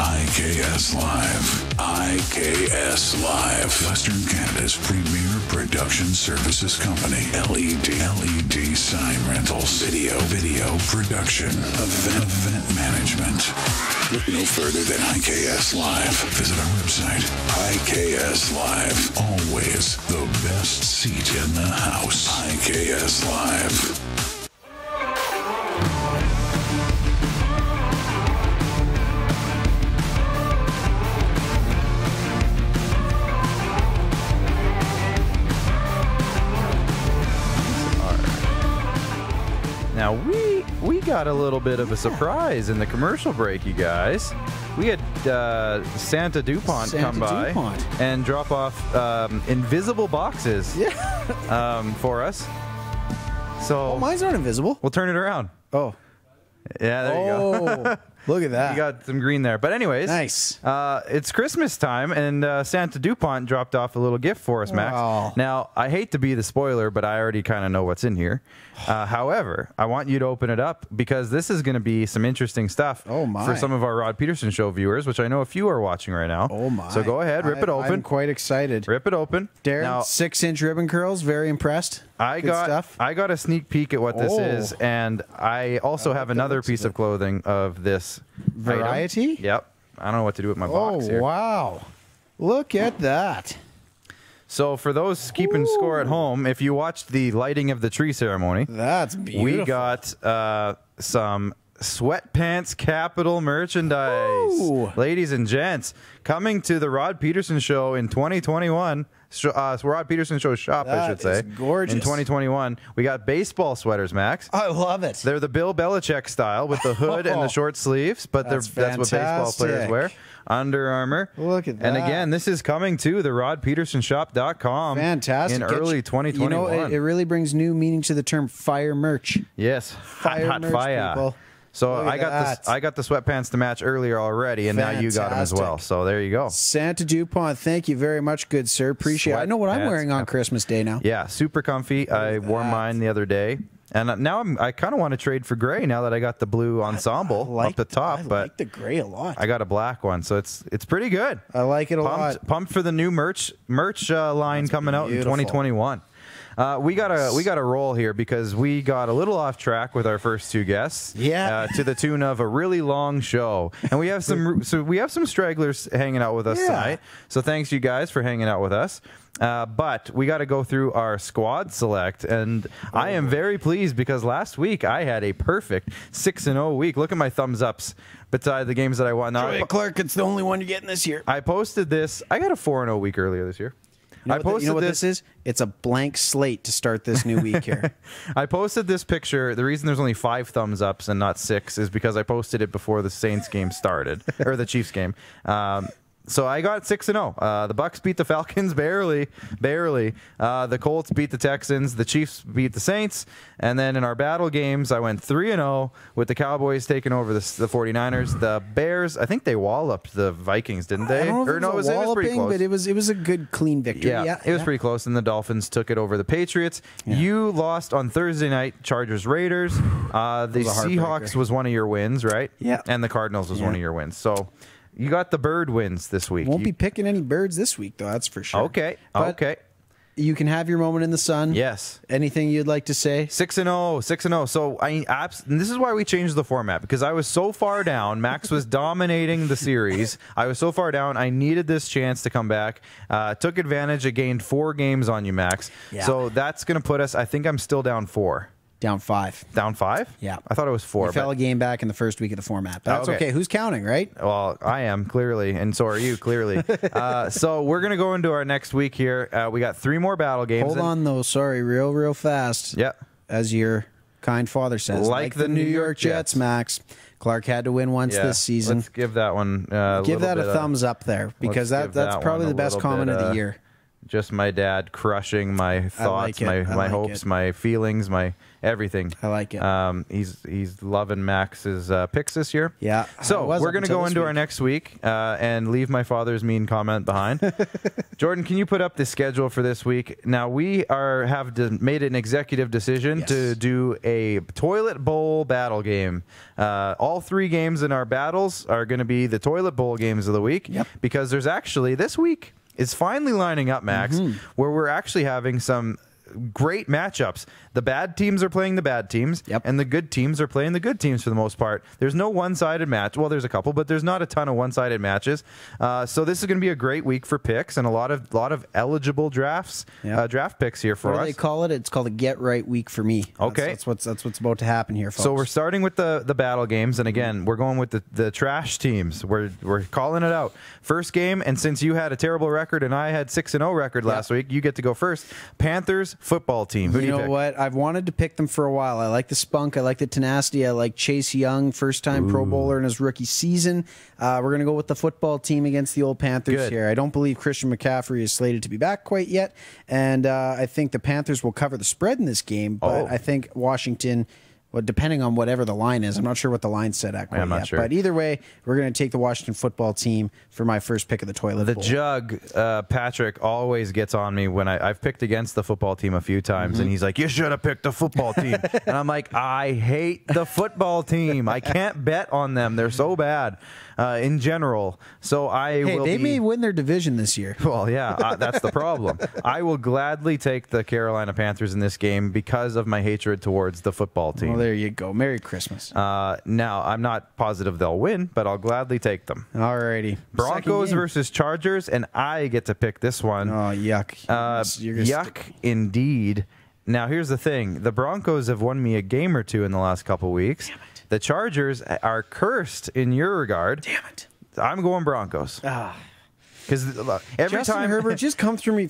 IKS Live. IKS Live. Western Canada's premier production services company. LED sign rentals. Video production. Event management. Look no further than IKS Live. Visit our website. IKS Live. Always the best seat in the house. IKS Live. Now, we got a little bit of a surprise in the commercial break, you guys. We had Santa DuPont come by and drop off invisible boxes for us. So mine's not invisible. We'll turn it around. Oh. Yeah, there you go. Look at that. You got some green there. But anyways, nice. It's Christmas time, and Santa DuPont dropped off a little gift for us, Max. Wow. Now, I hate to be the spoiler, but I already kind of know what's in here. However, I want you to open it up because this is going to be some interesting stuff for some of our Rod Pedersen Show viewers, which I know a few are watching right now. Oh, my. So go ahead, rip it open. I'm quite excited. Rip it open. Darren, now, 6-inch ribbon curls, very impressed. I got a sneak peek at what this is, and I also have another piece of clothing of this variety. Item. Yep. I don't know what to do with my box here. Oh, wow. Look at that. So for those keeping score at home, if you watched the lighting of the tree ceremony, that's beautiful. We got some Sweatpants Capital merchandise. Ooh. Ladies and gents, coming to the Rod Pedersen Show in 2021. Rod Pedersen Show shop, I should say. Gorgeous. In 2021, we got baseball sweaters, Max. I love it. They're the Bill Belichick style with the hood and the short sleeves, but that's what baseball players wear. Under Armour. Look at that. And again, this is coming to the rodpedersenshop.com. Fantastic. In early 2021. You know, it really brings new meaning to the term fire merch. Yes. Hot merch, fire. People. So I got the sweatpants to match earlier already, and now you got them as well. So there you go. Santa DuPont, thank you very much, good sir. Appreciate it. I know what I'm wearing on Christmas Day now. Yeah, super comfy. I wore mine the other day. And now I kind of want to trade for gray now that I got the blue ensemble up the top. I like the gray a lot. I got a black one, so it's pretty good. I like it a lot. Pumped for the new merch line coming out in 2021. We got a roll here because we got a little off track with our first two guests. Yeah. To the tune of a really long show, and we have some stragglers hanging out with us tonight. So thanks you guys for hanging out with us. But we got to go through our squad select, and I am very pleased because last week I had a perfect 6-0 week. Look at my thumbs ups beside the games that I won. Joey Clark, it's the only one you're getting this year. I posted this. I got a 4-0 week earlier this year. You know what this is? It's a blank slate to start this new week here. I posted this picture. The reason there's only 5 thumbs ups and not 6 is because I posted it before the Saints game started, or the Chiefs game. So I got 6-0. The Bucks beat the Falcons barely. The Colts beat the Texans. The Chiefs beat the Saints. And then in our battle games, I went 3-0 with the Cowboys taking over the 49ers. The Bears, I think they walloped the Vikings, didn't they? I don't know if it was pretty close. But it was a good, clean victory. Yeah, it was pretty close. And the Dolphins took it over the Patriots. Yeah. You lost on Thursday night, Chargers-Raiders. The Seahawks was one of your wins, right? Yeah. And the Cardinals was one of your wins. So you got the bird wins this week. Won't be picking any birds this week, though. That's for sure. Okay. You can have your moment in the sun. Yes. Anything you'd like to say? 6-0. So and this is why we changed the format, because I was so far down. Max was dominating the series. I was so far down. I needed this chance to come back. Took advantage. I gained 4 games on you, Max. Yeah. So that's going to put us, I think I'm still down 4. Down 5. Down 5? Yeah. I thought it was 4. You fell a game back in the first week of the format. But that's okay. Who's counting, right? Well, I am, clearly, and so are you, clearly. So we're going to go into our next week here. We got 3 more battle games. Hold on, though. Sorry, real fast. Yeah. As your kind father says. Like the New York Jets, Max. Clark had to win once this season. Let's give that one give that a thumbs up there, because that's probably the best comment of the year. Just my dad crushing my thoughts, my hopes, my feelings, my everything. I like it. He's loving Max's picks this year. Yeah. So we're going to go into our next week and leave my father's mean comment behind. Jordan, can you put up the schedule for this week? Now, we have made an executive decision to do a toilet bowl battle game. All 3 games in our battles are going to be the toilet bowl games of the week. Yep. Because there's actually, this week is finally lining up, Max, where we're actually having some great matchups. The bad teams are playing the bad teams, and the good teams are playing the good teams for the most part. There's no one-sided match. Well, there's a couple, but there's not a ton of one-sided matches. So this is going to be a great week for picks and a lot of eligible draft picks here for us. What do they call it? It's called a get right week for me. Okay, that's what's about to happen here, folks. So we're starting with the battle games, and again, we're going with the trash teams. We're calling it out. First game, and since you had a terrible record and I had 6-0 record last week, you get to go first. Panthers football team. Who do you pick? What? I've wanted to pick them for a while. I like the spunk. I like the tenacity. I like Chase Young, first-time Pro Bowler in his rookie season. We're going to go with the football team against the old Panthers here. I don't believe Christian McCaffrey is slated to be back quite yet, and I think the Panthers will cover the spread in this game, but I think Washington... Well, depending on whatever the line is. I'm not sure what the line's set at quite yet. Sure. But either way, we're going to take the Washington football team for my first pick of the toilet bowl. Jug, Patrick, always gets on me when I've picked against the football team a few times, and he's like, you should have picked the football team. And I'm like, I hate the football team. I can't bet on them. They're so bad in general. So they may win their division this year. Well, yeah, that's the problem. I will gladly take the Carolina Panthers in this game because of my hatred towards the football team. Well, there you go. Merry Christmas. Now, I'm not positive they'll win, but I'll gladly take them. Alrighty. Broncos versus Chargers, and I get to pick this one. Oh, yuck. Yuck, indeed. Now, here's the thing. The Broncos have won me a game or two in the last couple weeks. Damn it. The Chargers are cursed in your regard. Damn it. I'm going Broncos. Because every Justin time Herbert, just come through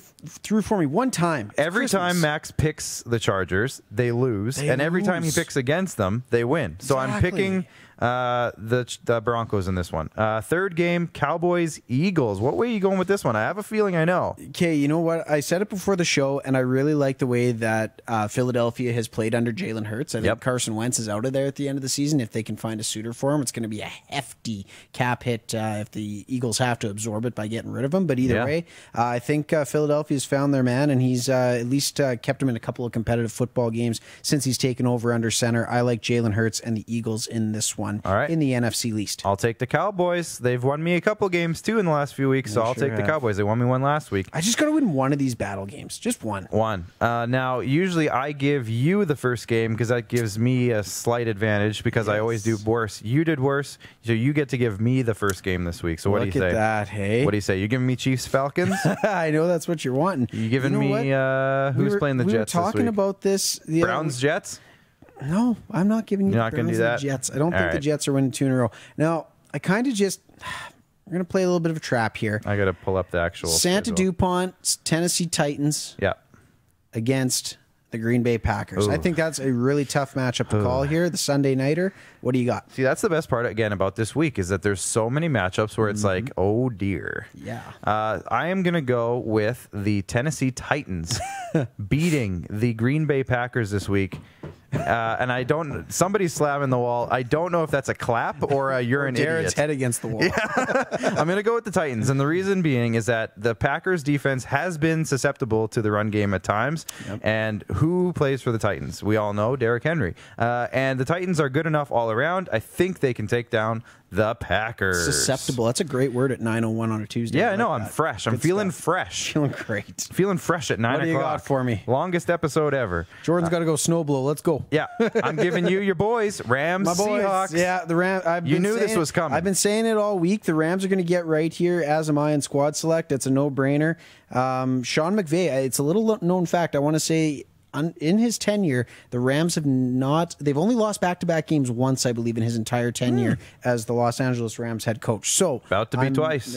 for me one time. Every time Max picks the Chargers, they lose, and every time he picks against them, they win. So I'm picking the Broncos in this one. Third game, Cowboys Eagles. What way are you going with this one? I have a feeling I know. Okay, you know what? I said it before the show, and I really like the way that Philadelphia has played under Jalen Hurts. I think Carson Wentz is out of there at the end of the season. If they can find a suitor for him, it's going to be a hefty cap hit if the Eagles have to absorb it by getting rid of him. But either way, I think Philadelphia's found their man, and he's at least kept him in a couple of competitive football games since he's taken over under center. I like Jalen Hurts and the Eagles in this one. All right. In the NFC least. I'll take the Cowboys. They've won me a couple games, too, in the last few weeks, so I'll take the Cowboys. They won me one last week. I just got to win one of these battle games. Just one. Now, usually I give you the first game because that gives me a slight advantage because I always do worse. You did worse, so you get to give me the first game this week. So what do you say? Look at that, hey? What do you say? You giving me Chiefs Falcons? I know that's what you're wanting. You giving me who's playing the Jets this week? We were talking about this. Browns, Jets? No, I'm not giving you You're not going to do that? The Jets. I don't think the Jets are winning 2 in a row. Now, I kind of just... We're going to play a little bit of a trap here. I got to pull up the actual Santa schedule. DuPont, Tennessee Titans against the Green Bay Packers. I think that's a really tough matchup to call here, the Sunday nighter. What do you got? See, that's the best part, again, about this week is that there's so many matchups where it's like, oh, dear. Yeah. I am going to go with the Tennessee Titans beating the Green Bay Packers this week. And I don't. Somebody's slamming the wall. I don't know if that's a clap or you're an Jared's idiot. head against the wall. Yeah. I'm going to go with the Titans, and the reason being is that the Packers' defense has been susceptible to the run game at times. And who plays for the Titans? We all know Derrick Henry. And the Titans are good enough all around. I think they can take down the Packers. Susceptible. That's a great word at 9:01 on a Tuesday. Yeah, I know. I'm fresh. I'm feeling fresh. Feeling great. Feeling fresh at 9 o'clock. What do you got for me? Longest episode ever. Jordan's got to go snow blow. Let's go. Yeah, I'm giving you your boys, Rams, My boys. Seahawks. Yeah, the Rams. You knew this was coming. I've been saying it all week. The Rams are going to get right here, as am I in Squad Select. It's a no-brainer. Sean McVay, it's a little known fact. I want to say in his tenure, the Rams have not... They've only lost back-to-back games once, I believe, in his entire tenure as the Los Angeles Rams head coach. So about to be twice.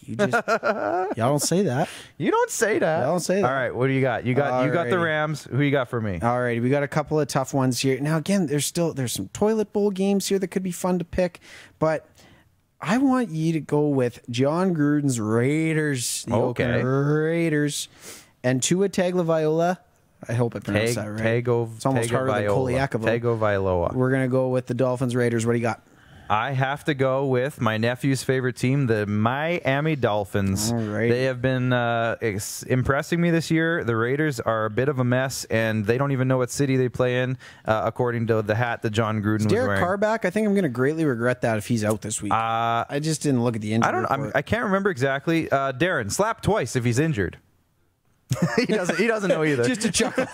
You just... Y'all don't say that. You don't say that. Y'all don't say that. All right, what do you got? You got the Rams. Who you got for me? All right, we got a couple of tough ones here. Now, again, there's some toilet bowl games here that could be fun to pick, but I want you to go with John Gruden's Raiders. The Oakland Raiders. And Tua Tagovailoa. I hope I pronounced that right. It's almost harder than Colaiacovo. Tagovailoa. We're going to go with the Dolphins Raiders. What do you got? I have to go with my nephew's favorite team, the Miami Dolphins. All right. They have been impressing me this year. The Raiders are a bit of a mess, and they don't even know what city they play in, according to the hat that John Gruden was wearing. Derek Carr back? I think I'm going to greatly regret that if he's out this week. I just didn't look at the injury report. I can't remember exactly. Darren, slap twice if he's injured. He doesn't know either. Just a chuckle.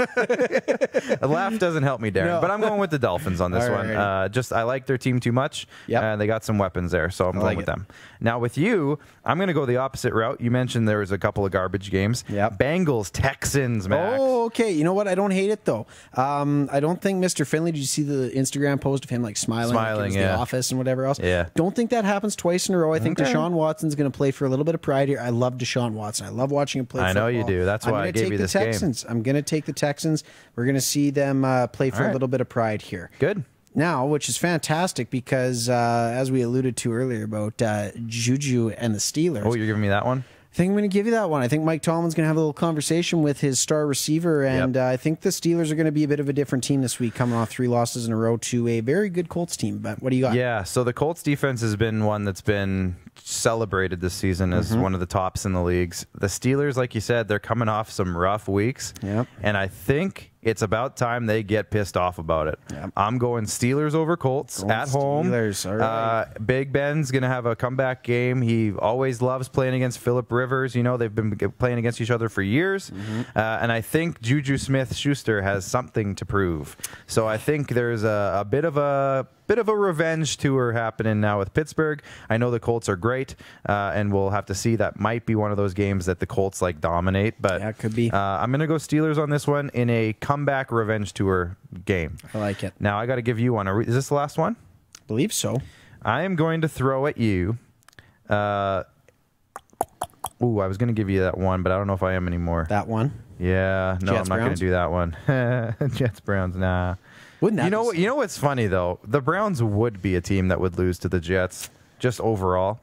A laugh doesn't help me, Darren. No. But I'm going with the Dolphins on this one. I like their team too much. Yep. They got some weapons there, so I'm going with them. Now with you, I'm going to go the opposite route. You mentioned there was a couple of garbage games. Yep. Bengals, Texans, Max. Oh, okay. You know what? I don't hate it though. I don't think Mr. Finley. Did you see the Instagram post of him like smiling like it was The Office and whatever else? Yeah. Don't think that happens twice in a row. I think Deshaun Watson's going to play for a little bit of pride here. I love Deshaun Watson. I love watching him play. I know you do. That's That's why I gave you this game. I'm going to take the Texans. We're going to see them play for a little bit of pride here. Good. Now, which is fantastic because, as we alluded to earlier about Juju and the Steelers. Oh, you're giving me that one? I think I'm going to give you that one. I think Mike Tomlin's going to have a little conversation with his star receiver, and I think the Steelers are going to be a bit of a different team this week, coming off 3 losses in a row to a very good Colts team. But what do you got? Yeah, so the Colts defense has been one that's been celebrated this season as one of the tops in the leagues. The Steelers, like you said, they're coming off some rough weeks, and I think it's about time they get pissed off about it. I'm going Steelers over Colts at home. Steelers, all right. Big Ben's going to have a comeback game. He always loves playing against Phillip Rivers. You know, they've been playing against each other for years. And I think Juju Smith-Schuster has something to prove. So I think there's a bit of a revenge tour happening now with Pittsburgh. I know the Colts are great, and we'll have to see. That might be one of those games that the Colts dominate. But yeah, it could be. I'm going to go Steelers on this one in a comeback revenge tour game. I like it. Now I got to give you one. Is this the last one? I believe so. I am going to throw at you. I was going to give you that one, but I don't know if I am anymore. That one? Yeah, no, Jets, I'm not going to do that one. Jets, Browns, nah. Wouldn't that you know what's funny though? The Browns would be a team that would lose to the Jets, just overall,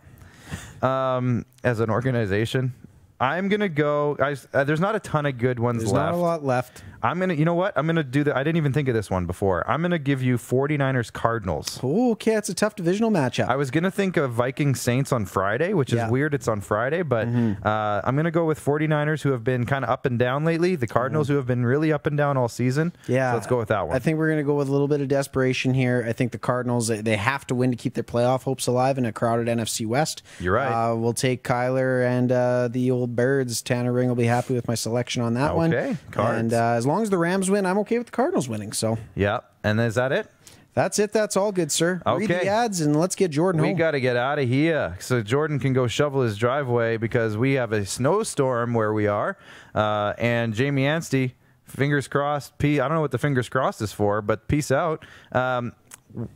as an organization. I'm gonna go. There's not a ton of good ones left. There's not a lot left. I'm gonna. You know what? I'm gonna do that. I didn't even think of this one before. I'm gonna give you 49ers Cardinals. Oh, okay, it's a tough divisional matchup. I was gonna think of Vikings Saints on Friday, which is weird. It's on Friday, but I'm gonna go with 49ers, who have been kind of up and down lately. The Cardinals, who have been really up and down all season. Yeah, so let's go with that one. I think we're gonna go with a little bit of desperation here. I think the Cardinals, they have to win to keep their playoff hopes alive in a crowded NFC West. You're right. We'll take Kyler and the old Birds. Tanner Ring will be happy with my selection on that one. Okay, Cards. And as long as the Rams win, I'm okay with the Cardinals winning. So yeah, and is that it? That's it. That's all good, sir. Okay. Read the ads and let's get Jordan home. We got to get out of here so Jordan can go shovel his driveway because we have a snowstorm where we are. And Jamie Anstey, fingers crossed. I don't know what the fingers crossed is for, but peace out.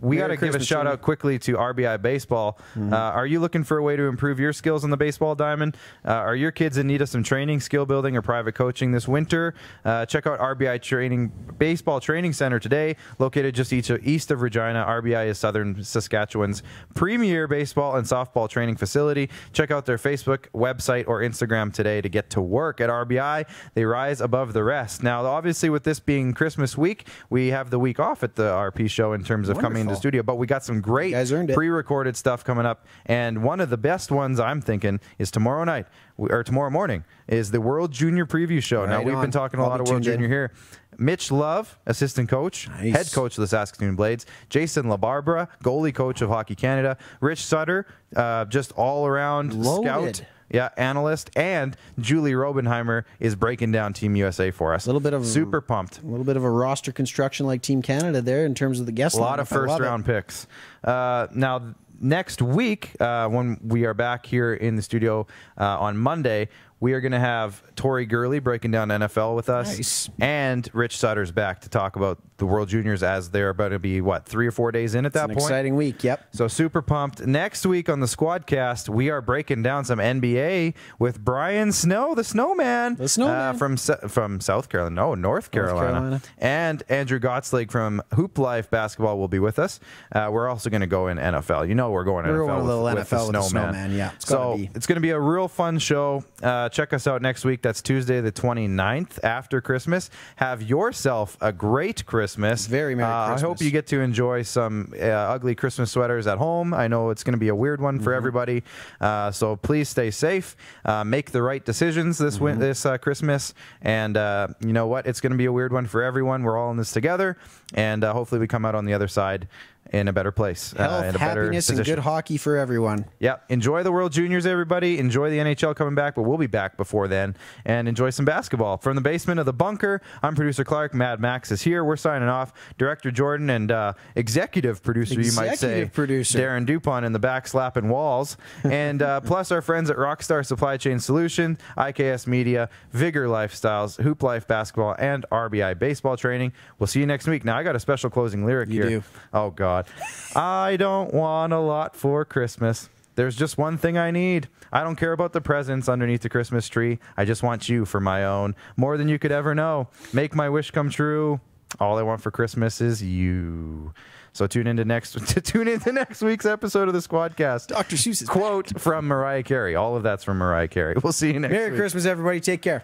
We got to give a shout out quickly to RBI Baseball. Are you looking for a way to improve your skills on the baseball diamond? Are your kids in need of some training, skill building, or private coaching this winter? Check out RBI Baseball Training Center today, located just east of Regina. RBI is Southern Saskatchewan's premier baseball and softball training facility. Check out their Facebook, website, or Instagram today to get to work at RBI. They rise above the rest. Now, obviously, with this being Christmas week, we have the week off at the RP show in terms of coming into the studio, but we got some great pre-recorded stuff coming up, and one of the best ones I'm thinking is tomorrow morning is the World Junior Preview Show. Now, we've been talking a lot of World Junior here. Mitch Love, assistant coach, head coach of the Saskatoon Blades. Jason LaBarbera, goalie coach of Hockey Canada. Rich Sutter, just all-around scout. Yeah, analyst, and Julie Robenheimer is breaking down Team USA for us. Super pumped. A little bit of a roster construction like Team Canada there in terms of the guest. A lot of first-round picks. Now, next week, when we are back here in the studio on Monday, we are going to have Tori Gurley breaking down NFL with us, and Rich Sutter's back to talk about the World Juniors as they're about to be, 3 or 4 days in at that point? Exciting week, yep. So super pumped. Next week on the SquadCast, we are breaking down some NBA with Brian Snow, the Snowman. The Snowman. From South Carolina. No, North Carolina. And Andrew Gottslig from Hoop Life Basketball will be with us. We're also going to go in NFL. You know we're going NFL with the Snowman. Yeah, it's going to be a real fun show. Check us out next week. That's Tuesday the 29th after Christmas. Have yourself a great Christmas. Very Merry Christmas. I hope you get to enjoy some ugly Christmas sweaters at home. I know it's going to be a weird one for everybody. So please stay safe. Make the right decisions this Christmas. And you know what? It's going to be a weird one for everyone. We're all in this together. And hopefully we come out on the other side in a better place. Health, in a happiness, and good hockey for everyone. Yeah. Enjoy the World Juniors, everybody. Enjoy the NHL coming back, but we'll be back before then. And enjoy some basketball. From the basement of the bunker, I'm producer Clark. Mad Max is here. We're signing off. Director Jordan and executive producer, you might say, Darren Dupont in the back slapping walls. And plus our friends at Rockstar Supply Chain Solution, IKS Media, Vigor Lifestyles, Hoop Life Basketball, and RBI Baseball Training. We'll see you next week. Now, I got a special closing lyric here. You do. Oh, God. I don't want a lot for Christmas. There's just one thing I need. I don't care about the presents underneath the Christmas tree. I just want you for my own, more than you could ever know. Make my wish come true. All I want for Christmas is you. So tune into next week's episode of the SquadCast. Dr. Seuss's quote from Mariah Carey. All of that's from Mariah Carey. We'll see you next week. Merry Christmas, everybody. Take care.